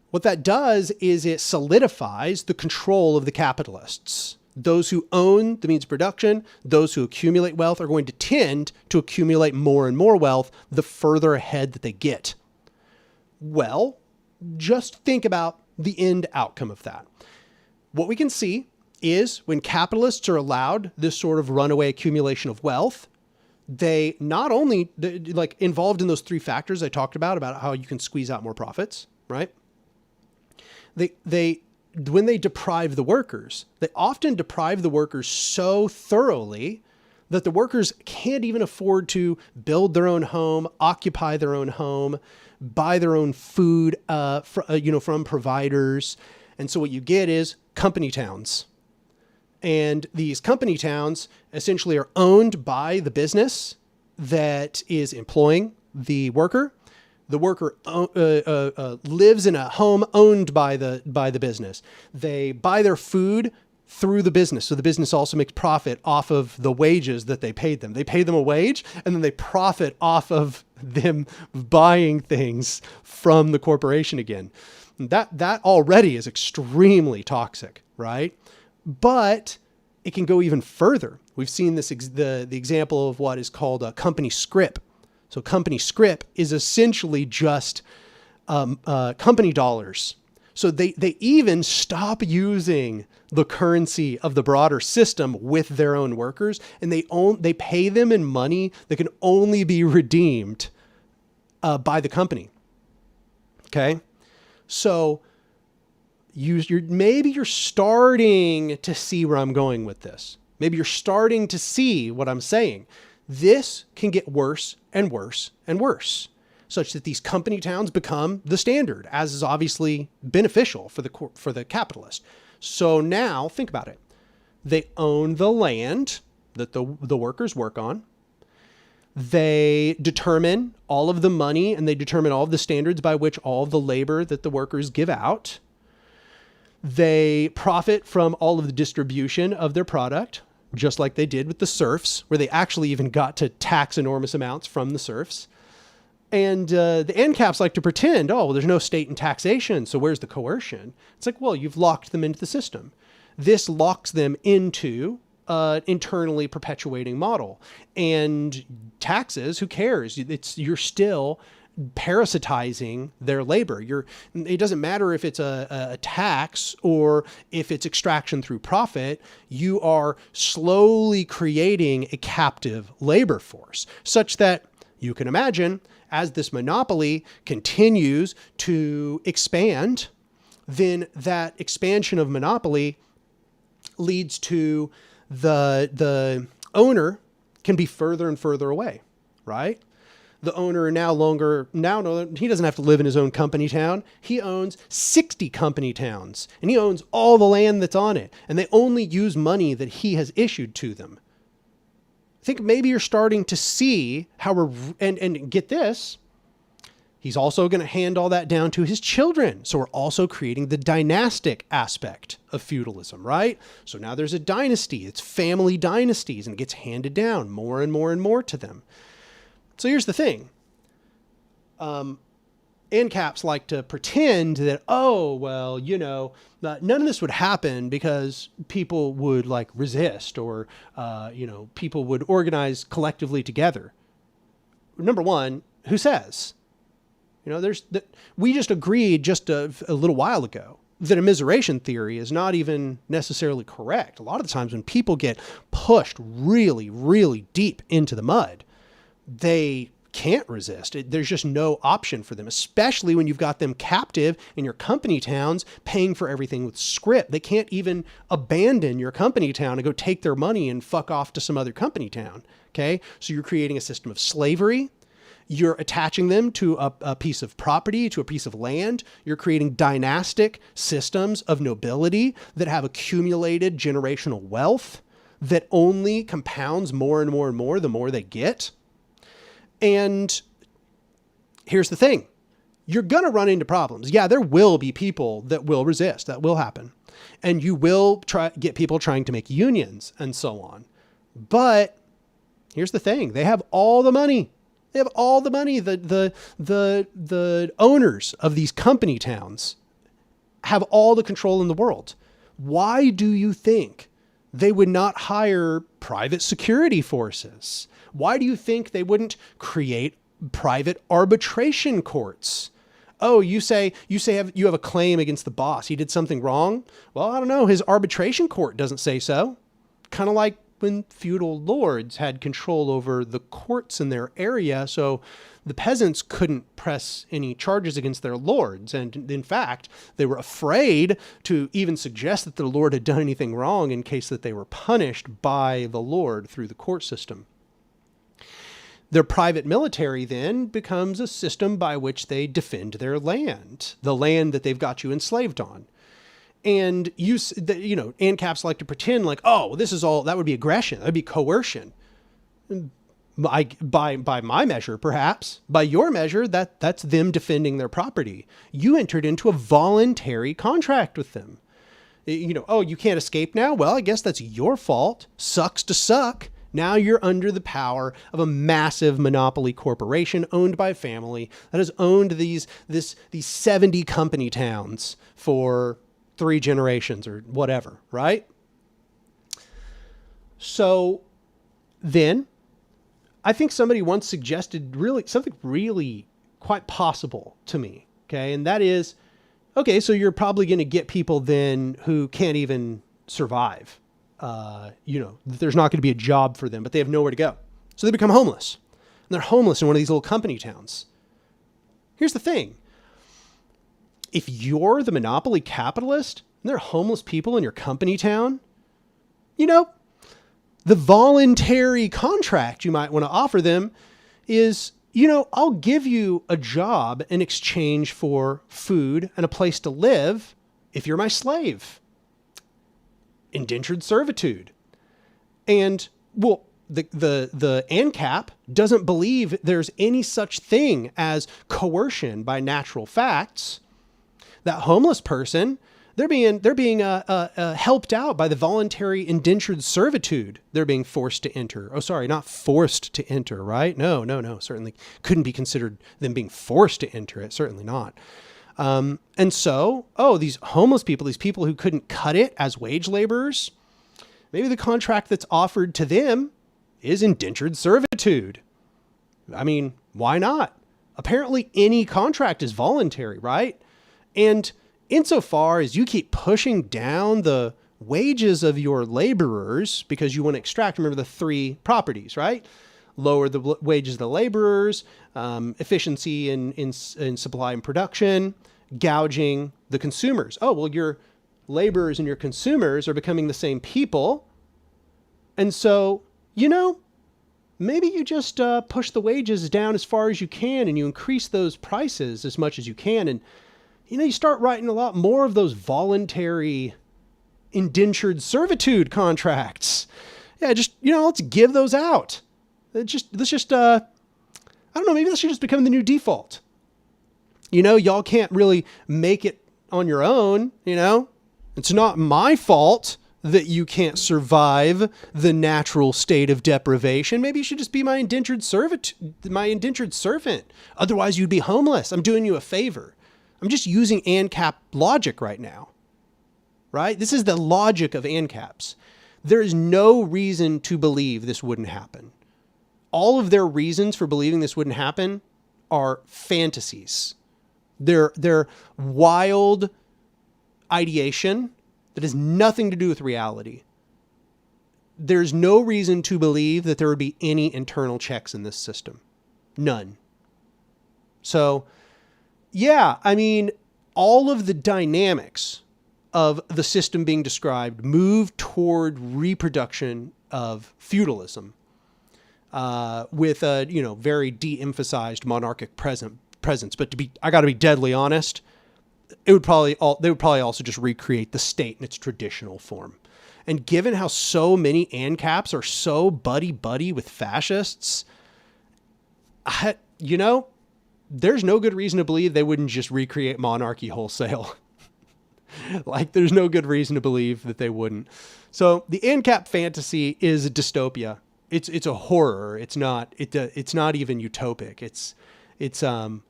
What that does is it solidifies the control of the capitalists. Those who own the means of production, those who accumulate wealth, are going to tend to accumulate more and more wealth the further ahead that they get. Well, just think about the end outcome of that. What we can see is when capitalists are allowed this sort of runaway accumulation of wealth, they not only like involved in those three factors I talked about how you can squeeze out more profits, right? When they deprive the workers, they often deprive the workers so thoroughly that the workers can't even afford to build their own home, occupy their own home, buy their own food, from providers. And so what you get is company towns. And these company towns essentially are owned by the business that is employing the worker. The worker lives in a home owned by the business. They buy their food through the business. So the business also makes profit off of the wages that they paid them. They pay them a wage and then they profit off of them buying things from the corporation again. That already is extremely toxic, right? But it can go even further. We've seen this the example of what is called a company scrip. So company scrip is essentially just company dollars. So they even stop using the currency of the broader system with their own workers, and they pay them in money that can only be redeemed by the company. Okay. So maybe you're starting to see where I'm going with this. Maybe you're starting to see what I'm saying. This can get worse and worse and worse, such that these company towns become the standard, as is obviously beneficial for the capitalist. So now think about it. They own the land that the workers work on. They determine all of the money and they determine all of the standards by which all of the labor that the workers give out. They profit from all of the distribution of their product, just like they did with the serfs, where they actually even got to tax enormous amounts from the serfs. And the ANCAPs like to pretend, oh, well, there's no state in taxation, so where's the coercion? It's like, well, you've locked them into the system. This locks them into an internally perpetuating model. And taxes, who cares? You're still parasitizing their labor. It doesn't matter if it's a tax or if it's extraction through profit. You are slowly creating a captive labor force, such that you can imagine as this monopoly continues to expand, then that expansion of monopoly leads to the owner can be further and further away, right? The owner he doesn't have to live in his own company town. He owns 60 company towns and he owns all the land that's on it. And they only use money that he has issued to them. I think maybe you're starting to see how and get this. He's also going to hand all that down to his children. So we're also creating the dynastic aspect of feudalism, right? So now there's a dynasty. It's family dynasties and it gets handed down more and more and more to them. So here's the thing. ANCAPs like to pretend that, oh, well, none of this would happen because people would like resist or, people would organize collectively together. Number one, who says? We just agreed just a little while ago that immiseration theory is not even necessarily correct. A lot of the times when people get pushed really, really deep into the mud, they can't resist. There's just no option for them, especially when you've got them captive in your company towns, paying for everything with script. They can't even abandon your company town and go take their money and fuck off to some other company town. Okay. So you're creating a system of slavery. You're attaching them to a piece of property, to a piece of land. You're creating dynastic systems of nobility that have accumulated generational wealth that only compounds more and more and more the more they get. And here's the thing. You're going to run into problems. Yeah, there will be people that will resist. That will happen. And you will get people trying to make unions and so on. But here's the thing. They have all the money. They have all the money. The owners of these company towns have all the control in the world. Why do you think they would not hire private security forces? Why do you think they wouldn't create private arbitration courts? Oh, you say you have a claim against the boss. He did something wrong. Well, I don't know. His arbitration court doesn't say so. Kind of like when feudal lords had control over the courts in their area, so the peasants couldn't press any charges against their lords. And in fact, they were afraid to even suggest that the lord had done anything wrong in case that they were punished by the lord through the court system. Their private military then becomes a system by which they defend their land, the land that they've got you enslaved on. And ANCAPs like to pretend like, oh, this is all, that would be aggression. That would be coercion. By my measure, perhaps. By your measure, that's them defending their property. You entered into a voluntary contract with them. Oh, you can't escape now? Well, I guess that's your fault. Sucks to suck. Now you're under the power of a massive monopoly corporation owned by a family that has owned these 70 company towns for 3 generations or whatever, right? So then I think somebody once suggested something really quite possible to me. Okay. And that is, okay, so you're probably going to get people then who can't even survive. There's not going to be a job for them, but they have nowhere to go. So they become homeless. And they're homeless in one of these little company towns. Here's the thing. If you're the monopoly capitalist and there are homeless people in your company town, you know, the voluntary contract you might want to offer them is, you know, I'll give you a job in exchange for food and a place to live if you're my slave. Indentured servitude. And, well, the ANCAP doesn't believe there's any such thing as coercion by natural facts. That homeless person, they're being helped out by the voluntary indentured servitude they're being forced to enter. Oh, sorry, not forced to enter, right? No. Certainly couldn't be considered them being forced to enter it. Certainly not. And so, these homeless people, these people who couldn't cut it as wage laborers, maybe the contract that's offered to them is indentured servitude. I mean, why not? Apparently any contract is voluntary, right? And insofar as you keep pushing down the wages of your laborers because you want to extract, remember the 3 properties, right? Lower the wages of the laborers, efficiency in supply and production, gouging the consumers. Oh, well, your laborers and your consumers are becoming the same people. And so, you know, maybe you just push the wages down as far as you can and you increase those prices as much as you can. And, you know, you start writing a lot more of those voluntary indentured servitude contracts. Yeah, just, you know, let's give those out. Let's just, I don't know, maybe this should just become the new default. You know, y'all can't really make it on your own, you know? It's not my fault that you can't survive the natural state of deprivation. Maybe you should just be my indentured servant. Otherwise, you'd be homeless. I'm doing you a favor. I'm just using ANCAP logic right now, right? This is the logic of ANCAPs. There is no reason to believe this wouldn't happen. All of their reasons for believing this wouldn't happen are fantasies. They're wild ideation that has nothing to do with reality. There's no reason to believe that there would be any internal checks in this system. None. So, yeah, I mean, all of the dynamics of the system being described move toward reproduction of feudalism with a, you know, very de-emphasized monarchic presence. But I got to be deadly honest, they would probably also just recreate the state in its traditional form. And given how so many ANCAPs are so buddy-buddy with fascists, you know, there's no good reason to believe they wouldn't just recreate monarchy wholesale. Like, there's no good reason to believe that they wouldn't. So the ANCAP fantasy is a dystopia. It's a horror. It's not even utopic. It's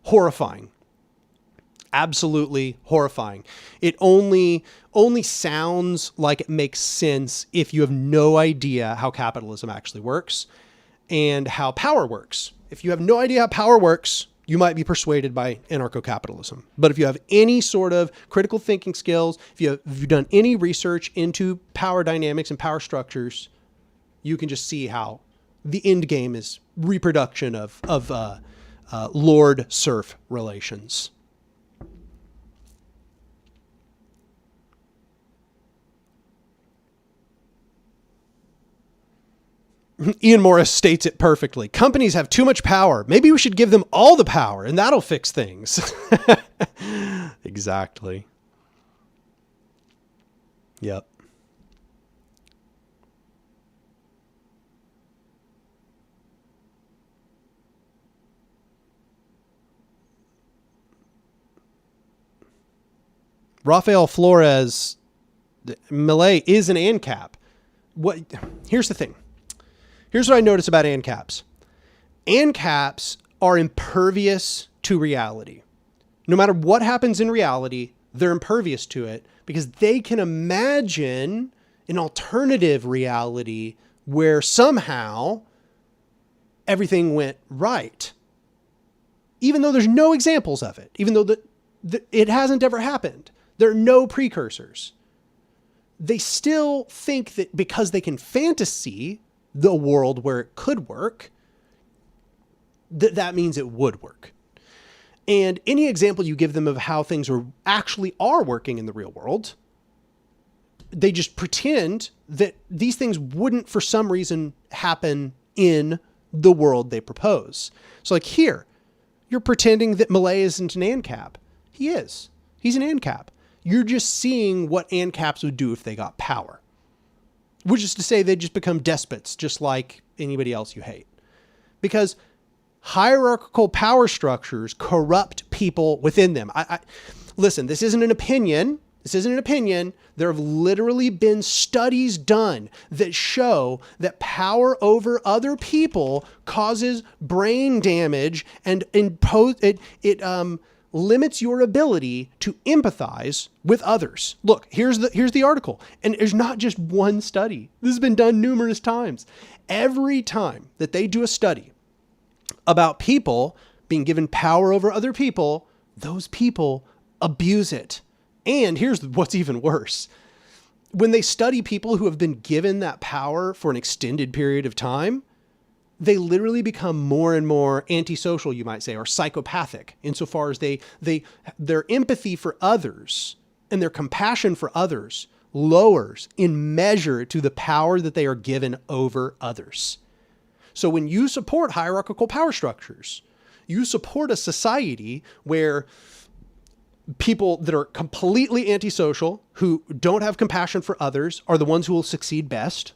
horrifying. Absolutely horrifying. It only sounds like it makes sense if you have no idea how capitalism actually works and how power works. If you have no idea how power works, you might be persuaded by anarcho-capitalism. But if you have any sort of critical thinking skills, if you've done any research into power dynamics and power structures, you can just see how the end game is reproduction of lord-serf relations. Ian Morris states it perfectly. Companies have too much power. Maybe we should give them all the power and that'll fix things. Exactly. Yep. Rafael Flores, Millet is an ANCAP. Here's the thing. Here's what I notice about ANCAPs. ANCAPs are impervious to reality. No matter what happens in reality, they're impervious to it because they can imagine an alternative reality where somehow everything went right. Even though there's no examples of it, even though it hasn't ever happened. There are no precursors. They still think that because they can fantasy the world where it could work, that means it would work. And any example you give them of how things actually are working in the real world, they just pretend that these things wouldn't for some reason happen in the world they propose. So like here, you're pretending that Malay isn't an ANCAP. He is. He's an ANCAP. You're just seeing what ANCAPs would do if they got power. Which is to say they just become despots, just like anybody else you hate. Because hierarchical power structures corrupt people within them. Listen, this isn't an opinion. This isn't an opinion. There have literally been studies done that show that power over other people causes brain damage and limits your ability to empathize with others. Look, here's the article. And there's not just one study. This has been done numerous times. Every time that they do a study about people being given power over other people, those people abuse it. And here's what's even worse. When they study people who have been given that power for an extended period of time, they literally become more and more antisocial, you might say, or psychopathic, insofar as their empathy for others and their compassion for others lowers in measure to the power that they are given over others. So when you support hierarchical power structures, you support a society where people that are completely antisocial, who don't have compassion for others, are the ones who will succeed best.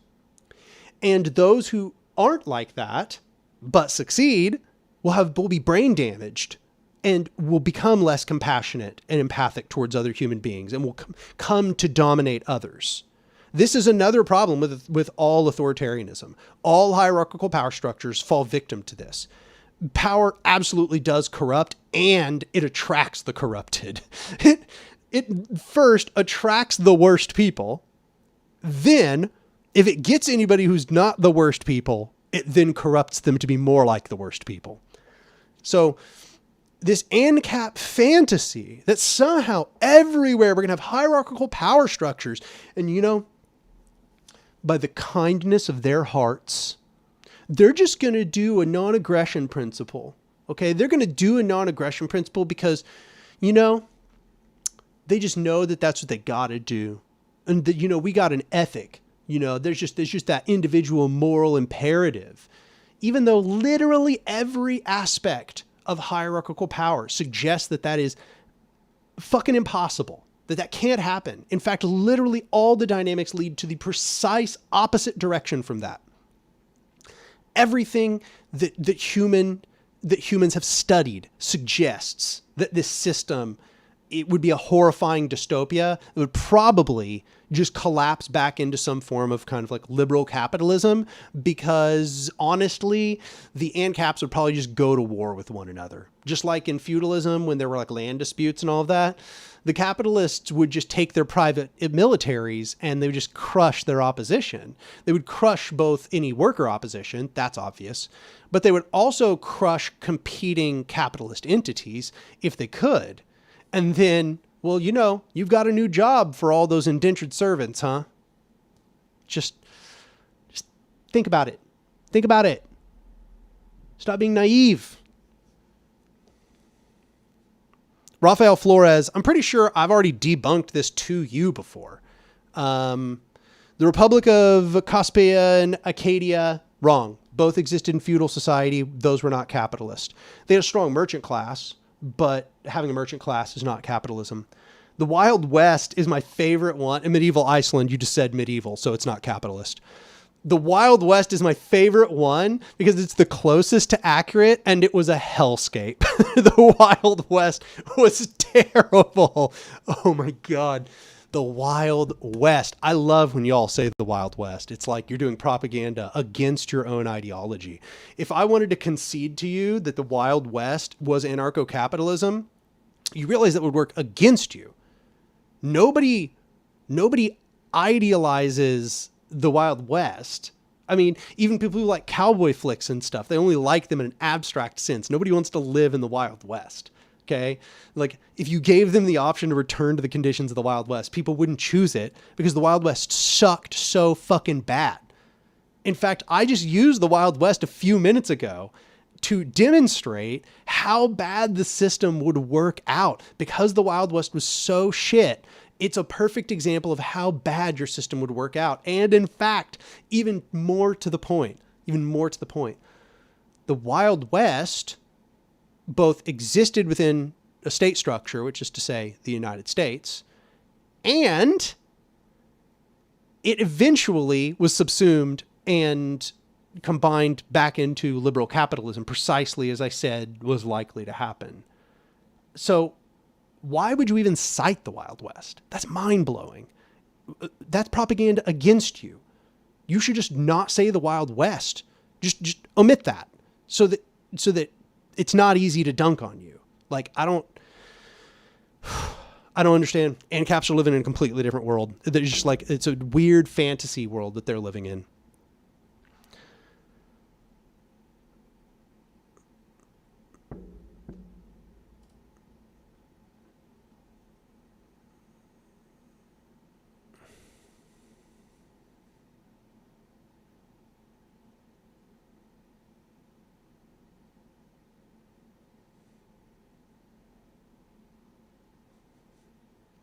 And those who aren't like that, but succeed, will be brain damaged and will become less compassionate and empathic towards other human beings and will come to dominate others. This is another problem with all authoritarianism. All hierarchical power structures fall victim to this. Power absolutely does corrupt, and it attracts the corrupted. It first attracts the worst people. Then, if it gets anybody who's not the worst people, it then corrupts them to be more like the worst people. So this ANCAP fantasy that somehow everywhere we're going to have hierarchical power structures, and by the kindness of their hearts, they're just going to do a non-aggression principle. Okay. They're going to do a non-aggression principle because, they just know that that's what they got to do. And that, we got an ethic, there's just that individual moral imperative, even though literally every aspect of hierarchical power suggests that is fucking impossible. That can't happen. In fact, literally all the dynamics lead to the precise opposite direction from that. Everything that humans have studied suggests that this system, it would be a horrifying dystopia. It would probably just collapse back into some form of kind of like liberal capitalism, because honestly, the ANCAPs would probably just go to war with one another. Just like in feudalism, when there were like land disputes and all of that, the capitalists would just take their private militaries and they would just crush their opposition. They would crush both any worker opposition, that's obvious, but they would also crush competing capitalist entities if they could. And then, well, you've got a new job for all those indentured servants, huh? Just think about it. Think about it. Stop being naive. Rafael Flores, I'm pretty sure I've already debunked this to you before. The Republic of Caspia and Acadia, wrong. Both existed in feudal society. Those were not capitalist. They had a strong merchant class, but having a merchant class is not capitalism. The Wild West is my favorite one. In medieval Iceland, you just said medieval, so it's not capitalist. The Wild West is my favorite one because it's the closest to accurate, and it was a hellscape. The Wild West was terrible. Oh my God. The Wild West. I love when y'all say the Wild West. It's like you're doing propaganda against your own ideology. If I wanted to concede to you that the Wild West was anarcho-capitalism, you realize that would work against you. Nobody idealizes the Wild West. I mean, even people who like cowboy flicks and stuff, they only like them in an abstract sense. Nobody wants to live in the Wild West. Okay. Like if you gave them the option to return to the conditions of the Wild West, people wouldn't choose it because the Wild West sucked so fucking bad. In fact, I just used the Wild West a few minutes ago to demonstrate how bad the system would work out because the Wild West was so shit. It's a perfect example of how bad your system would work out. And in fact, even more to the point, the Wild West both existed within a state structure, which is to say the United States, and it eventually was subsumed and combined back into liberal capitalism, precisely as I said was likely to happen. So why would you even cite the Wild West? That's mind-blowing. That's propaganda against you. You should just not say the Wild West. Just omit that so that it's not easy to dunk on you. Like, I don't understand. ANCAPs are living in a completely different world. There's just like, it's a weird fantasy world that they're living in.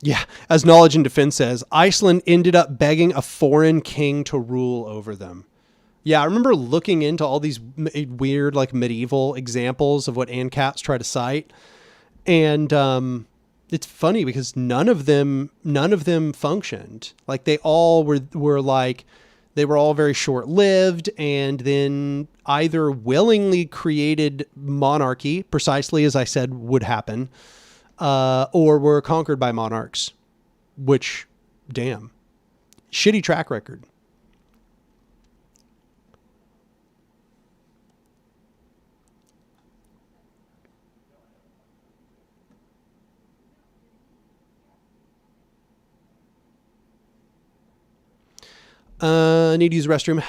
Yeah, as Knowledge and Defense says, Iceland ended up begging a foreign king to rule over them. Yeah, I remember looking into all these weird, like, medieval examples of what ANCAPs try to cite, and it's funny because none of them functioned. Like, they all were like, they were all very short-lived, and then either willingly created monarchy, precisely as I said would happen, or were conquered by monarchs, which, damn, shitty track record. I need to use the restroom.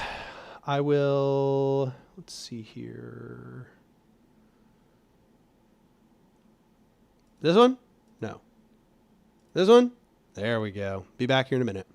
I will, let's see here. This one? No. This one? There we go. Be back here in a minute.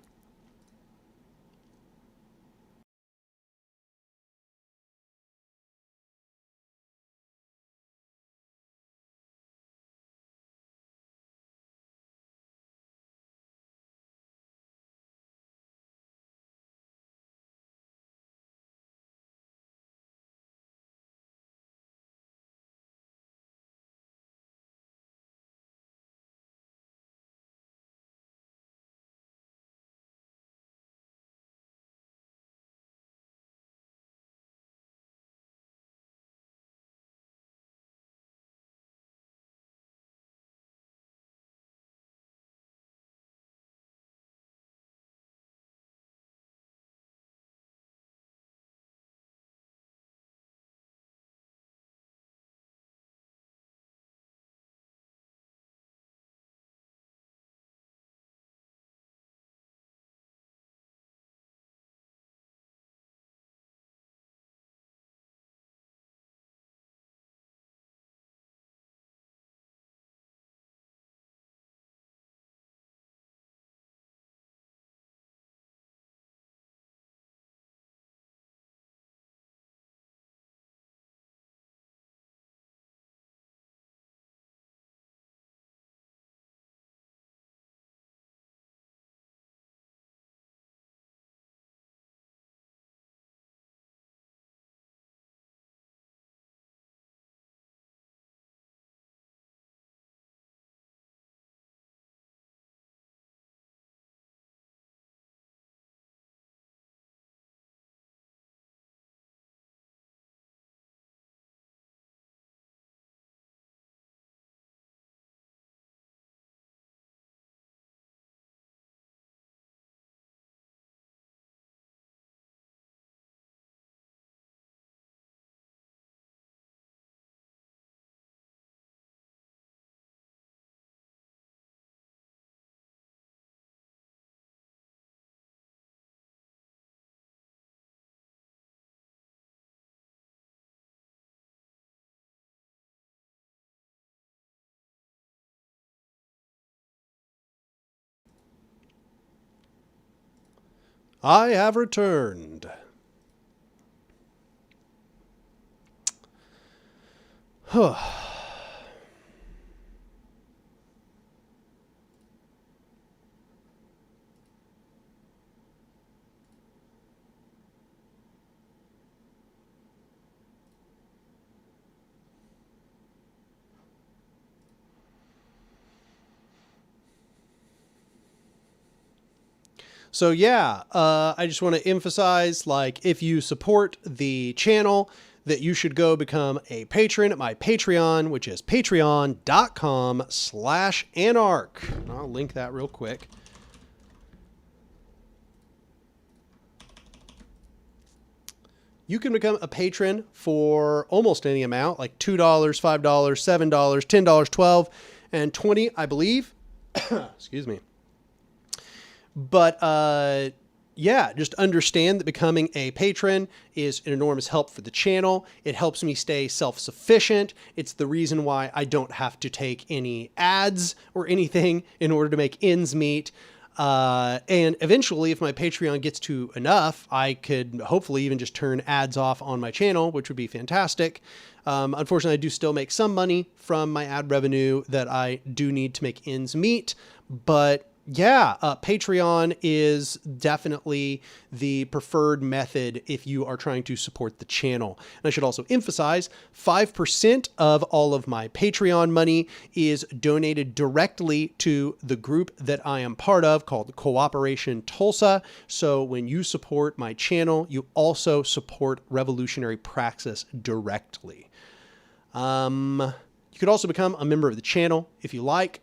I have returned. So yeah, I just want to emphasize, like, if you support the channel, that you should go become a patron at my Patreon, which is patreon.com/anarch. And I'll link that real quick. You can become a patron for almost any amount, like $2, $5, $7, $10, $12, and $20, I believe. Excuse me. But yeah, just understand that becoming a patron is an enormous help for the channel. It helps me stay self-sufficient. It's the reason why I don't have to take any ads or anything in order to make ends meet. And eventually, if my Patreon gets to enough, I could hopefully even just turn ads off on my channel, which would be fantastic. Unfortunately, I do still make some money from my ad revenue that I do need to make ends meet. But yeah, Patreon is definitely the preferred method if you are trying to support the channel. And I should also emphasize, 5% of all of my Patreon money is donated directly to the group that I am part of called Cooperation Tulsa. So when you support my channel, you also support Revolutionary Praxis directly. You could also become a member of the channel if you like.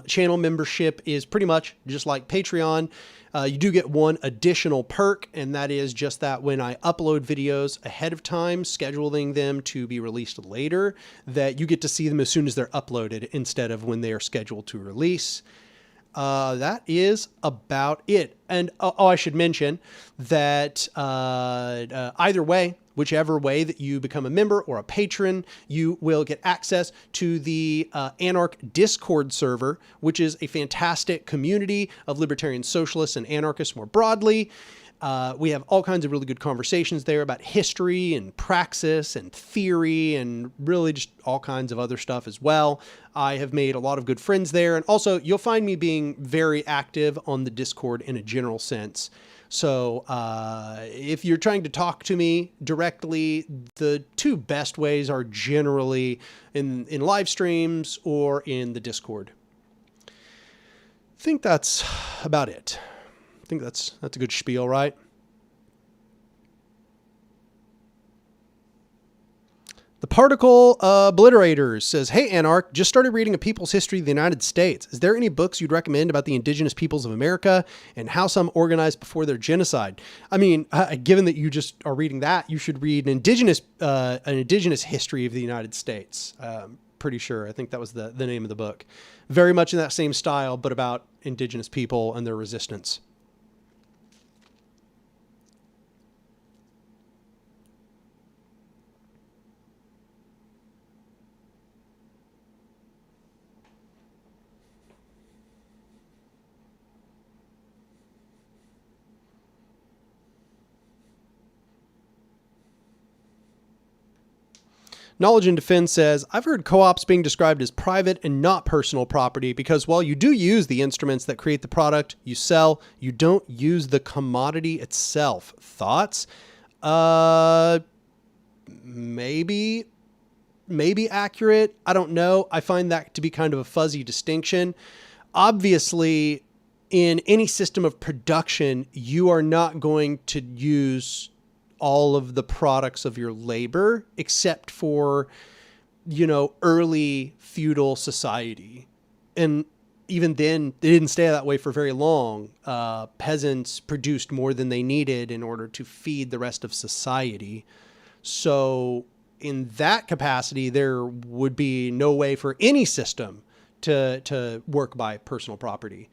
Channel membership is pretty much just like Patreon. You do get one additional perk, and that is just that when I upload videos ahead of time, scheduling them to be released later, that you get to see them as soon as they're uploaded instead of when they are scheduled to release. That is about it. And I should mention that either way, whichever way that you become a member or a patron, you will get access to the Anark Discord server, which is a fantastic community of libertarian socialists and anarchists more broadly. We have all kinds of really good conversations there about history and praxis and theory and really just all kinds of other stuff as well. I have made a lot of good friends there. And also you'll find me being very active on the Discord in a general sense. So if you're trying to talk to me directly, the two best ways are generally in live streams or in the Discord. I think that's about it. I think that's a good spiel, right? The Particle Obliterators says, hey, Anark, just started reading A People's History of the United States. Is there any books you'd recommend about the indigenous peoples of America and how some organized before their genocide? I mean, given that you just are reading that, you should read an indigenous history of the United States. Pretty sure. I think that was the name of the book. Very much in that same style, but about indigenous people and their resistance. Knowledge and Defense says, I've heard co-ops being described as private and not personal property because while you do use the instruments that create the product you sell, you don't use the commodity itself. Thoughts? Maybe accurate. I don't know. I find that to be kind of a fuzzy distinction. Obviously, in any system of production, you are not going to use all of the products of your labor, except for, early feudal society. And even then, they didn't stay that way for very long. Peasants produced more than they needed in order to feed the rest of society. So in that capacity, there would be no way for any system to work by personal property.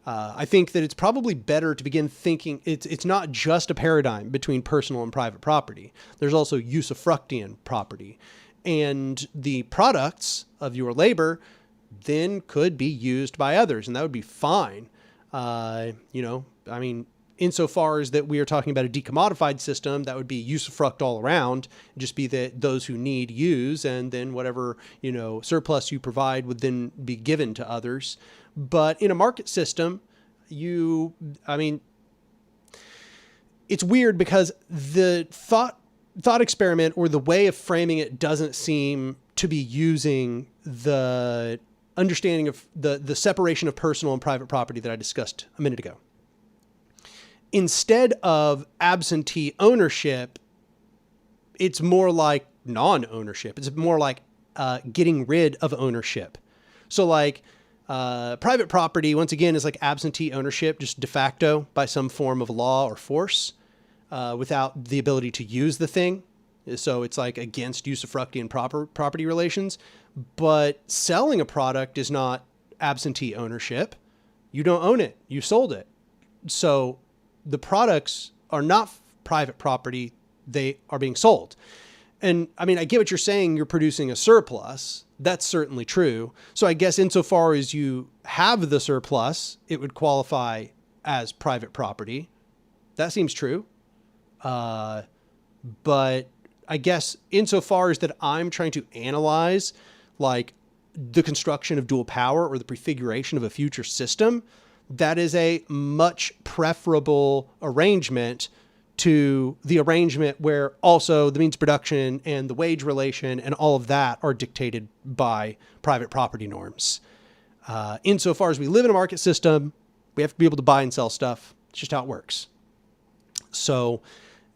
I think that it's probably better to begin thinking it's not just a paradigm between personal and private property. There's also usufructian property, and the products of your labor then could be used by others, and that would be fine. I mean, insofar as that we are talking about a decommodified system, that would be usufruct all around, just be that those who need use, and then whatever, surplus you provide would then be given to others. But in a market system, it's weird because the thought experiment or the way of framing it doesn't seem to be using the understanding of the separation of personal and private property that I discussed a minute ago. Instead of absentee ownership, it's more like non-ownership. It's more like getting rid of ownership. So like private property, once again, is like absentee ownership, just de facto by some form of law or force, without the ability to use the thing. So it's like against usufructian property relations. But selling a product is not absentee ownership. You don't own it. You sold it. So the products are not private property. They are being sold. And I mean, I get what you're saying. You're producing a surplus. That's certainly true. So I guess insofar as you have the surplus, it would qualify as private property. That seems true. But I guess insofar as that I'm trying to analyze like the construction of dual power or the prefiguration of a future system, that is a much preferable arrangement to the arrangement where also the means of production and the wage relation and all of that are dictated by private property norms. Insofar as we live in a market system, we have to be able to buy and sell stuff. It's just how it works. So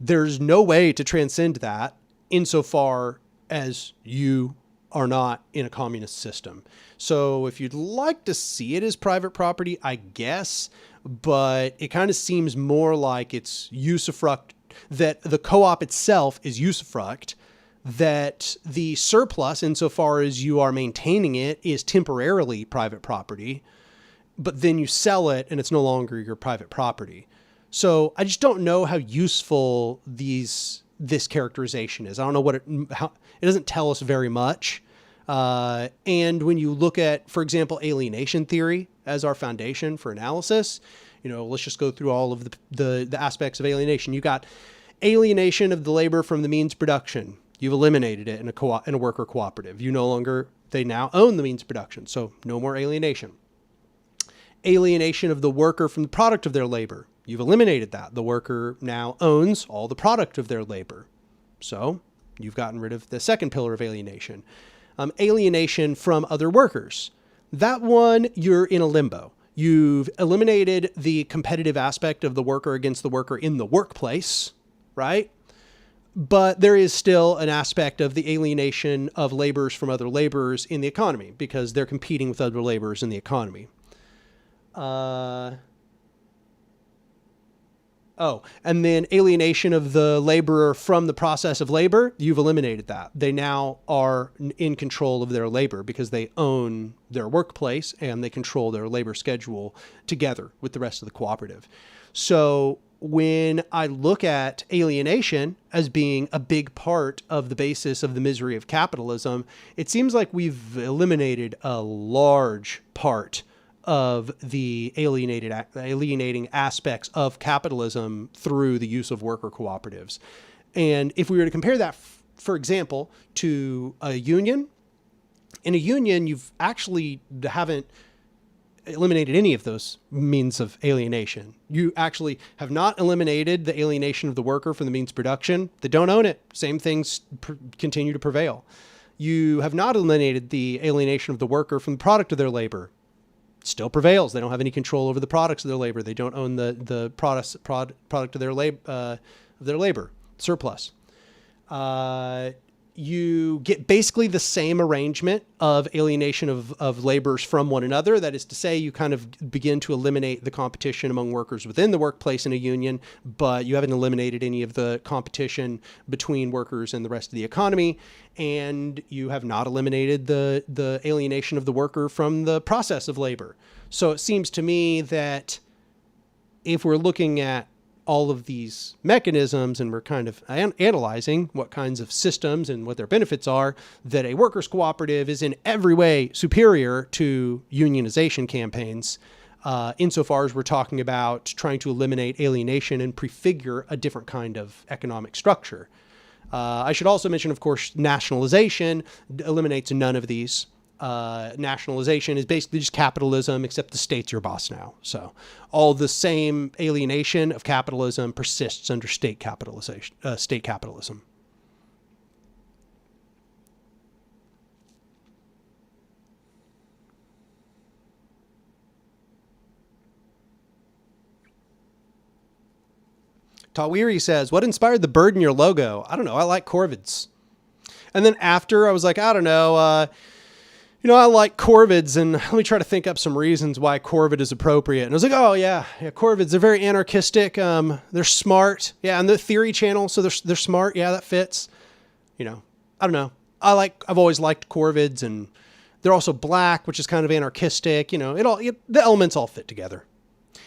there's no way to transcend that insofar as you are not in a communist system. So if you'd like to see it as private property, I guess, but it kind of seems more like it's usufruct, that the co-op itself is usufruct, that the surplus, insofar as you are maintaining it, is temporarily private property, but then you sell it and it's no longer your private property. So I just don't know how useful this characterization is. I don't know it doesn't tell us very much. And when you look at, for example, alienation theory as our foundation for analysis, let's just go through all of the aspects of alienation. You got alienation of the labor from the means of production. You've eliminated it in a worker cooperative. They now own the means of production. So no more alienation. Alienation of the worker from the product of their labor. You've eliminated that. The worker now owns all the product of their labor. So you've gotten rid of the second pillar of alienation. Alienation from other workers. That one, you're in a limbo. You've eliminated the competitive aspect of the worker against the worker in the workplace, right? But there is still an aspect of the alienation of laborers from other laborers in the economy because they're competing with other laborers in the economy. And then alienation of the laborer from the process of labor, you've eliminated that. They now are in control of their labor because they own their workplace and they control their labor schedule together with the rest of the cooperative. So when I look at alienation as being a big part of the basis of the misery of capitalism, it seems like we've eliminated a large part of the alienating aspects of capitalism through the use of worker cooperatives. And if we were to compare that, for example, to a union, in a union, you've actually haven't eliminated any of those means of alienation. You actually have not eliminated the alienation of the worker from the means of production. They don't own it. Same things continue to prevail. You have not eliminated the alienation of the worker from the product of their labor. Still prevails. They don't have any control over the products of their labor. They don't own the product of their labor surplus. You get basically the same arrangement of alienation of laborers from one another. That is to say, you kind of begin to eliminate the competition among workers within the workplace in a union, but you haven't eliminated any of the competition between workers and the rest of the economy. And you have not eliminated the alienation of the worker from the process of labor. So it seems to me that if we're looking at all of these mechanisms and we're kind of analyzing what kinds of systems and what their benefits are, that a workers' cooperative is in every way superior to unionization campaigns. insofar as we're talking about trying to eliminate alienation and prefigure a different kind of economic structure. I should also mention, of course, nationalization eliminates none of these. Nationalization is basically just capitalism, except the state's your boss now. So all the same alienation of capitalism persists under state capitalism. Tawiri says, what inspired the bird in your logo? I don't know. I like corvids. And then after I was like, I don't know, I like corvids, and let me try to think up some reasons why corvid is appropriate. And I was like, oh yeah, corvids, they're very anarchistic. They're smart. Yeah. And the theory channel. So they're smart. Yeah, that fits. I don't know. I've always liked corvids, and they're also black, which is kind of anarchistic. The elements all fit together.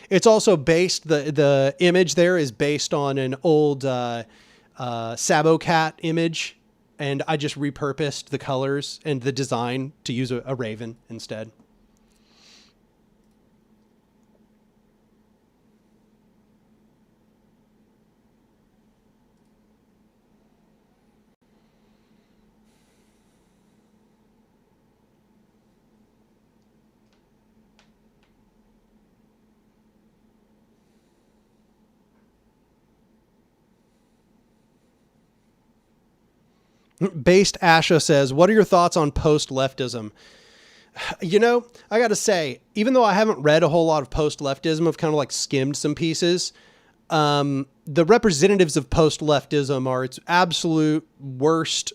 It's also based, the image there is based on an old Sabo cat image, and I just repurposed the colors and the design to use a raven instead. Based Asha says, what are your thoughts on post-leftism? I got to say, even though I haven't read a whole lot of post-leftism, I've kind of like skimmed some pieces. The representatives of post-leftism are its absolute worst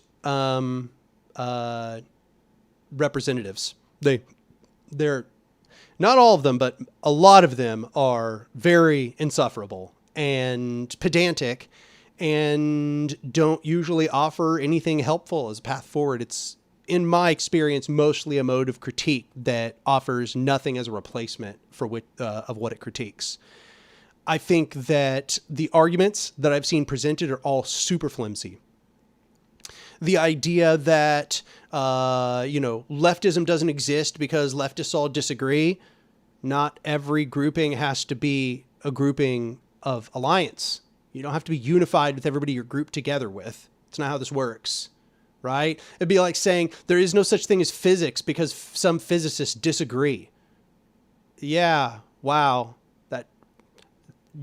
representatives. They're not all of them, but a lot of them are very insufferable and pedantic, and don't usually offer anything helpful as a path forward. It's, in my experience, mostly a mode of critique that offers nothing as a replacement for of what it critiques. I think that the arguments that I've seen presented are all super flimsy. The idea that, leftism doesn't exist because leftists all disagree. Not every grouping has to be a grouping of alliance. You don't have to be unified with everybody you're grouped together with. It's not how this works, right? It'd be like saying there is no such thing as physics because some physicists disagree. Yeah, wow. That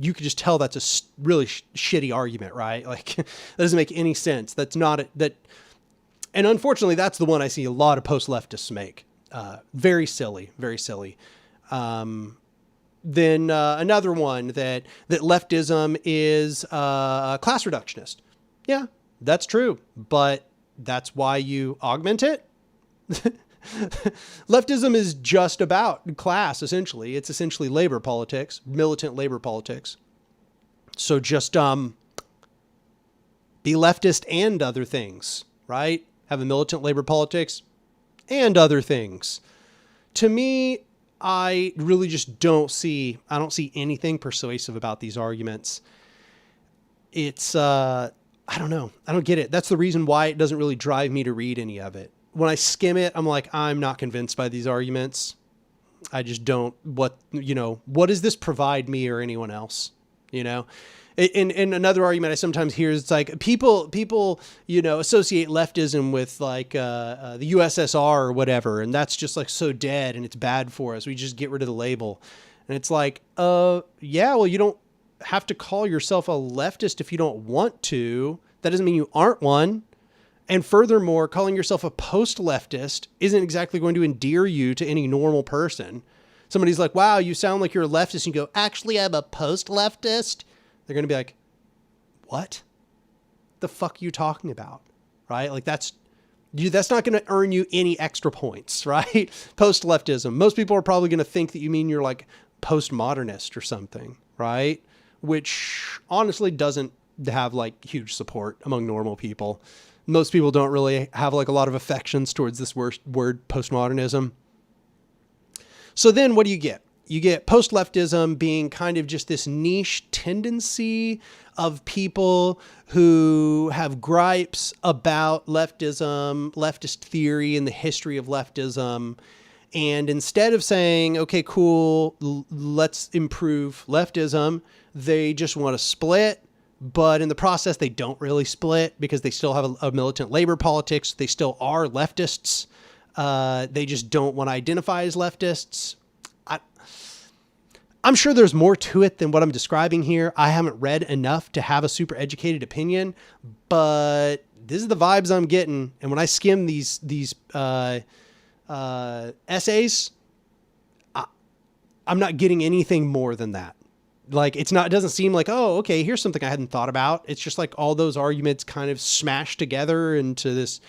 you could just tell that's a really shitty argument, right? Like that doesn't make any sense. That's not that. And unfortunately, that's the one I see a lot of post-leftists make. Very silly, very silly. Then another one that leftism is class reductionist. Yeah, that's true, but that's why you augment it. Leftism is just about class, essentially. It's essentially labor politics, militant labor politics. So just be leftist and other things, right? Have a militant labor politics and other things. To me, I really just don't see anything persuasive about these arguments. It's, I don't know. I don't get it. That's the reason why it doesn't really drive me to read any of it. When I skim it, I'm like, I'm not convinced by these arguments. I just don't, what does this provide me or anyone else? In another argument I sometimes hear is it's like people, associate leftism with like the USSR or whatever. And that's just like so dead and it's bad for us. We just get rid of the label. And it's like, yeah, well, you don't have to call yourself a leftist if you don't want to. That doesn't mean you aren't one. And furthermore, calling yourself a post-leftist isn't exactly going to endear you to any normal person. Somebody's like, wow, you sound like you're a leftist. And you go, actually, I'm a post-leftist. They're going to be like, what the fuck are you talking about? Right? Like that's not going to earn you any extra points, right? Post-leftism. Most people are probably going to think that you mean you're like postmodernist or something, right? Which honestly doesn't have like huge support among normal people. Most people don't really have like a lot of affections towards this word postmodernism. So then what do you get? You get post-leftism being kind of just this niche tendency of people who have gripes about leftism, leftist theory, and the history of leftism, And instead of saying, okay, cool, let's improve leftism, they just want to split. But in the process, they don't really split because they still have a militant labor politics. They still are leftists. They just don't want to identify as leftists. I'm sure there's more to it than what I'm describing here. I haven't read enough to have a super educated opinion, but this is the vibes I'm getting. And when I skim these essays, I'm not getting anything more than that. Like, it doesn't seem like, oh, okay, here's something I hadn't thought about. It's just like all those arguments kind of smashed together into this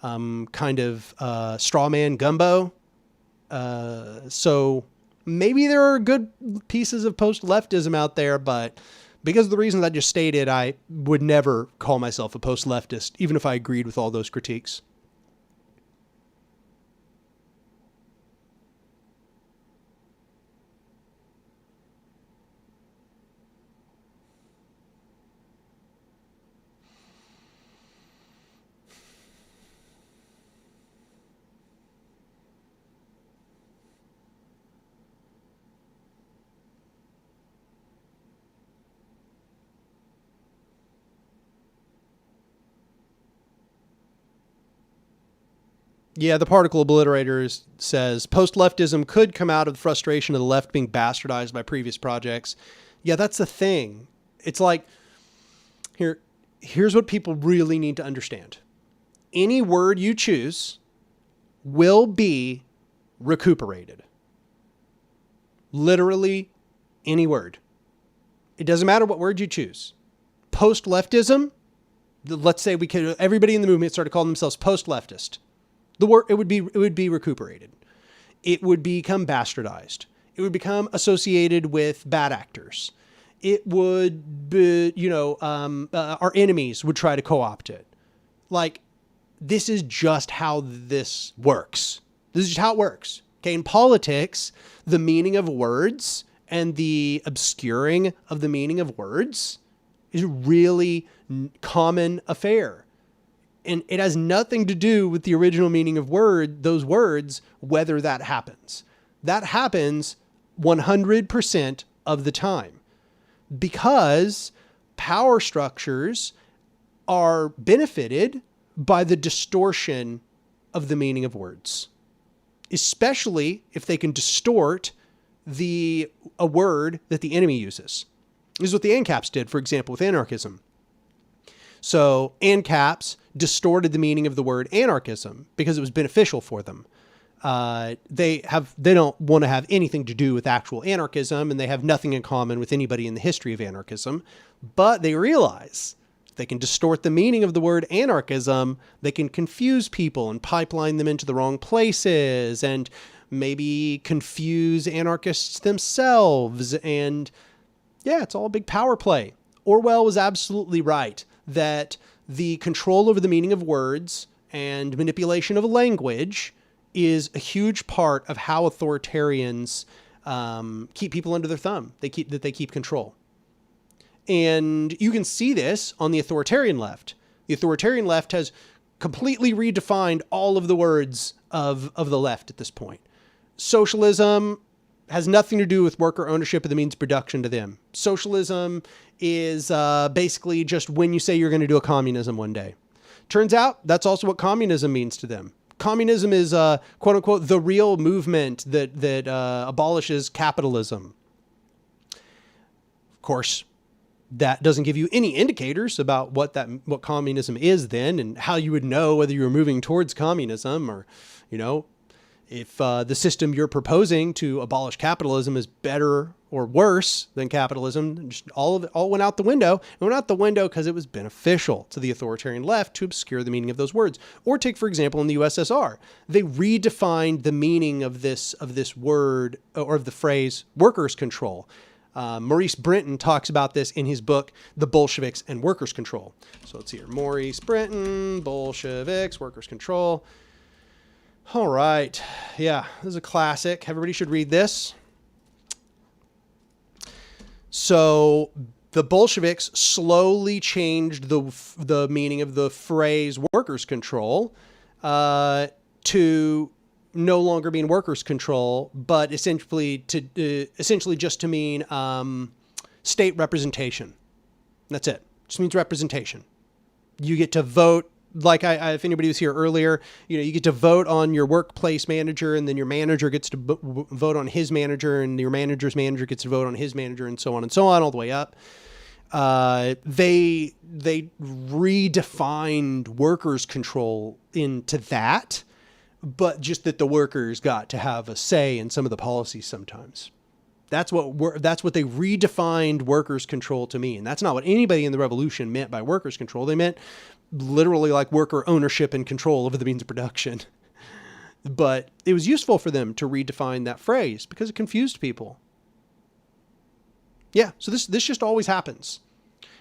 kind of straw man gumbo. So maybe there are good pieces of post-leftism out there, but because of the reasons I just stated, I would never call myself a post-leftist, even if I agreed with all those critiques. Yeah, the particle obliterator says post-leftism could come out of the frustration of the left being bastardized by previous projects. Yeah, that's the thing. It's like, here's what people really need to understand. Any word you choose will be recuperated. Literally any word. It doesn't matter what word you choose. Post-leftism, let's say everybody in the movement started calling themselves post-leftist. The word, it would be recuperated. It would become bastardized. It would become associated with bad actors. It would be, our enemies would try to co-opt it. Like, this is just how this works. This is just how it works. Okay. In politics, the meaning of words and the obscuring of the meaning of words is a really common affair. And it has nothing to do with the original meaning of those words, whether that happens. That happens 100% of the time because power structures are benefited by the distortion of the meaning of words, especially if they can distort a word that the enemy uses. This is what the ANCAPs did, for example, with anarchism. So ANCAPs distorted the meaning of the word anarchism because it was beneficial for them. They don't want to have anything to do with actual anarchism, and they have nothing in common with anybody in the history of anarchism. But they realize if they can distort the meaning of the word anarchism, they can confuse people and pipeline them into the wrong places and maybe confuse anarchists themselves. And yeah, it's all a big power play. Orwell was absolutely right that the control over the meaning of words and manipulation of language is a huge part of how authoritarians keep people under their thumb. They keep control. And you can see this on the authoritarian left. The authoritarian left has completely redefined all of the words of the left at this point. Socialism has nothing to do with worker ownership of the means of production to them. Socialism is basically just when you say you're going to do a communism one day. Turns out that's also what communism means to them. Communism is, quote unquote, the real movement that abolishes capitalism. Of course, that doesn't give you any indicators about what communism is then and how you would know whether you were moving towards communism or, if the system you're proposing to abolish capitalism is better or worse than capitalism. Just all of it all went out the window. It went out the window because it was beneficial to the authoritarian left to obscure the meaning of those words. Or take, for example, in the USSR, they redefined the meaning of this word or of the phrase workers' control. Maurice Brenton talks about this in his book, The Bolsheviks and Workers' Control. So let's see here. Maurice Brenton, Bolsheviks, Workers' Control. All right. Yeah, this is a classic. Everybody should read this. So the Bolsheviks slowly changed the meaning of the phrase workers' control to no longer mean workers' control, but essentially just to mean state representation. That's it. Just means representation. You get to vote. Like if anybody was here earlier, you get to vote on your workplace manager, and then your manager gets to vote on his manager, and your manager's manager gets to vote on his manager, and so on all the way up. They redefined workers' control into that, but just that the workers got to have a say in some of the policies sometimes. That's what they redefined workers' control to mean. That's not what anybody in the revolution meant by workers' control. They meant literally like worker ownership and control over the means of production. But it was useful for them to redefine that phrase because it confused people. Yeah, so this just always happens.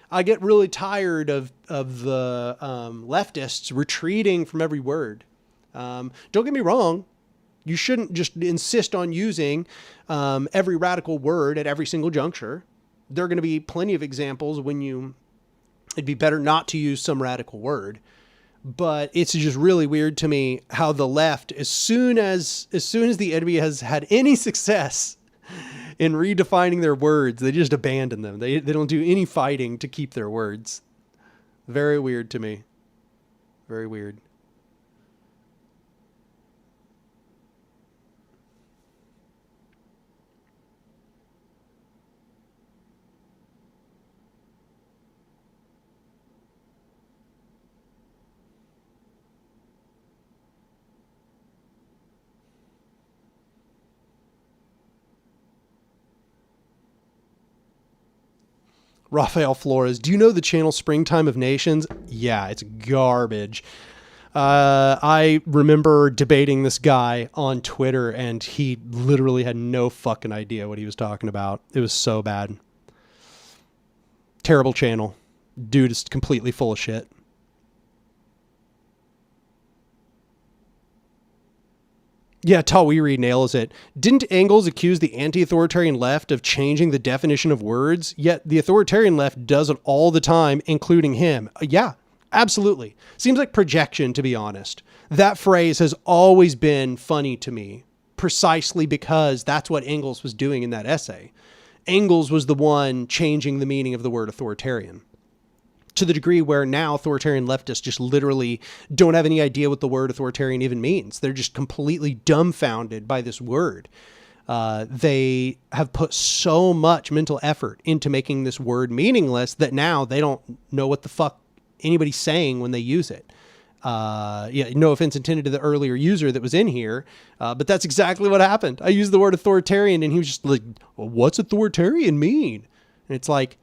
I get really tired of the leftists retreating from every word. Don't get me wrong. You shouldn't just insist on using every radical word at every single juncture. There are going to be plenty of examples when it'd be better not to use some radical word. But it's just really weird to me how the left, as soon as the enemy has had any success in redefining their words, they just abandon them. They don't do any fighting to keep their words. Very weird to me. Very weird. Rafael Flores, do you know the channel Springtime of Nations? Yeah, it's garbage. I remember debating this guy on Twitter, and he literally had no fucking idea what he was talking about. It was so bad. Terrible channel. Dude is completely full of shit. Yeah, Tawiri nails it. Didn't Engels accuse the anti-authoritarian left of changing the definition of words? Yet the authoritarian left does it all the time, including him. Yeah, absolutely. Seems like projection, to be honest. That phrase has always been funny to me, precisely because that's what Engels was doing in that essay. Engels was the one changing the meaning of the word authoritarian, to the degree where now authoritarian leftists just literally don't have any idea what the word authoritarian even means. They're just completely dumbfounded by this word. They have put so much mental effort into making this word meaningless that now they don't know what the fuck anybody's saying when they use it. Yeah, no offense intended to the earlier user that was in here, but that's exactly what happened. I used the word authoritarian, and he was just like, well, what's authoritarian mean? And it's like,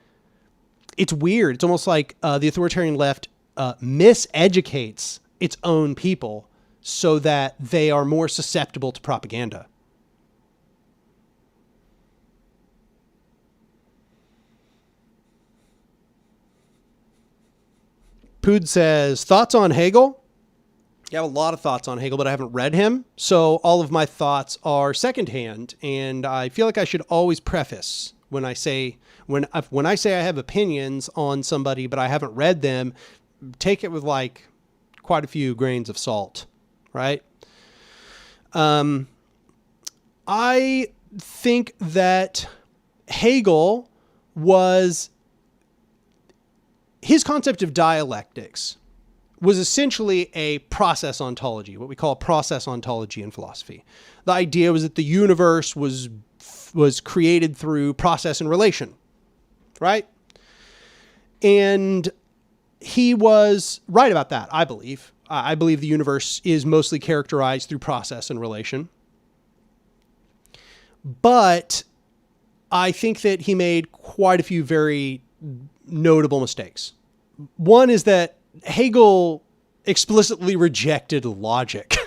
it's weird. It's almost like the authoritarian left miseducates its own people so that they are more susceptible to propaganda. Pood says, thoughts on Hegel? I have a lot of thoughts on Hegel, but I haven't read him. So all of my thoughts are secondhand. And I feel like I should always preface when I say I have opinions on somebody, but I haven't read them, take it with like quite a few grains of salt, right? I think that Hegel his concept of dialectics was essentially a process ontology, what we call a process ontology in philosophy. The idea was that the universe was created through process and relation, right? And he was right about that, I believe. I believe the universe is mostly characterized through process and relation. But I think that he made quite a few very notable mistakes. One is that Hegel explicitly rejected logic.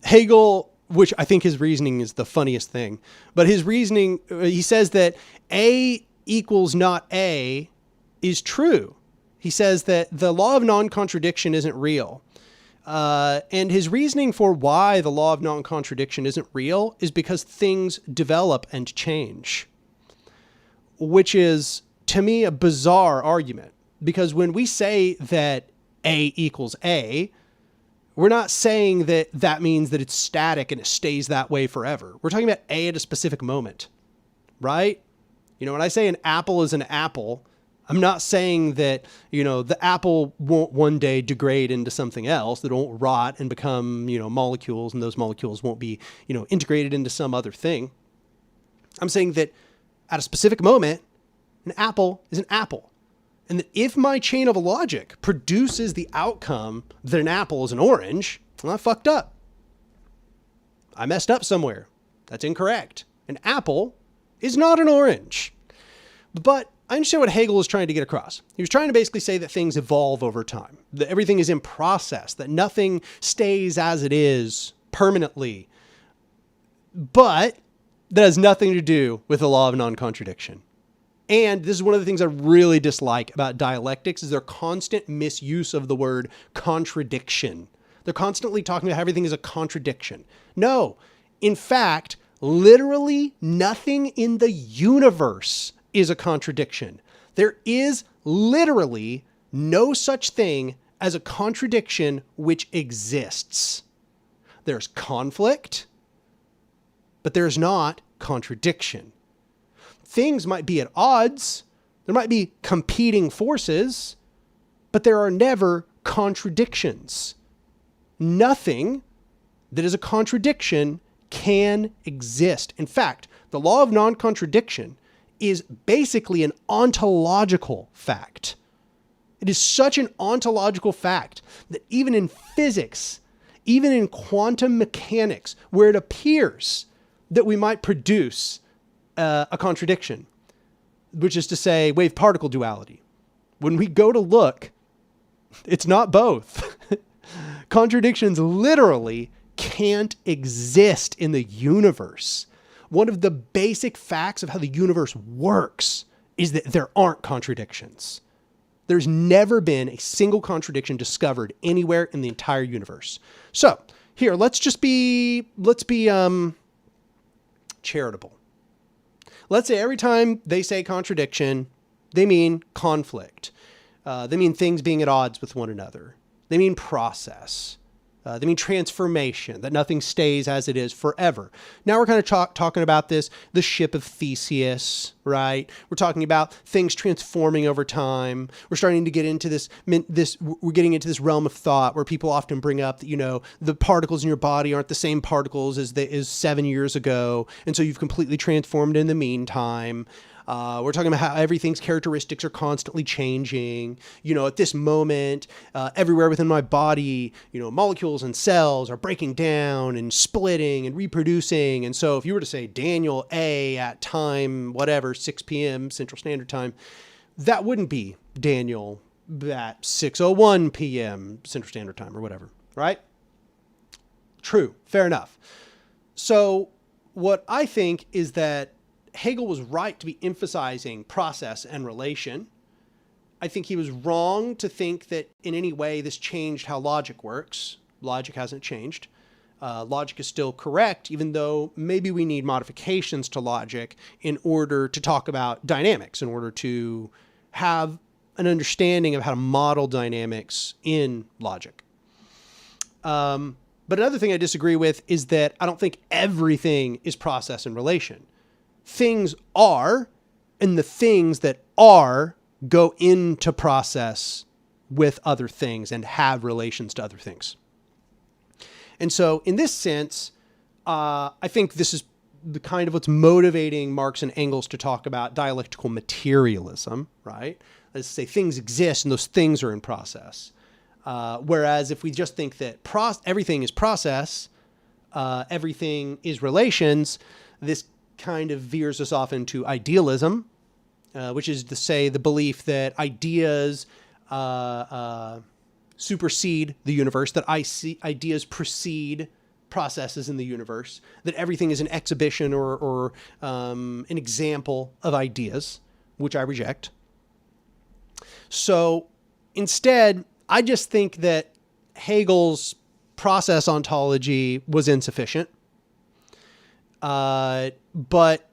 Hegel, which I think his reasoning is the funniest thing, but his reasoning, he says that A equals not A is true. He says that the law of non-contradiction isn't real. And his reasoning for why the law of non-contradiction isn't real is because things develop and change, which is, to me, a bizarre argument. Because when we say that A equals A, We're not saying that that means that it's static and it stays that way forever. We're talking about A at a specific moment, right? You know, when I say an apple is an apple, I'm not saying that, you know, the apple won't one day degrade into something else, that it won't rot and become, you know, molecules, and those molecules won't be, you know, integrated into some other thing. I'm saying that at a specific moment, an apple is an apple. And that if my chain of logic produces the outcome that an apple is an orange, well, I fucked up. I messed up somewhere. That's incorrect. An apple is not an orange. But I understand what Hegel was trying to get across. He was trying to basically say that things evolve over time, that everything is in process, that nothing stays as it is permanently. But that has nothing to do with the law of non-contradiction. And this is one of the things I really dislike about dialectics is their constant misuse of the word contradiction. They're constantly talking about how everything is a contradiction. No, in fact, literally nothing in the universe is a contradiction. There is literally no such thing as a contradiction which exists. There's conflict, but there's not contradiction. Things might be at odds. There might be competing forces, but there are never contradictions. Nothing that is a contradiction can exist. In fact, the law of non-contradiction is basically an ontological fact. It is such an ontological fact that even in physics, even in quantum mechanics, where it appears that we might produce a contradiction, which is to say wave-particle duality, when we go to look, it's not both. Contradictions literally can't exist in the universe. One of the basic facts of how the universe works is that there aren't contradictions. There's never been a single contradiction discovered anywhere in the entire universe. So here, let's be charitable. Let's say every time they say contradiction, they mean conflict. They mean things being at odds with one another. They mean process. They mean transformation, that nothing stays as it is forever. Now we're kind of talking about the ship of Theseus, right? We're talking about things transforming over time. We're starting to get into we're getting into this realm of thought where people often bring up that, you know, the particles in your body aren't the same particles as 7 years ago. And so you've completely transformed in the meantime. We're talking about how everything's characteristics are constantly changing. You know, at this moment, everywhere within my body, you know, molecules and cells are breaking down and splitting and reproducing. And so if you were to say Daniel A at time, whatever, 6 p.m. Central Standard Time, that wouldn't be Daniel at 6:01 p.m. Central Standard Time or whatever, right? True. Fair enough. So what I think is that Hegel was right to be emphasizing process and relation. I think he was wrong to think that in any way this changed how logic works. Logic hasn't changed. Logic is still correct, even though maybe we need modifications to logic in order to talk about dynamics, in order to have an understanding of how to model dynamics in logic. But another thing I disagree with is that I don't think everything is process and relation. Things are, and the things that are go into process with other things and have relations to other things. And so in this sense, I think this is the kind of what's motivating Marx and Engels to talk about dialectical materialism, right? Let's say things exist and those things are in process. Whereas if we just think that everything is process, everything is relations, this kind of veers us off into idealism, which is to say the belief that ideas supersede the universe, that ideas precede processes in the universe, that everything is an exhibition or an example of ideas, which I reject. So instead, I just think that Hegel's process ontology was insufficient. But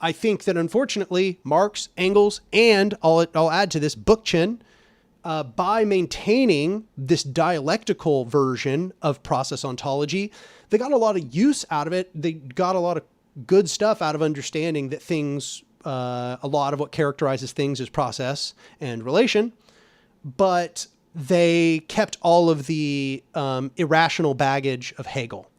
I think that unfortunately, Marx, Engels, and I'll add to this, Bookchin, by maintaining this dialectical version of process ontology, they got a lot of use out of it. They got a lot of good stuff out of understanding that things, a lot of what characterizes things is process and relation, but they kept all of the irrational baggage of Hegel.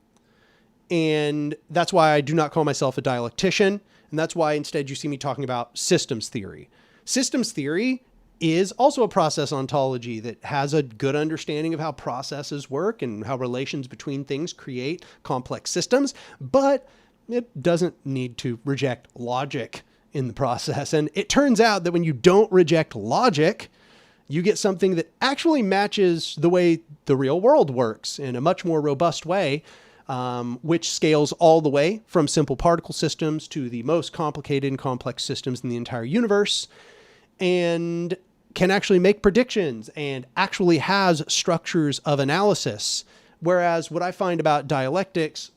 And that's why I do not call myself a dialectician. And that's why instead you see me talking about systems theory. Systems theory is also a process ontology that has a good understanding of how processes work and how relations between things create complex systems, but it doesn't need to reject logic in the process. And it turns out that when you don't reject logic, you get something that actually matches the way the real world works in a much more robust way, which scales all the way from simple particle systems to the most complicated and complex systems in the entire universe, and can actually make predictions and actually has structures of analysis. Whereas what I find about dialectics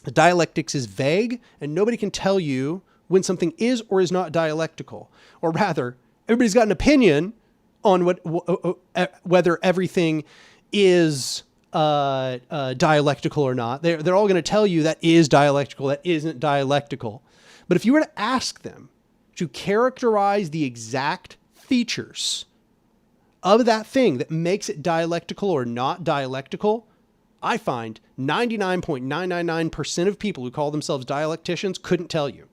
is vague, and nobody can tell you when something is or is not dialectical. Or rather, everybody's got an opinion on whether everything is dialectical or not. They're all going to tell you that is dialectical, that isn't dialectical. But if you were to ask them to characterize the exact features of that thing that makes it dialectical or not dialectical, I find 99.999% of people who call themselves dialecticians couldn't tell you.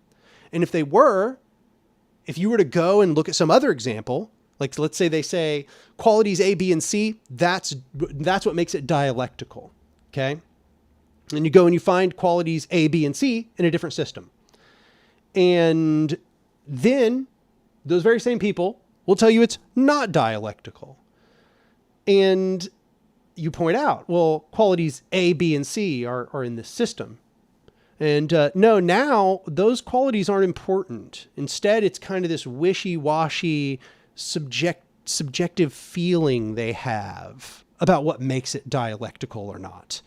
And if they were, if you were to go and look at some other example, like let's say they say qualities A, B, and C, that's what makes it dialectical, okay? And you go and you find qualities A, B, and C in a different system. And then those very same people will tell you it's not dialectical. And you point out, well, qualities A, B, and C are in this system. And no, now those qualities aren't important. Instead, it's kind of this wishy-washy subjective feeling they have about what makes it dialectical or not.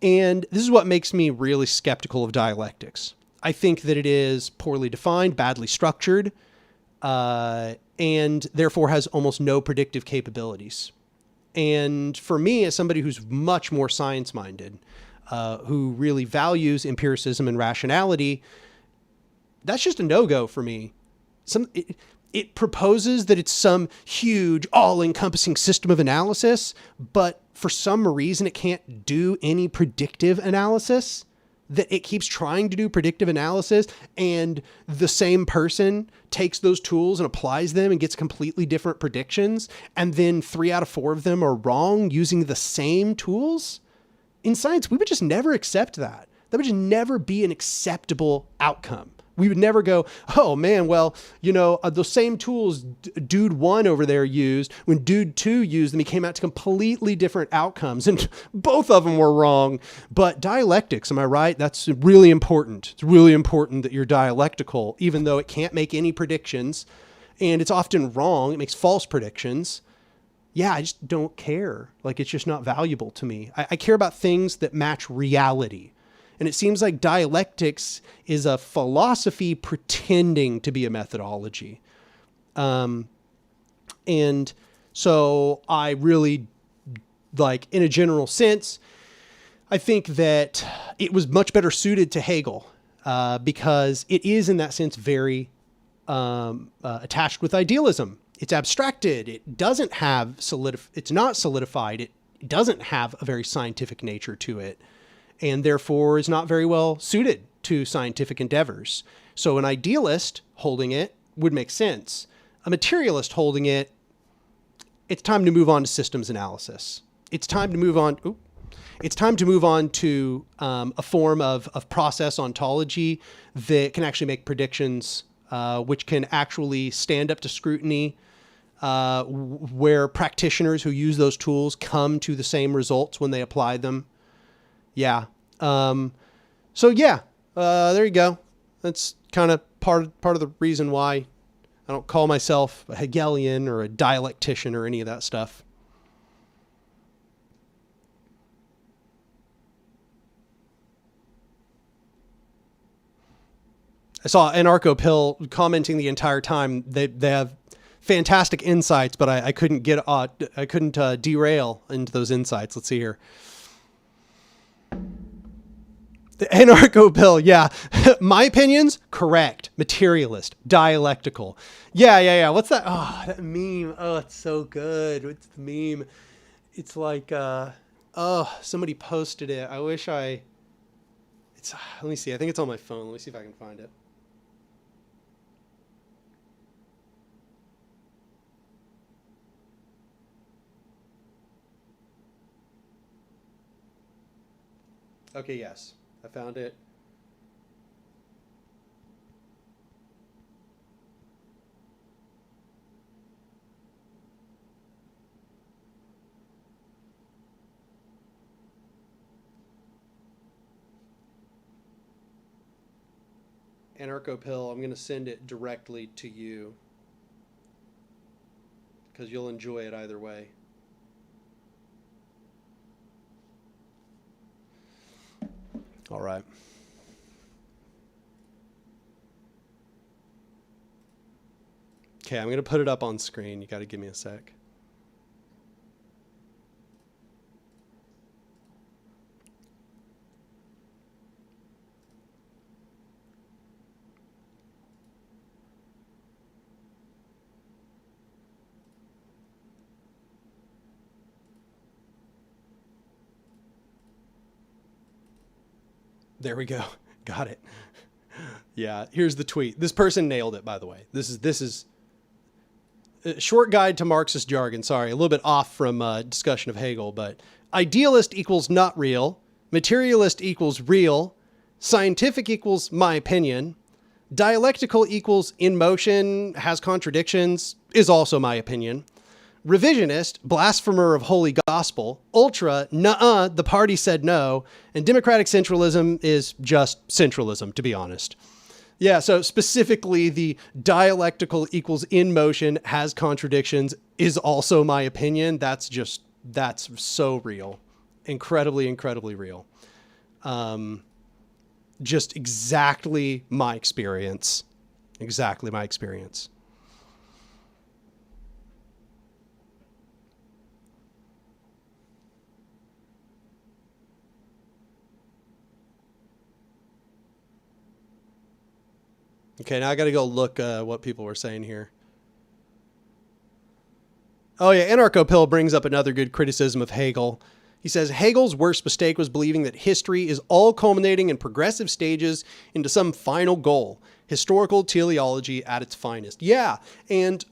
And this is what makes me really skeptical of dialectics. I think that it is poorly defined, badly structured, and therefore has almost no predictive capabilities. And for me, as somebody who's much more science-minded, who really values empiricism and rationality, that's just a no-go for me. It proposes that it's some huge, all-encompassing system of analysis, but for some reason it can't do any predictive analysis, that it keeps trying to do predictive analysis, and the same person takes those tools and applies them and gets completely different predictions, and then 3 out of 4 of them are wrong using the same tools. In science, we would just never accept that. That would just never be an acceptable outcome. We would never go, oh man, well, those same tools dude 1 over there used, when dude 2 used them, he came out to completely different outcomes, and both of them were wrong. But dialectics, am I right? That's really important. It's really important that you're dialectical, even though it can't make any predictions, and it's often wrong. It makes false predictions. Yeah, I just don't care. Like, it's just not valuable to me. I care about things that match reality. And it seems like dialectics is a philosophy pretending to be a methodology. And so I really, like, in a general sense, I think that it was much better suited to Hegel because it is, in that sense, very attached with idealism. It's abstracted. It doesn't have it's not solidified. It doesn't have a very scientific nature to it, and therefore is not very well suited to scientific endeavors. So an idealist holding it would make sense. A materialist holding it, it's time to move on to systems analysis. It's time to move on. It's time to move on to a form of process ontology that can actually make predictions, which can actually stand up to scrutiny, where practitioners who use those tools come to the same results when they apply them. Yeah. So yeah, there you go. That's kind of part of the reason why I don't call myself a Hegelian or a dialectician or any of that stuff. I saw Anarcho Pill commenting the entire time. They have fantastic insights, but I couldn't derail into those insights. Let's see here. The anarcho pill, yeah. My opinions, correct. Materialist, dialectical. Yeah. What's that? Oh, that meme. Oh, it's so good. What's the meme? It's like, somebody posted it. Let me see. I think it's on my phone. Let me see if I can find it. Okay, yes. I found it. Anarcho pill, I'm going to send it directly to you because you'll enjoy it either way. All right. Okay, I'm going to put it up on screen. You got to give me a sec. There we go. Got it. Yeah, here's the tweet. This person nailed it, by the way. This is a short guide to Marxist jargon. Sorry, a little bit off from discussion of Hegel, but idealist equals not real. Materialist equals real. Scientific equals my opinion. Dialectical equals in motion, has contradictions, is also my opinion. Revisionist, blasphemer of holy gospel. Ultra, nuh-uh, the party said no. And democratic centralism is just centralism, to be honest. Yeah, so specifically the dialectical equals in motion, has contradictions, is also my opinion. That's so real. Incredibly, incredibly real. Just exactly my experience. Exactly my experience. Okay, now I got to go look what people were saying here. Oh yeah, Anarcho Pill brings up another good criticism of Hegel. He says, Hegel's worst mistake was believing that history is all culminating in progressive stages into some final goal. Historical teleology at its finest. Yeah, and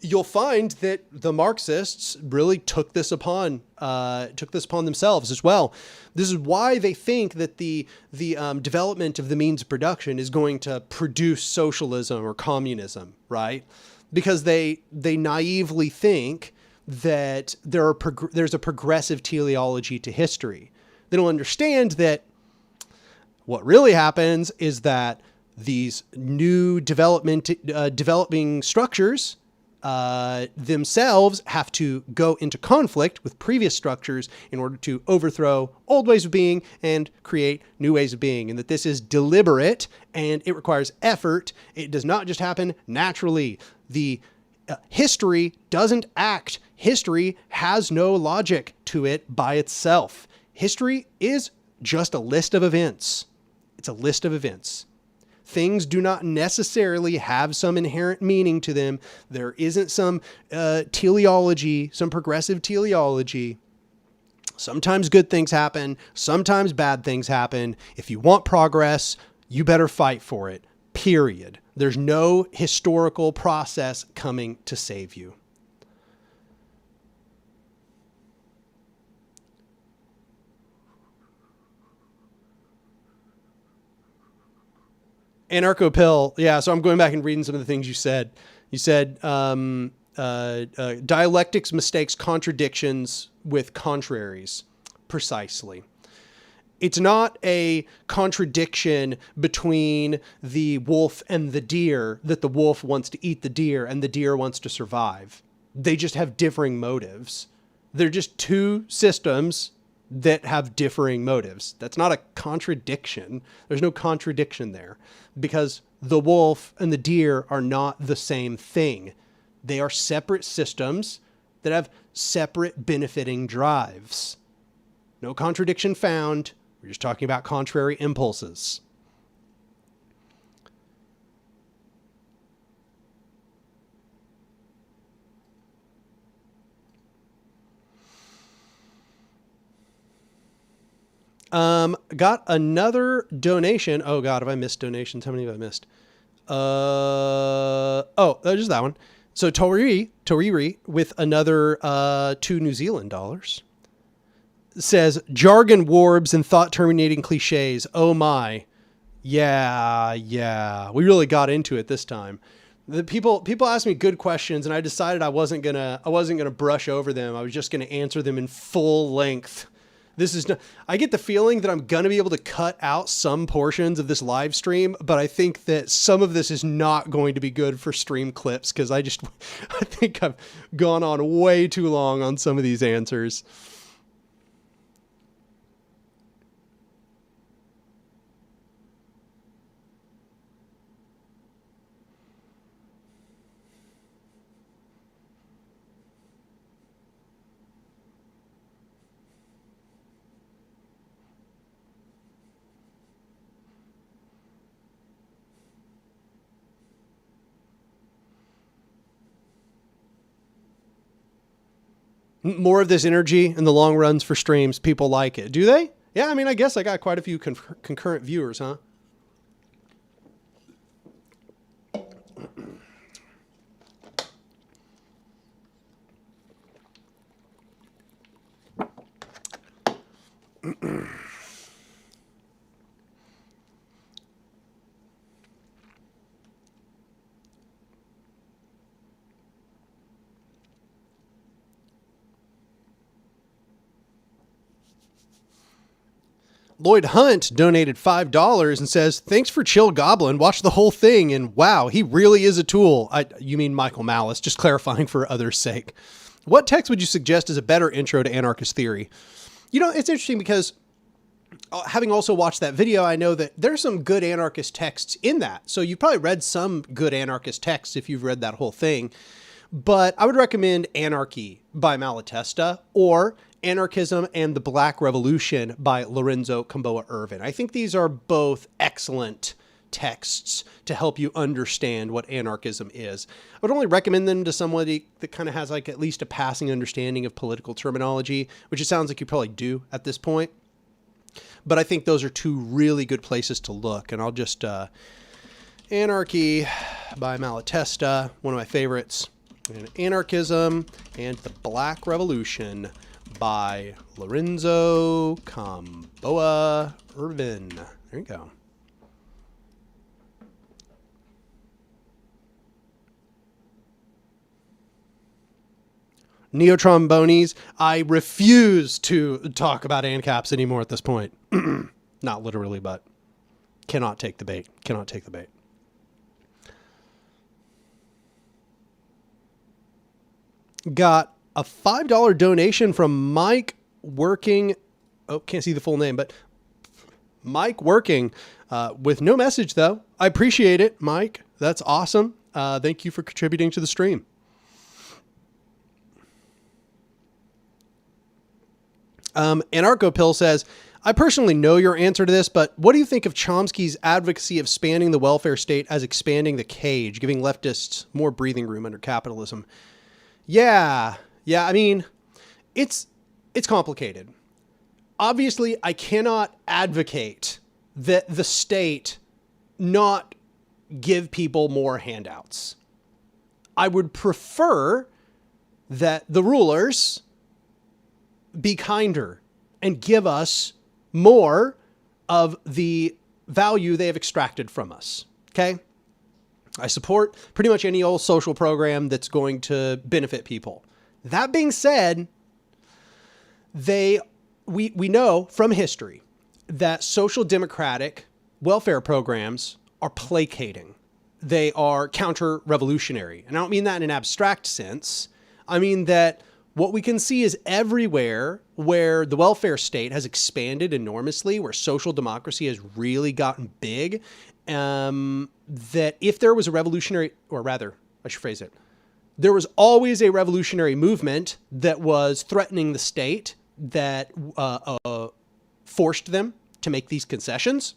you'll find that the Marxists really took this upon themselves as well. This is why they think that the development of the means of production is going to produce socialism or communism, right? Because they naively think that there's a progressive teleology to history. They don't understand that what really happens is that these new developing structures themselves have to go into conflict with previous structures in order to overthrow old ways of being and create new ways of being, and that this is deliberate and it requires effort. It does not just happen naturally. The history doesn't act. History has no logic to it by itself. History is just a list of events. It's a list of events. Things do not necessarily have some inherent meaning to them. There isn't some teleology, some progressive teleology. Sometimes good things happen. Sometimes bad things happen. If you want progress, you better fight for it. Period. There's no historical process coming to save you. Anarcho Pill. Yeah, so I'm going back and reading some of the things you said. You said dialectics mistakes contradictions with contraries. Precisely. It's not a contradiction between the wolf and the deer that the wolf wants to eat the deer and the deer wants to survive. They just have differing motives. They're just two systems that have differing motives. That's not a contradiction. There's no contradiction there because the wolf and the deer are not the same thing. They are separate systems that have separate benefiting drives. No contradiction found. We're just talking about contrary impulses. Got another donation. Oh God, have I missed donations? How many have I missed? Just that one. So Toriri with another 2 New Zealand dollars says jargon warbs and thought terminating cliches. Oh my. Yeah. We really got into it this time. The people asked me good questions and I decided I wasn't gonna brush over them. I was just gonna answer them in full length. I get the feeling that I'm going to be able to cut out some portions of this live stream, but I think that some of this is not going to be good for stream clips because I think I've gone on way too long on some of these answers. More of this energy in the long runs for streams. People like it. Do they? Yeah, I mean, I guess I got quite a few concurrent viewers, huh? Lloyd Hunt donated $5 and says, thanks for Chill Goblin. Watch the whole thing. And wow, he really is a tool. You mean Michael Malice, just clarifying for others' sake. What text would you suggest as a better intro to anarchist theory? You know, it's interesting because having also watched that video, I know that there's some good anarchist texts in that. So you've probably read some good anarchist texts if you've read that whole thing. But I would recommend Anarchy by Malatesta or Anarchism and the Black Revolution by Lorenzo Camboa Irvin. I think these are both excellent texts to help you understand what anarchism is. I would only recommend them to somebody that kind of has like at least a passing understanding of political terminology, which it sounds like you probably do at this point. But I think those are 2 really good places to look. And I'll just, Anarchy by Malatesta, one of my favorites. And Anarchism and the Black Revolution by Lorenzo Camboa Irvin. There you go. Neo-trombones. I refuse to talk about ANCAPs anymore at this point. Not literally, but cannot take the bait. Cannot take the bait. Got a $5 donation from Mike Working. Oh, can't see the full name, but Mike Working with no message, though. I appreciate it, Mike. That's awesome. Thank you for contributing to the stream. Anarcho-Pill says, I personally know your answer to this, but what do you think of Chomsky's advocacy of expanding the welfare state as expanding the cage, giving leftists more breathing room under capitalism? Yeah. I mean, it's complicated. Obviously, I cannot advocate that the state not give people more handouts. I would prefer that the rulers be kinder and give us more of the value they have extracted from us. Okay? I support pretty much any old social program that's going to benefit people. That being said, we know from history that social democratic welfare programs are placating. They are counter-revolutionary. And I don't mean that in an abstract sense. I mean that what we can see is everywhere where the welfare state has expanded enormously, where social democracy has really gotten big, that if there was a revolutionary, or rather, I should phrase it, There was always a revolutionary movement that was threatening the state, that forced them to make these concessions.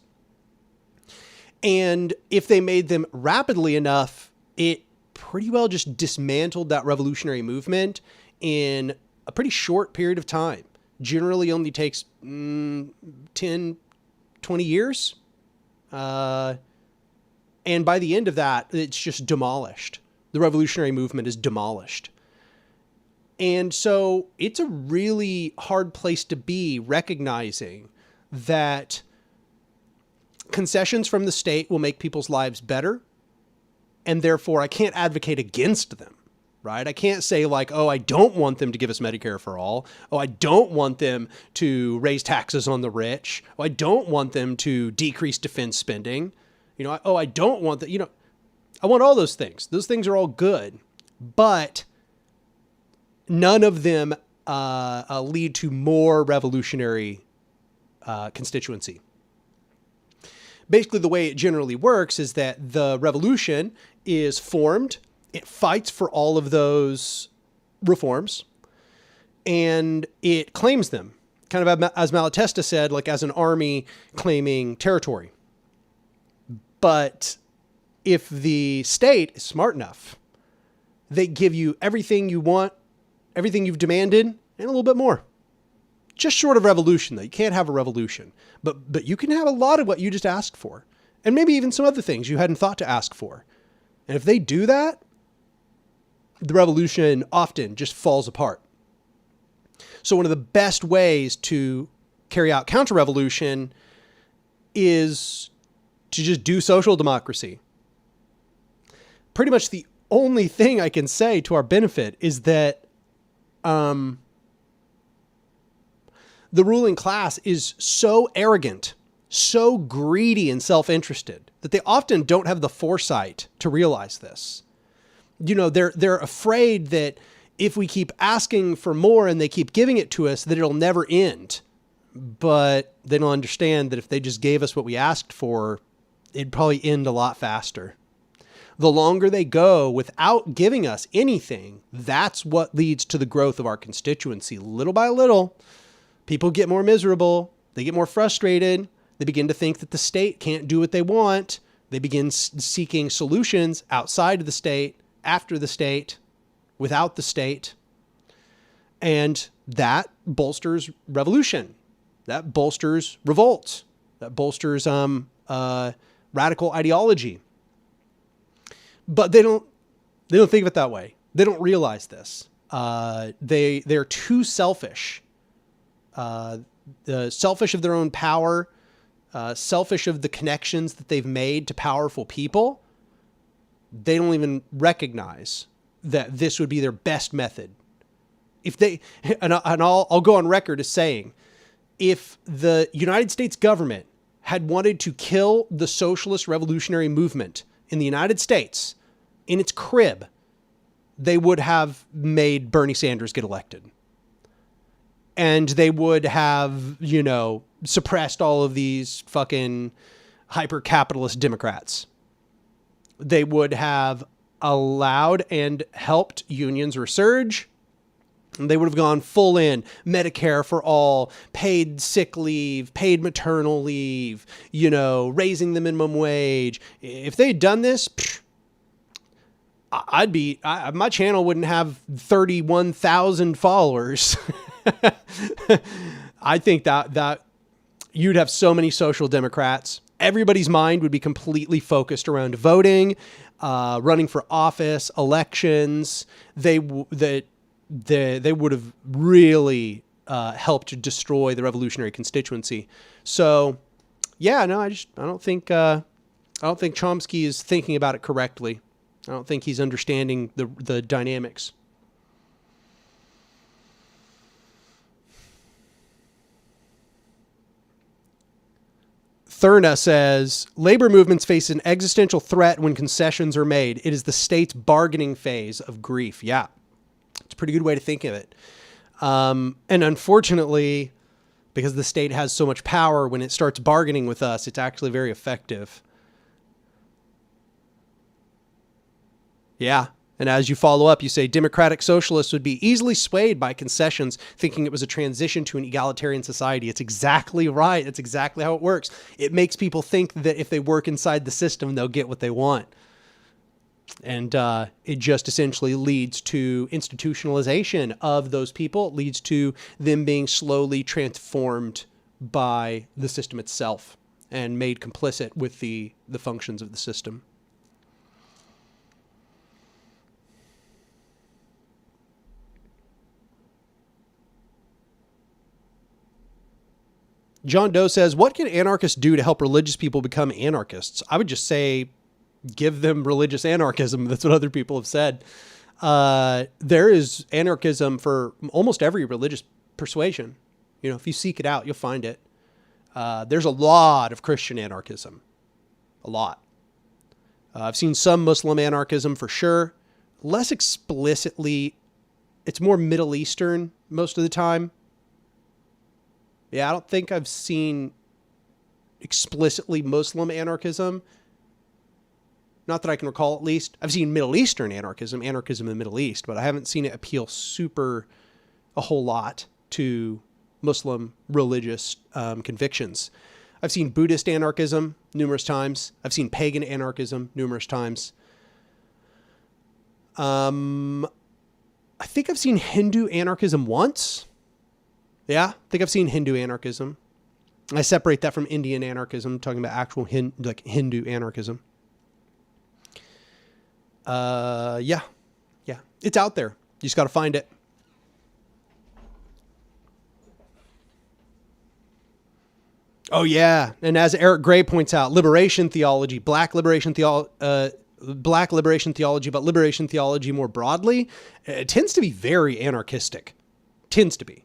And if they made them rapidly enough, it pretty well just dismantled that revolutionary movement in a pretty short period of time. Generally only takes 10, 20 years. And by the end of that, it's just demolished. The revolutionary movement is demolished. And so it's a really hard place to be, recognizing that concessions from the state will make people's lives better. And therefore, I can't advocate against them, right? I can't say like, oh, I don't want them to give us Medicare for all. Oh, I don't want them to raise taxes on the rich. Oh, I don't want them to decrease defense spending. I don't want that. I want all those things. Those things are all good, but none of them lead to more revolutionary constituency. Basically, the way it generally works is that the revolution is formed. It fights for all of those reforms, and it claims them, kind of as Malatesta said, like as an army claiming territory. But if the state is smart enough, they give you everything you want, everything you've demanded, and a little bit more. Just short of revolution, though. You can't have a revolution. But you can have a lot of what you just asked for. And maybe even some other things you hadn't thought to ask for. And if they do that, the revolution often just falls apart. So one of the best ways to carry out counter-revolution is to just do social democracy. Pretty much the only thing I can say to our benefit is that the ruling class is so arrogant, so greedy and self-interested that they often don't have the foresight to realize this. They're afraid that if we keep asking for more and they keep giving it to us, that it'll never end. But they don't understand that if they just gave us what we asked for, it'd probably end a lot faster. The longer they go without giving us anything, that's what leads to the growth of our constituency. Little by little, people get more miserable. They get more frustrated. They begin to think that the state can't do what they want. They begin seeking solutions outside of the state, after the state, without the state. And that bolsters revolution. That bolsters revolt. That bolsters radical ideology. But they don't think of it that way. They don't realize this. They're too selfish. Selfish of their own power, selfish of the connections that they've made to powerful people. They don't even recognize that this would be their best method. If they, and I'll go on record as saying, if the United States government had wanted to kill the socialist revolutionary movement in the United States in its crib, they would have made Bernie Sanders get elected. And they would have, suppressed all of these fucking hyper-capitalist Democrats. They would have allowed and helped unions resurge. They would have gone full in, Medicare for all, paid sick leave, paid maternal leave, raising the minimum wage. If they'd done this, my channel wouldn't have 31,000 followers. I think that you'd have so many social democrats. Everybody's mind would be completely focused around voting, running for office, elections. They would have really helped to destroy the revolutionary constituency. So, yeah, no, I don't think Chomsky is thinking about it correctly. I don't think he's understanding the dynamics. Thurna says, labor movements face an existential threat when concessions are made. It is the state's bargaining phase of grief. Yeah, it's a pretty good way to think of it. And unfortunately, because the state has so much power, when it starts bargaining with us, it's actually very effective. Yeah, And as you follow up, you say democratic socialists would be easily swayed by concessions, thinking it was a transition to an egalitarian society. It's exactly right. It's exactly how it works. It makes people think that if they work inside the system, they'll get what they want. And it just essentially leads to institutionalization of those people. It leads to them being slowly transformed by the system itself and made complicit with the functions of the system. John Doe says, what can anarchists do to help religious people become anarchists? I would just say, give them religious anarchism. That's what other people have said. There is anarchism for almost every religious persuasion. You know, if you seek it out, you'll find it. There's a lot of Christian anarchism. A lot. I've seen some Muslim anarchism for sure. Less explicitly. It's more Middle Eastern most of the time. Yeah, I don't think I've seen explicitly Muslim anarchism. Not that I can recall, at least. I've seen Middle Eastern anarchism in the Middle East, but I haven't seen it appeal a whole lot to Muslim religious convictions. I've seen Buddhist anarchism numerous times. I've seen pagan anarchism numerous times. I think I've seen Hindu anarchism once. Yeah, I think I've seen Hindu anarchism. I separate that from Indian anarchism, talking about actual Hindu anarchism. Yeah. It's out there. You just got to find it. Oh, yeah. And as Eric Gray points out, liberation theology, black liberation theology, but liberation theology more broadly, it tends to be very anarchistic. Tends to be.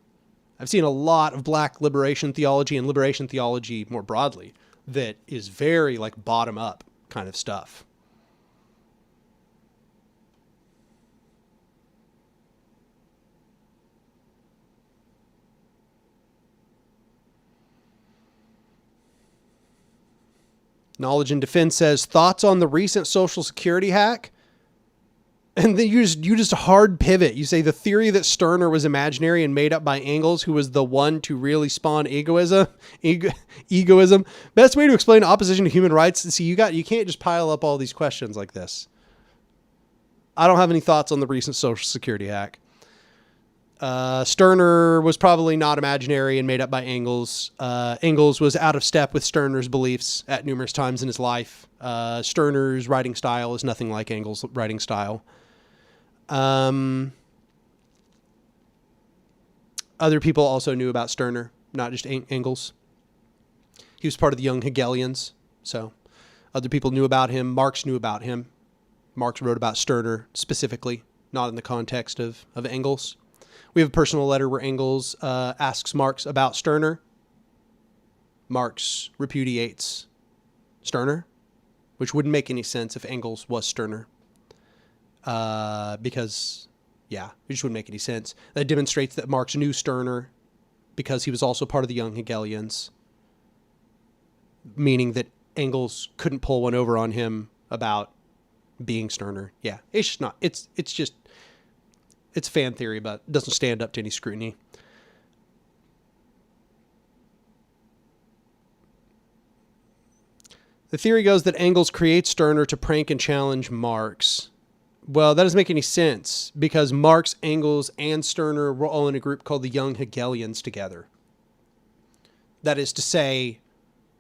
I've seen a lot of black liberation theology and liberation theology more broadly that is very like bottom up kind of stuff. Knowledge and Defense says, thoughts on the recent Social Security hack? And then you just hard pivot. You say the theory that Stirner was imaginary and made up by Engels, who was the one to really spawn egoism. Best way to explain opposition to human rights. See, you can't just pile up all these questions like this. I don't have any thoughts on the recent Social Security hack. Stirner was probably not imaginary and made up by Engels. Engels was out of step with Stirner's beliefs at numerous times in his life. Stirner's writing style is nothing like Engels' writing style. Other people also knew about Stirner, not just Engels. He was part of the young Hegelians, so other people knew about him. Marx knew about him. Marx wrote about Stirner specifically, not in the context of Engels. We have a personal letter where Engels asks Marx about Stirner. Marx repudiates Stirner, which wouldn't make any sense if Engels was Stirner. Because, yeah, it just wouldn't make any sense. That demonstrates that Marx knew Stirner because he was also part of the young Hegelians, meaning that Engels couldn't pull one over on him about being Stirner. Yeah, it's just not. It's fan theory, but it doesn't stand up to any scrutiny. The theory goes that Engels creates Stirner to prank and challenge Marx. Well, that doesn't make any sense because Marx, Engels, and Stirner were all in a group called the Young Hegelians together. That is to say,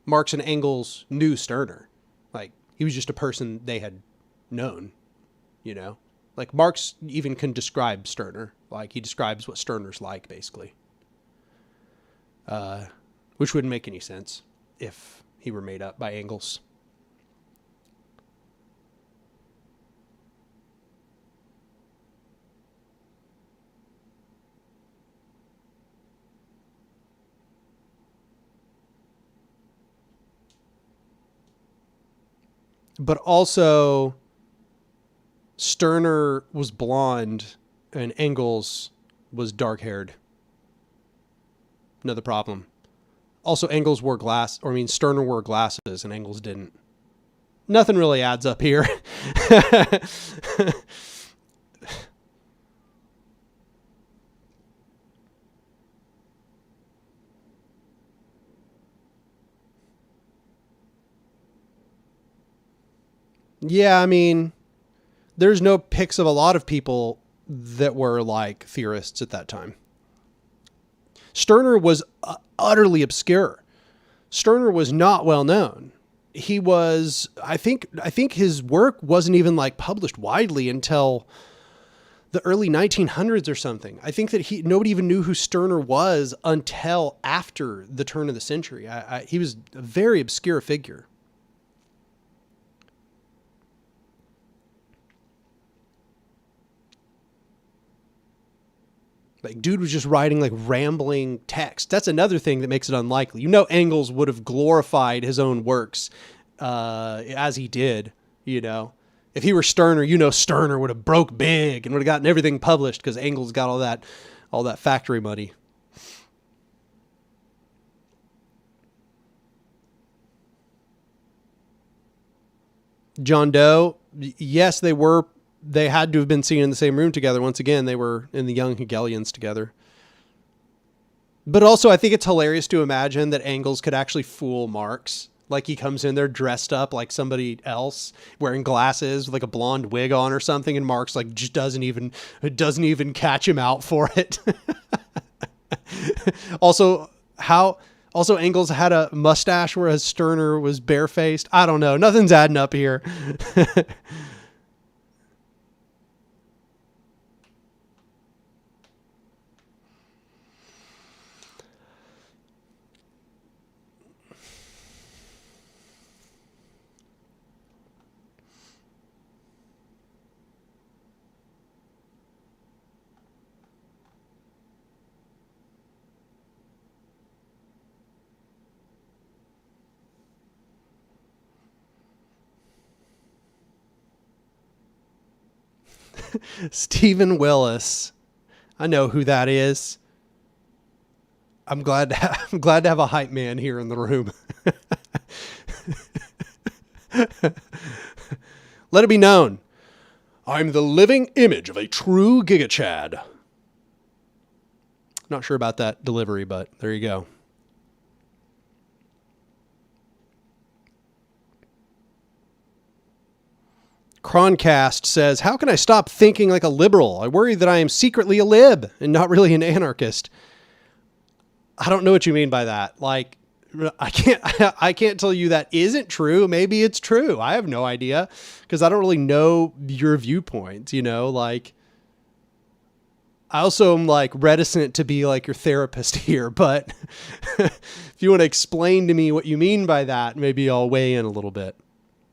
Marx and Engels knew Stirner. Like, he was just a person they had known, you know? Like, Marx even can describe Stirner. Like, he describes what Stirner's like, basically. Which wouldn't make any sense if he were made up by Engels. But also, Stirner was blonde and Engels was dark-haired. Another problem. Also, Engels wore Stirner wore glasses and Engels didn't. Nothing really adds up here. Yeah, I mean, there's no pics of a lot of people that were like theorists at that time. Stirner was utterly obscure. Stirner was not well known. He was, I think his work wasn't even like published widely until the early 1900s or something. I think that nobody even knew who Stirner was until after the turn of the century. He was a very obscure figure. Like, dude was just writing like rambling text. That's another thing that makes it unlikely. You know, Engels would have glorified his own works as he did, you know. If he were Stirner, you know, Stirner would have broke big and would have gotten everything published because Engels got all that factory money. John Doe, yes, they had to have been seen in the same room together. Once again, they were in the Young Hegelians together. But also, I think it's hilarious to imagine that Engels could actually fool Marx. Like, he comes in there dressed up like somebody else, wearing glasses with like a blonde wig on or something, and Marx like just doesn't even catch him out for it. Also, Engels had a mustache whereas Stirner was barefaced. I don't know. Nothing's adding up here. Stephen Willis. I know who that is. I'm glad to have a hype man here in the room. Let it be known, I'm the living image of a true gigachad. Not sure about that delivery, but there you go. Croncast says, how can I stop thinking like a liberal? I worry that I am secretly a lib and not really an anarchist. I don't know what you mean by that. Like, I can't tell you that isn't true. Maybe it's true. I have no idea because I don't really know your viewpoint, you know, like I also am like reticent to be like your therapist here, but if you want to explain to me what you mean by that, maybe I'll weigh in a little bit.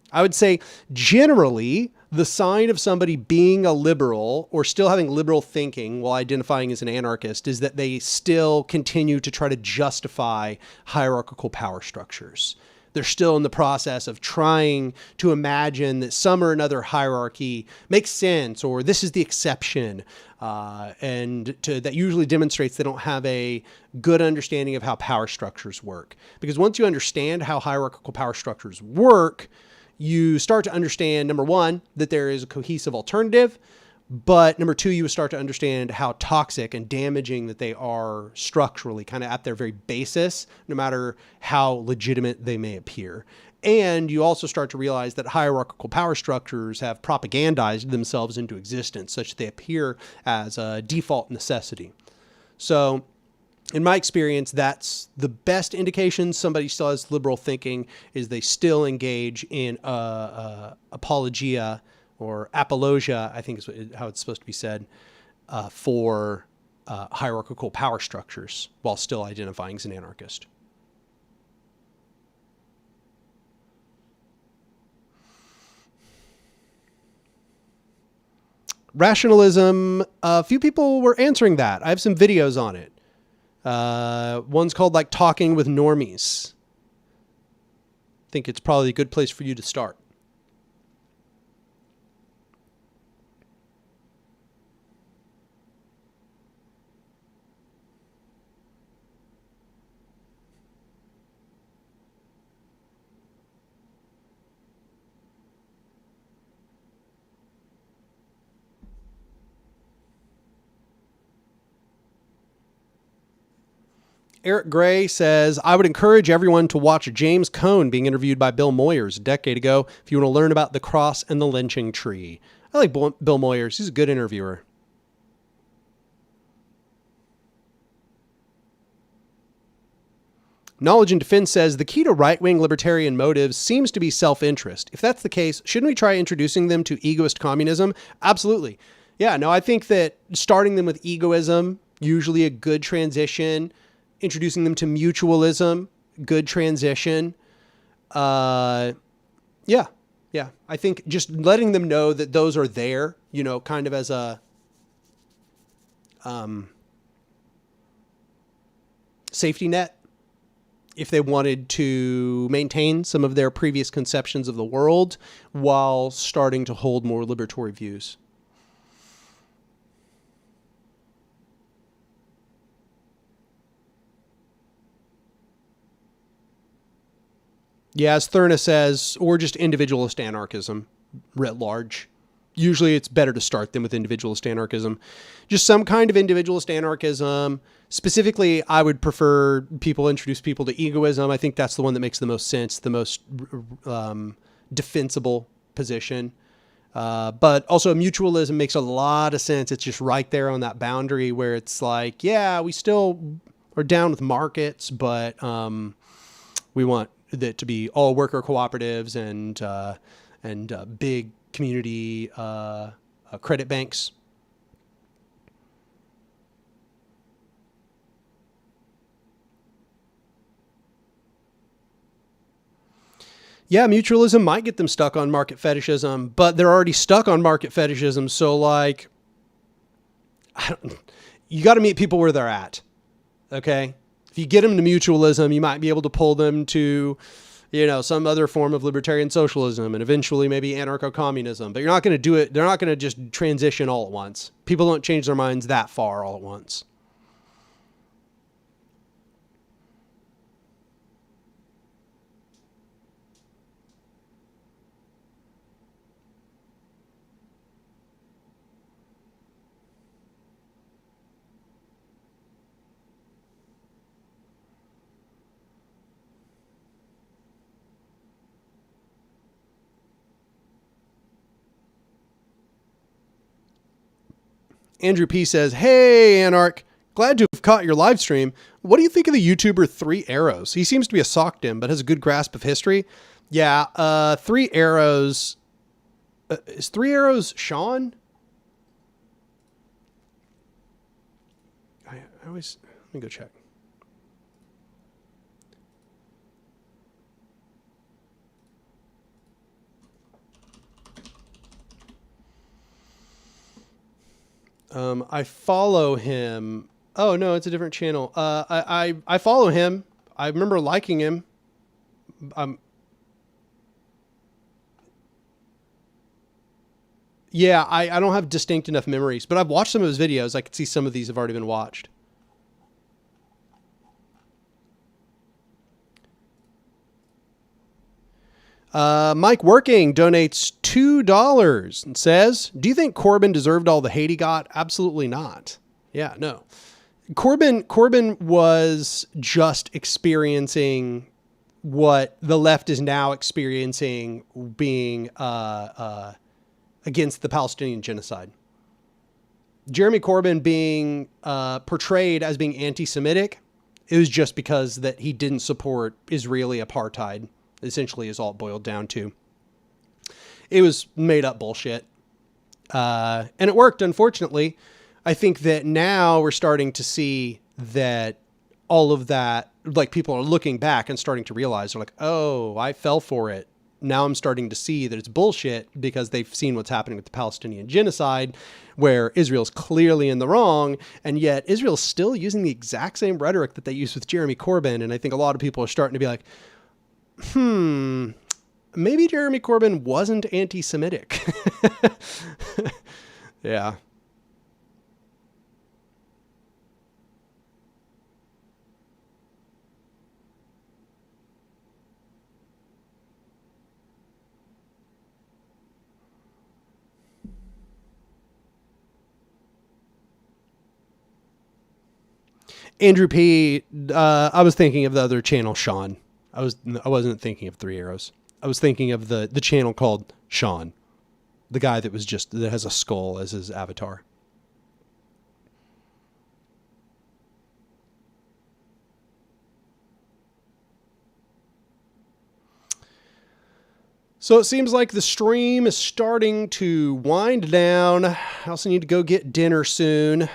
I would say generally the sign of somebody being a liberal or still having liberal thinking while identifying as an anarchist is that they still continue to try to justify hierarchical power structures. They're still in the process of trying to imagine that some or another hierarchy makes sense, or this is the exception. That usually demonstrates they don't have a good understanding of how power structures work. Because once you understand how hierarchical power structures work, you start to understand, number one, that there is a cohesive alternative, but number two, you start to understand how toxic and damaging that they are structurally, kind of at their very basis, no matter how legitimate they may appear. And you also start to realize that hierarchical power structures have propagandized themselves into existence, such that they appear as a default necessity. So in my experience, that's the best indication somebody still has liberal thinking is they still engage in apologia or apologia, I think is how it's supposed to be said, for hierarchical power structures while still identifying as an anarchist. Rationalism, a few people were answering that. I have some videos on it. One's called like Talking with Normies. I think it's probably a good place for you to start. Eric Gray says, I would encourage everyone to watch James Cone being interviewed by Bill Moyers a decade ago if you want to learn about the cross and the lynching tree. I like Bill Moyers. He's a good interviewer. Knowledge and Defense says, the key to right-wing libertarian motives seems to be self-interest. If that's the case, shouldn't we try introducing them to egoist communism? Absolutely. Yeah, no, I think that starting them with egoism, usually a good transition. Introducing them to mutualism, good transition. Yeah. I think just letting them know that those are there, you know, kind of as a safety net. If they wanted to maintain some of their previous conceptions of the world while starting to hold more liberatory views. Yeah, as Stirner says, or just individualist anarchism writ large. Usually it's better to start them with individualist anarchism. Just some kind of individualist anarchism. Specifically, I would prefer people introduce people to egoism. I think that's the one that makes the most sense, the most defensible position. But also mutualism makes a lot of sense. It's just right there on that boundary where it's like, yeah, we still are down with markets, but we want that to be all worker cooperatives and big community credit banks. Yeah, mutualism might get them stuck on market fetishism, but they're already stuck on market fetishism. So like, you got to meet people where they're at. Okay. If you get them to mutualism, you might be able to pull them to, you know, some other form of libertarian socialism and eventually maybe anarcho-communism, but you're not going to do it. They're not going to just transition all at once. People don't change their minds that far all at once. Andrew P says, hey, Anark, glad to have caught your live stream. What do you think of the YouTuber Three Arrows? He seems to be a Socdem, but has a good grasp of history. Yeah, Three Arrows. Is Three Arrows Sean? I always, let me go check. I follow him. Oh no, it's a different channel. I follow him. I remember liking him. Yeah, I don't have distinct enough memories, but I've watched some of his videos. I can see some of these have already been watched. Mike Working donates $2 and says, do you think Corbyn deserved all the hate he got? Absolutely not. Yeah, no. Corbyn was just experiencing what the left is now experiencing, being against the Palestinian genocide. Jeremy Corbyn being portrayed as being anti-Semitic, it was just because that he didn't support Israeli apartheid. Essentially is all it boiled down to. It was made up bullshit. And it worked, unfortunately. I think that now we're starting to see that all of that, like people are looking back and starting to realize, they're like, oh, I fell for it. Now I'm starting to see that it's bullshit because they've seen what's happening with the Palestinian genocide, where Israel's clearly in the wrong. And yet Israel's still using the exact same rhetoric that they used with Jeremy Corbyn. And I think a lot of people are starting to be like, maybe Jeremy Corbyn wasn't anti-Semitic. Yeah. Andrew P. I was thinking of the other channel, Sean. I wasn't thinking of Three Arrows. I was thinking of the channel called Sean, the guy that has a skull as his avatar. So it seems like the stream is starting to wind down. I also need to go get dinner soon.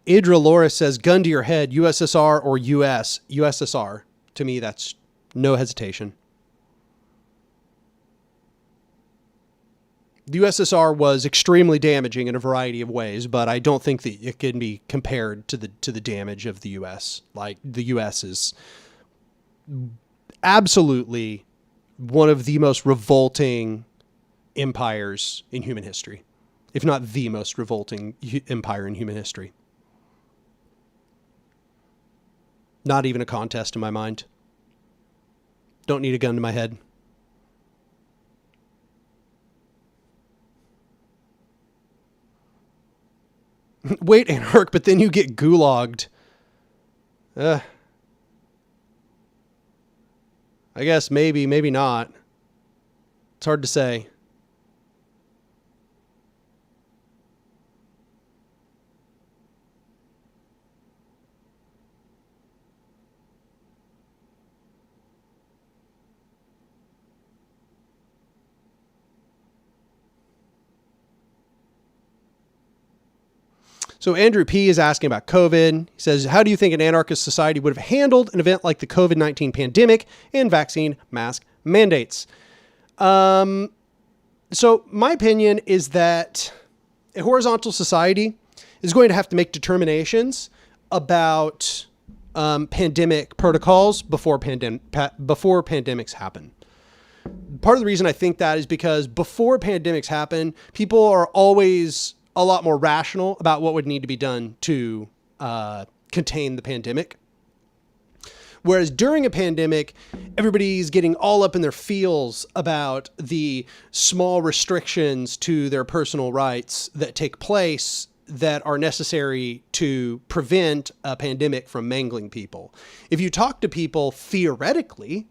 Idra Laura says, gun to your head, USSR or US? USSR. To me, that's no hesitation. The USSR was extremely damaging in a variety of ways, but I don't think that it can be compared to the damage of the US. Like, the US is absolutely one of the most revolting empires in human history, if not the most revolting empire in human history. Not even a contest in my mind. Don't need a gun to my head. Wait, Anark, but then you get gulagged. I guess maybe not. It's hard to say. So Andrew P. is asking about COVID. He says, how do you think an anarchist society would have handled an event like the COVID-19 pandemic and vaccine mask mandates? So my opinion is that a horizontal society is going to have to make determinations about pandemic protocols before pandemics happen. Part of the reason I think that is because before pandemics happen, people are always a lot more rational about what would need to be done to contain the pandemic. Whereas during a pandemic, everybody's getting all up in their feels about the small restrictions to their personal rights that take place that are necessary to prevent a pandemic from mangling people. If you talk to people theoretically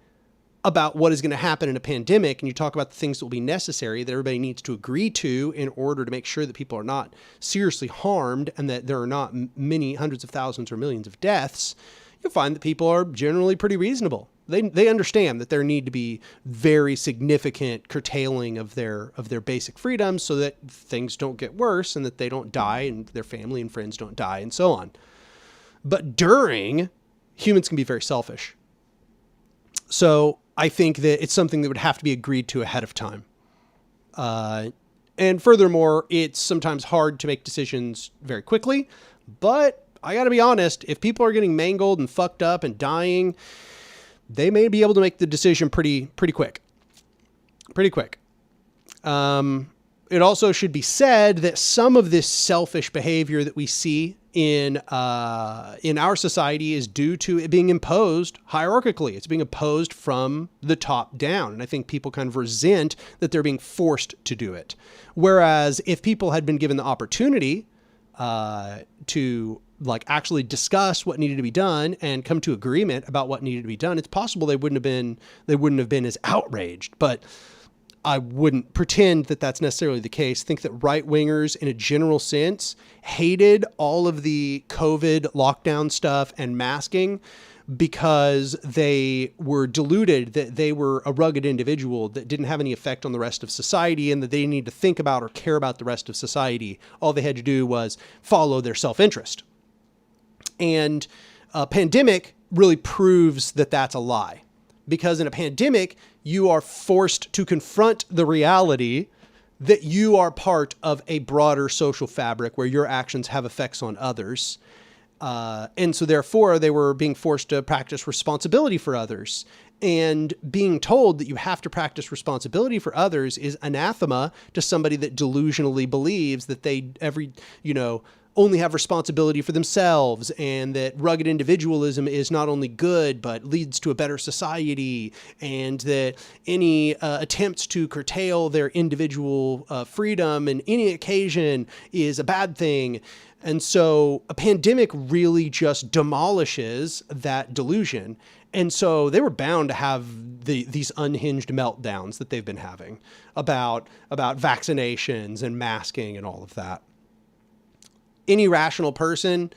about what is going to happen in a pandemic, and you talk about the things that will be necessary that everybody needs to agree to in order to make sure that people are not seriously harmed and that there are not many hundreds of thousands or millions of deaths, you'll find that people are generally pretty reasonable. They understand that there need to be very significant curtailing of their basic freedoms so that things don't get worse and that they don't die and their family and friends don't die and so on. But during, humans can be very selfish. So I think that it's something that would have to be agreed to ahead of time. And furthermore, it's sometimes hard to make decisions very quickly, but I gotta be honest, if people are getting mangled and fucked up and dying, they may be able to make the decision pretty quick. Pretty quick. It also should be said that some of this selfish behavior that we see in our society is due to it being imposed hierarchically. It's being imposed from the top down. And I think people kind of resent that they're being forced to do it. Whereas if people had been given the opportunity to like actually discuss what needed to be done and come to agreement about what needed to be done, it's possible they wouldn't have been as outraged. But I wouldn't pretend that that's necessarily the case. I think that right-wingers in a general sense hated all of the COVID lockdown stuff and masking because they were deluded that they were a rugged individual that didn't have any effect on the rest of society and that they didn't need to think about or care about the rest of society. All they had to do was follow their self-interest. And a pandemic really proves that that's a lie. Because in a pandemic, you are forced to confront the reality that you are part of a broader social fabric where your actions have effects on others. And so therefore, they were being forced to practice responsibility for others. And being told that you have to practice responsibility for others is anathema to somebody that delusionally believes that only have responsibility for themselves, and that rugged individualism is not only good, but leads to a better society, and that any attempts to curtail their individual freedom in any occasion is a bad thing. And so a pandemic really just demolishes that delusion. And so they were bound to have these unhinged meltdowns that they've been having about vaccinations and masking and all of that. Any rational person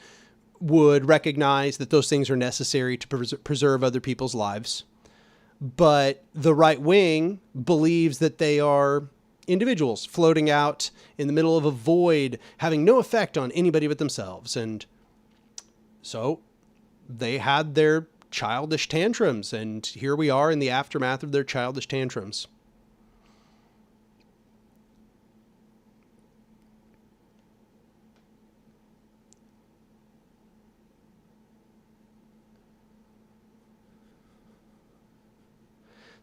would recognize that those things are necessary to preserve other people's lives. But the right wing believes that they are individuals floating out in the middle of a void, having no effect on anybody but themselves. And so they had their childish tantrums, and here we are in the aftermath of their childish tantrums.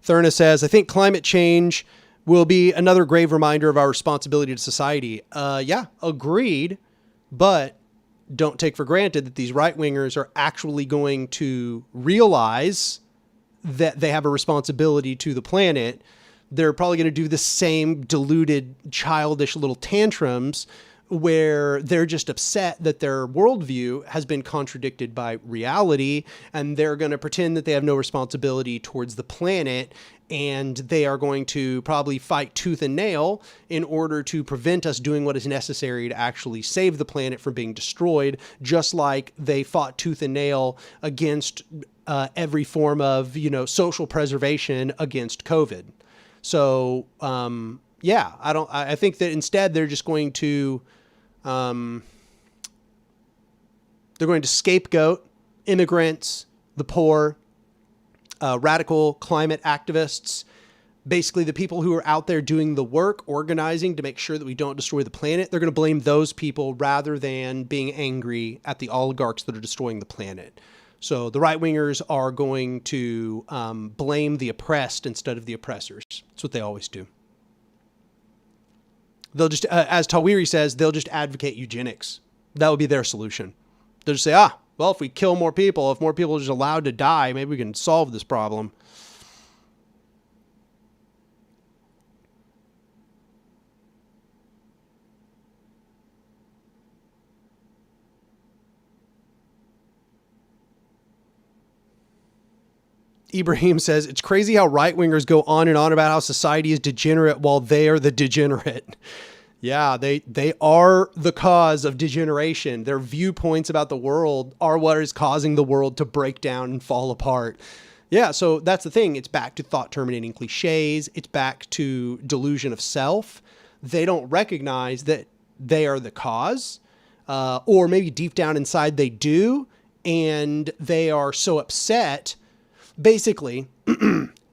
Thurna says, I think climate change will be another grave reminder of our responsibility to society. Yeah, agreed. But don't take for granted that these right-wingers are actually going to realize that they have a responsibility to the planet. They're probably going to do the same deluded, childish little tantrums where they're just upset that their worldview has been contradicted by reality, and they're going to pretend that they have no responsibility towards the planet, and they are going to probably fight tooth and nail in order to prevent us doing what is necessary to actually save the planet from being destroyed, just like they fought tooth and nail against every form of, social preservation against COVID. So, yeah, I think that instead they're just going to, they're going to scapegoat immigrants, the poor, radical climate activists, basically the people who are out there doing the work, organizing to make sure that we don't destroy the planet. They're going to blame those people rather than being angry at the oligarchs that are destroying the planet. So the right-wingers are going to blame the oppressed instead of the oppressors. That's what they always do. They'll just, as Tawiri says, they'll just advocate eugenics. That would be their solution. They'll just say, well, if we kill more people, if more people are just allowed to die, maybe we can solve this problem. Ibrahim says, it's crazy how right-wingers go on and on about how society is degenerate while they are the degenerate. Yeah, they are the cause of degeneration. Their viewpoints about the world are what is causing the world to break down and fall apart. Yeah, so that's the thing. It's back to thought-terminating cliches. It's back to delusion of self. They don't recognize that they are the cause, or maybe deep down inside they do, and they are so upset. Basically,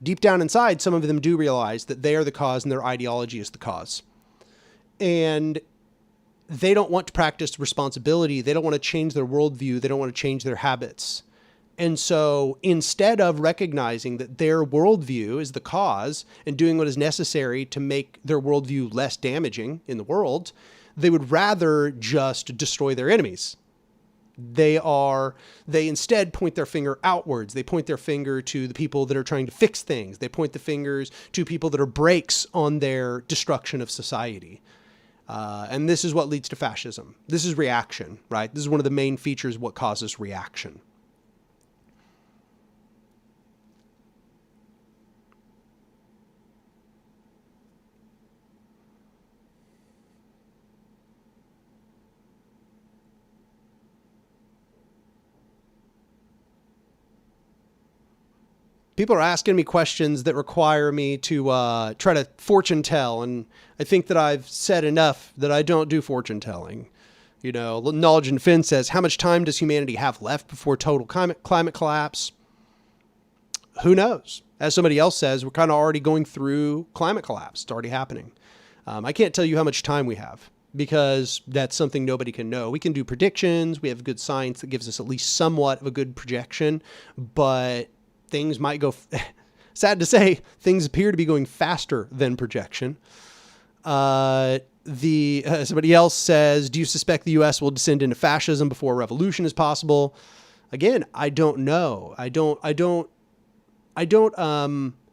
deep down inside, some of them do realize that they are the cause and their ideology is the cause. And they don't want to practice responsibility. They don't want to change their worldview. They don't want to change their habits. And so instead of recognizing that their worldview is the cause and doing what is necessary to make their worldview less damaging in the world, they would rather just destroy their enemies. They instead point their finger outwards. They point their finger to the people that are trying to fix things. They point the fingers to people that are brakes on their destruction of society. And this is what leads to fascism. This is reaction, right? This is one of the main features of what causes reaction. People are asking me questions that require me to try to fortune tell, and I think that I've said enough that I don't do fortune telling. Knowledge and Finn says, how much time does humanity have left before total climate collapse? Who knows? As somebody else says, we're kind of already going through climate collapse. It's already happening. I can't tell you how much time we have because that's something nobody can know. We can do predictions. We have good science that gives us at least somewhat of a good projection, but things might go, sad to say, things appear to be going faster than projection. Somebody else says, do you suspect the U.S. will descend into fascism before a revolution is possible? Again, I don't know. I don't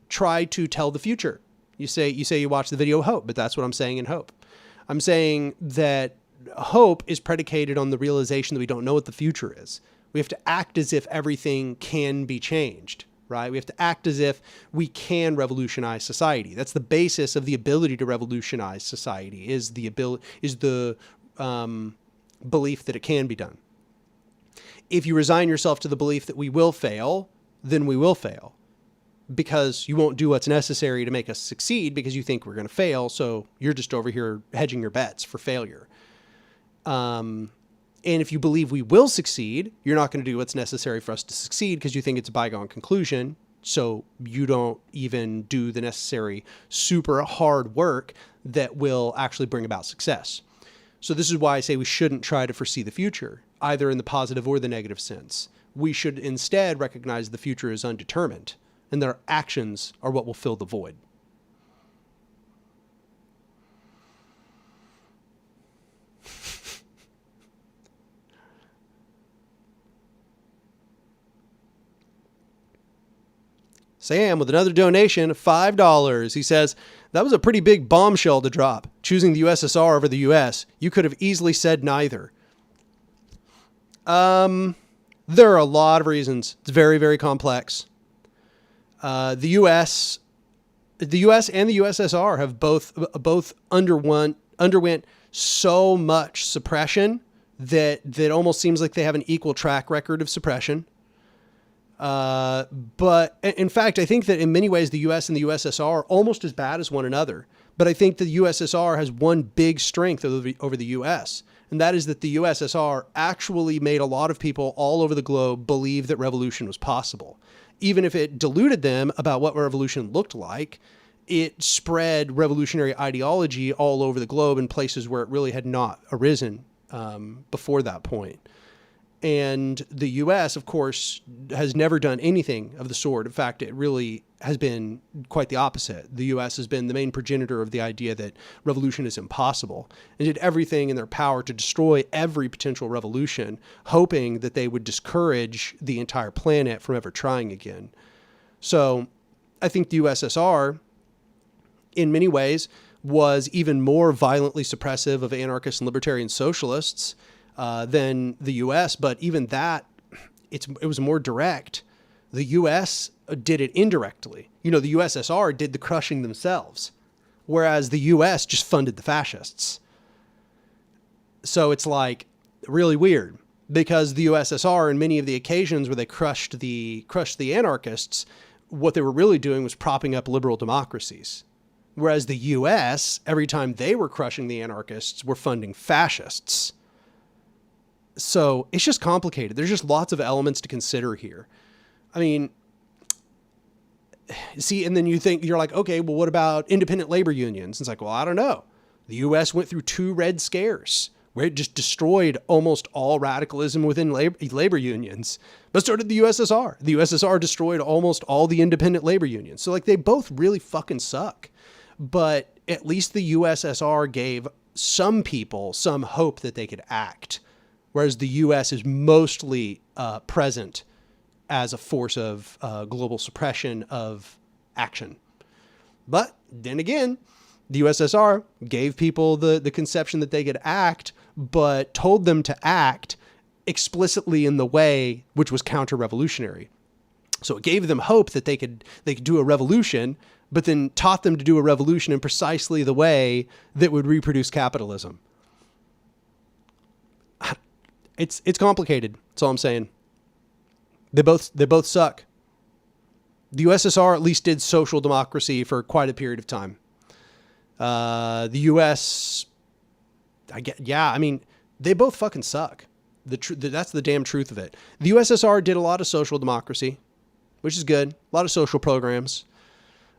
try to tell the future. You say you watch the video Hope, but that's what I'm saying in Hope. I'm saying that hope is predicated on the realization that we don't know what the future is. We have to act as if everything can be changed, right? We have to act as if we can revolutionize society. That's the basis of the ability to revolutionize society, is the belief that it can be done. If you resign yourself to the belief that we will fail, then we will fail, because you won't do what's necessary to make us succeed because you think we're going to fail. So you're just over here hedging your bets for failure. And if you believe we will succeed, you're not going to do what's necessary for us to succeed because you think it's a bygone conclusion. So you don't even do the necessary super hard work that will actually bring about success. So this is why I say we shouldn't try to foresee the future, either in the positive or the negative sense. We should instead recognize the future is undetermined, and that our actions are what will fill the void. Sam with another donation of $5. He says, that was a pretty big bombshell to drop. Choosing the USSR over the US. You could have easily said neither. There are a lot of reasons. It's very, very complex. The US and the USSR have both underwent so much suppression that almost seems like they have an equal track record of suppression. But in fact, I think that in many ways, the US and the USSR are almost as bad as one another. But I think the USSR has one big strength over the US, and that is that the USSR actually made a lot of people all over the globe believe that revolution was possible. Even if it deluded them about what revolution looked like, it spread revolutionary ideology all over the globe in places where it really had not arisen before that point. And the U.S., of course, has never done anything of the sort. In fact, it really has been quite the opposite. The U.S. has been the main progenitor of the idea that revolution is impossible, and did everything in their power to destroy every potential revolution, hoping that they would discourage the entire planet from ever trying again. So I think the USSR, in many ways, was even more violently suppressive of anarchists and libertarian socialists than the U.S., but even that, it was more direct. The U.S. did it indirectly. The USSR did the crushing themselves, whereas the U.S. just funded the fascists. So it's like really weird, because the USSR, in many of the occasions where they crushed the anarchists, what they were really doing was propping up liberal democracies. Whereas the U.S., every time they were crushing the anarchists, were funding fascists. So it's just complicated. There's just lots of elements to consider here. I mean, see, and then you're like, okay, well, what about independent labor unions? It's like, well, I don't know. The U.S. went through 2 Red Scares where it just destroyed almost all radicalism within labor unions. But so did the USSR. The USSR destroyed almost all the independent labor unions. So like they both really fucking suck. But at least the USSR gave some people some hope that they could act, whereas the U.S. is mostly present as a force of global suppression of action. But then again, the USSR gave people the conception that they could act, but told them to act explicitly in the way which was counter-revolutionary. So it gave them hope that they could do a revolution, but then taught them to do a revolution in precisely the way that would reproduce capitalism. It's complicated. That's all I'm saying. They both suck. The USSR at least did social democracy for quite a period of time. The US, they both fucking suck. That's the damn truth of it. The USSR did a lot of social democracy, which is good. A lot of social programs.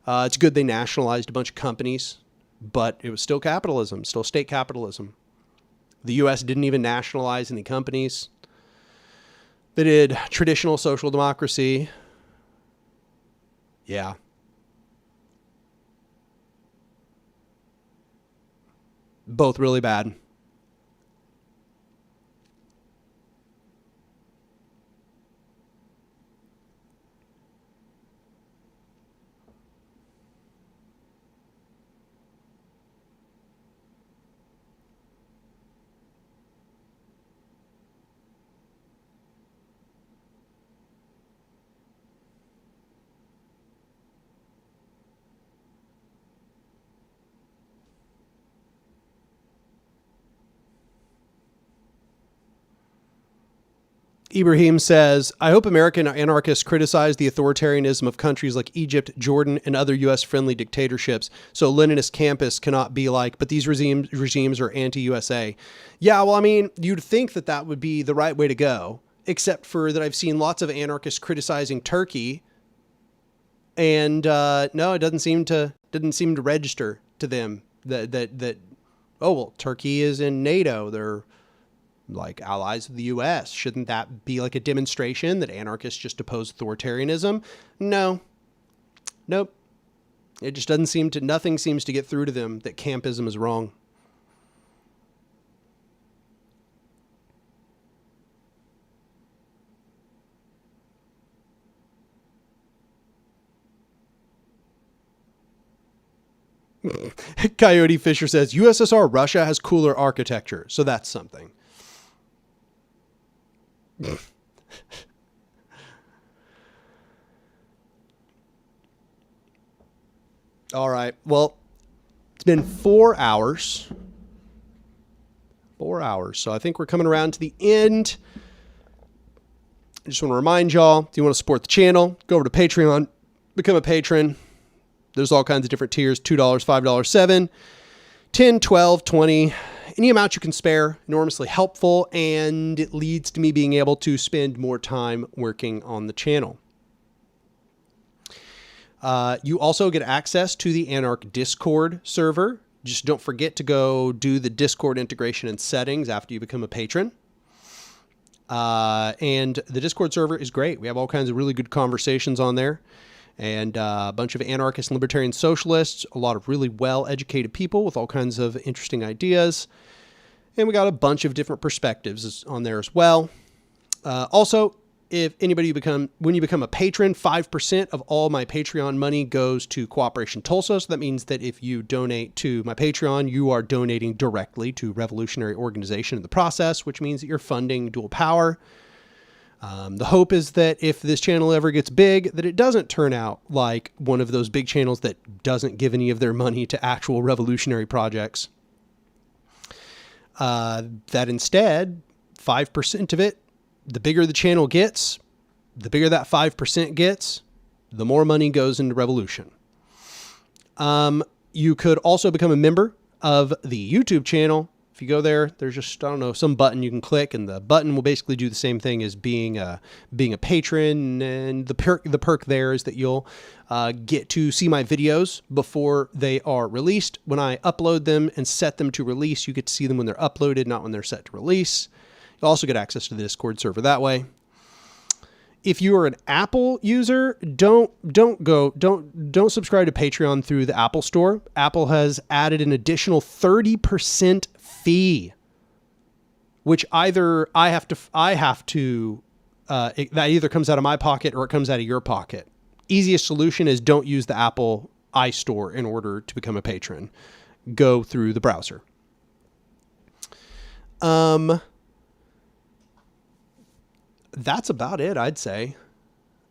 It's good they nationalized a bunch of companies, but it was still capitalism, still state capitalism. The U.S. didn't even nationalize any companies. They did traditional social democracy. Yeah. Both really bad. Ibrahim says, I hope American anarchists criticize the authoritarianism of countries like Egypt, Jordan, and other U.S.-friendly dictatorships, so Leninist campus cannot be like, but these regimes are anti-USA. Yeah, well, I mean, you'd think that that would be the right way to go, except for that I've seen lots of anarchists criticizing Turkey, and no, it didn't seem to register to them that oh, well, Turkey is in NATO, they're like allies of the U.S. Shouldn't that be like a demonstration that anarchists just oppose authoritarianism? No. Nope. It just doesn't seem to, nothing seems to get through to them that campism is wrong. Coyote Fisher says, USSR Russia has cooler architecture, so that's something. All right. Well, it's been 4 hours. 4 hours. So I think we're coming around to the end. I just want to remind y'all, if you want to support the channel, go over to Patreon, become a patron. There's all kinds of different tiers, $2, $5, $7, $10, $12, $20. Any amount you can spare, enormously helpful, and it leads to me being able to spend more time working on the channel. You also get access to the Anark Discord server. Just don't forget to go do the Discord integration and settings after you become a patron. And the Discord server is great. We have all kinds of really good conversations on there. And a bunch of anarchist and libertarian socialists, a lot of really well-educated people with all kinds of interesting ideas. And we got a bunch of different perspectives on there as well. Also, if anybody when you become a patron, 5% of all my Patreon money goes to Cooperation Tulsa. So that means that if you donate to my Patreon, you are donating directly to revolutionary organization in the process, which means that you're funding dual power. The hope is that if this channel ever gets big, that it doesn't turn out like one of those big channels that doesn't give any of their money to actual revolutionary projects. That instead, 5% of it, the bigger the channel gets, the bigger that 5% gets, the more money goes into revolution. You could also become a member of the YouTube channel. If you go there, there's just, I don't know, some button you can click, and the button will basically do the same thing as being a patron. And the perk there is that you'll get to see my videos before they are released. When I upload them and set them to release, you get to see them when they're uploaded, not when they're set to release. You'll also get access to the Discord server that way. If you are an Apple user, don't subscribe to Patreon through the Apple Store. Apple has added an additional 30% fee, which either that either comes out of my pocket or it comes out of your pocket. Easiest solution is don't use the Apple iStore in order to become a patron. Go through the browser. That's about it, I'd say.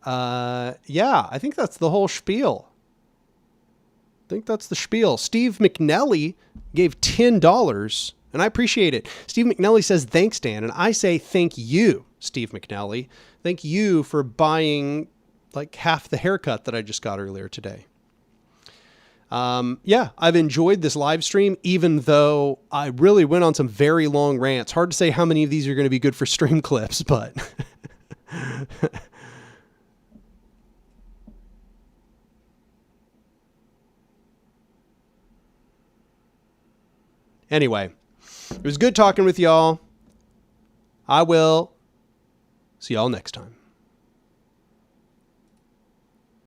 Yeah, I think that's the whole spiel. I think that's the spiel. Steve McNelly gave $10, and I appreciate it. Steve McNelly says, thanks, Dan. And I say, thank you, Steve McNelly. Thank you for buying like half the haircut that I just got earlier today. Yeah, I've enjoyed this live stream, even though I really went on some very long rants. Hard to say how many of these are going to be good for stream clips, but anyway, it was good talking with y'all. I will see y'all next time.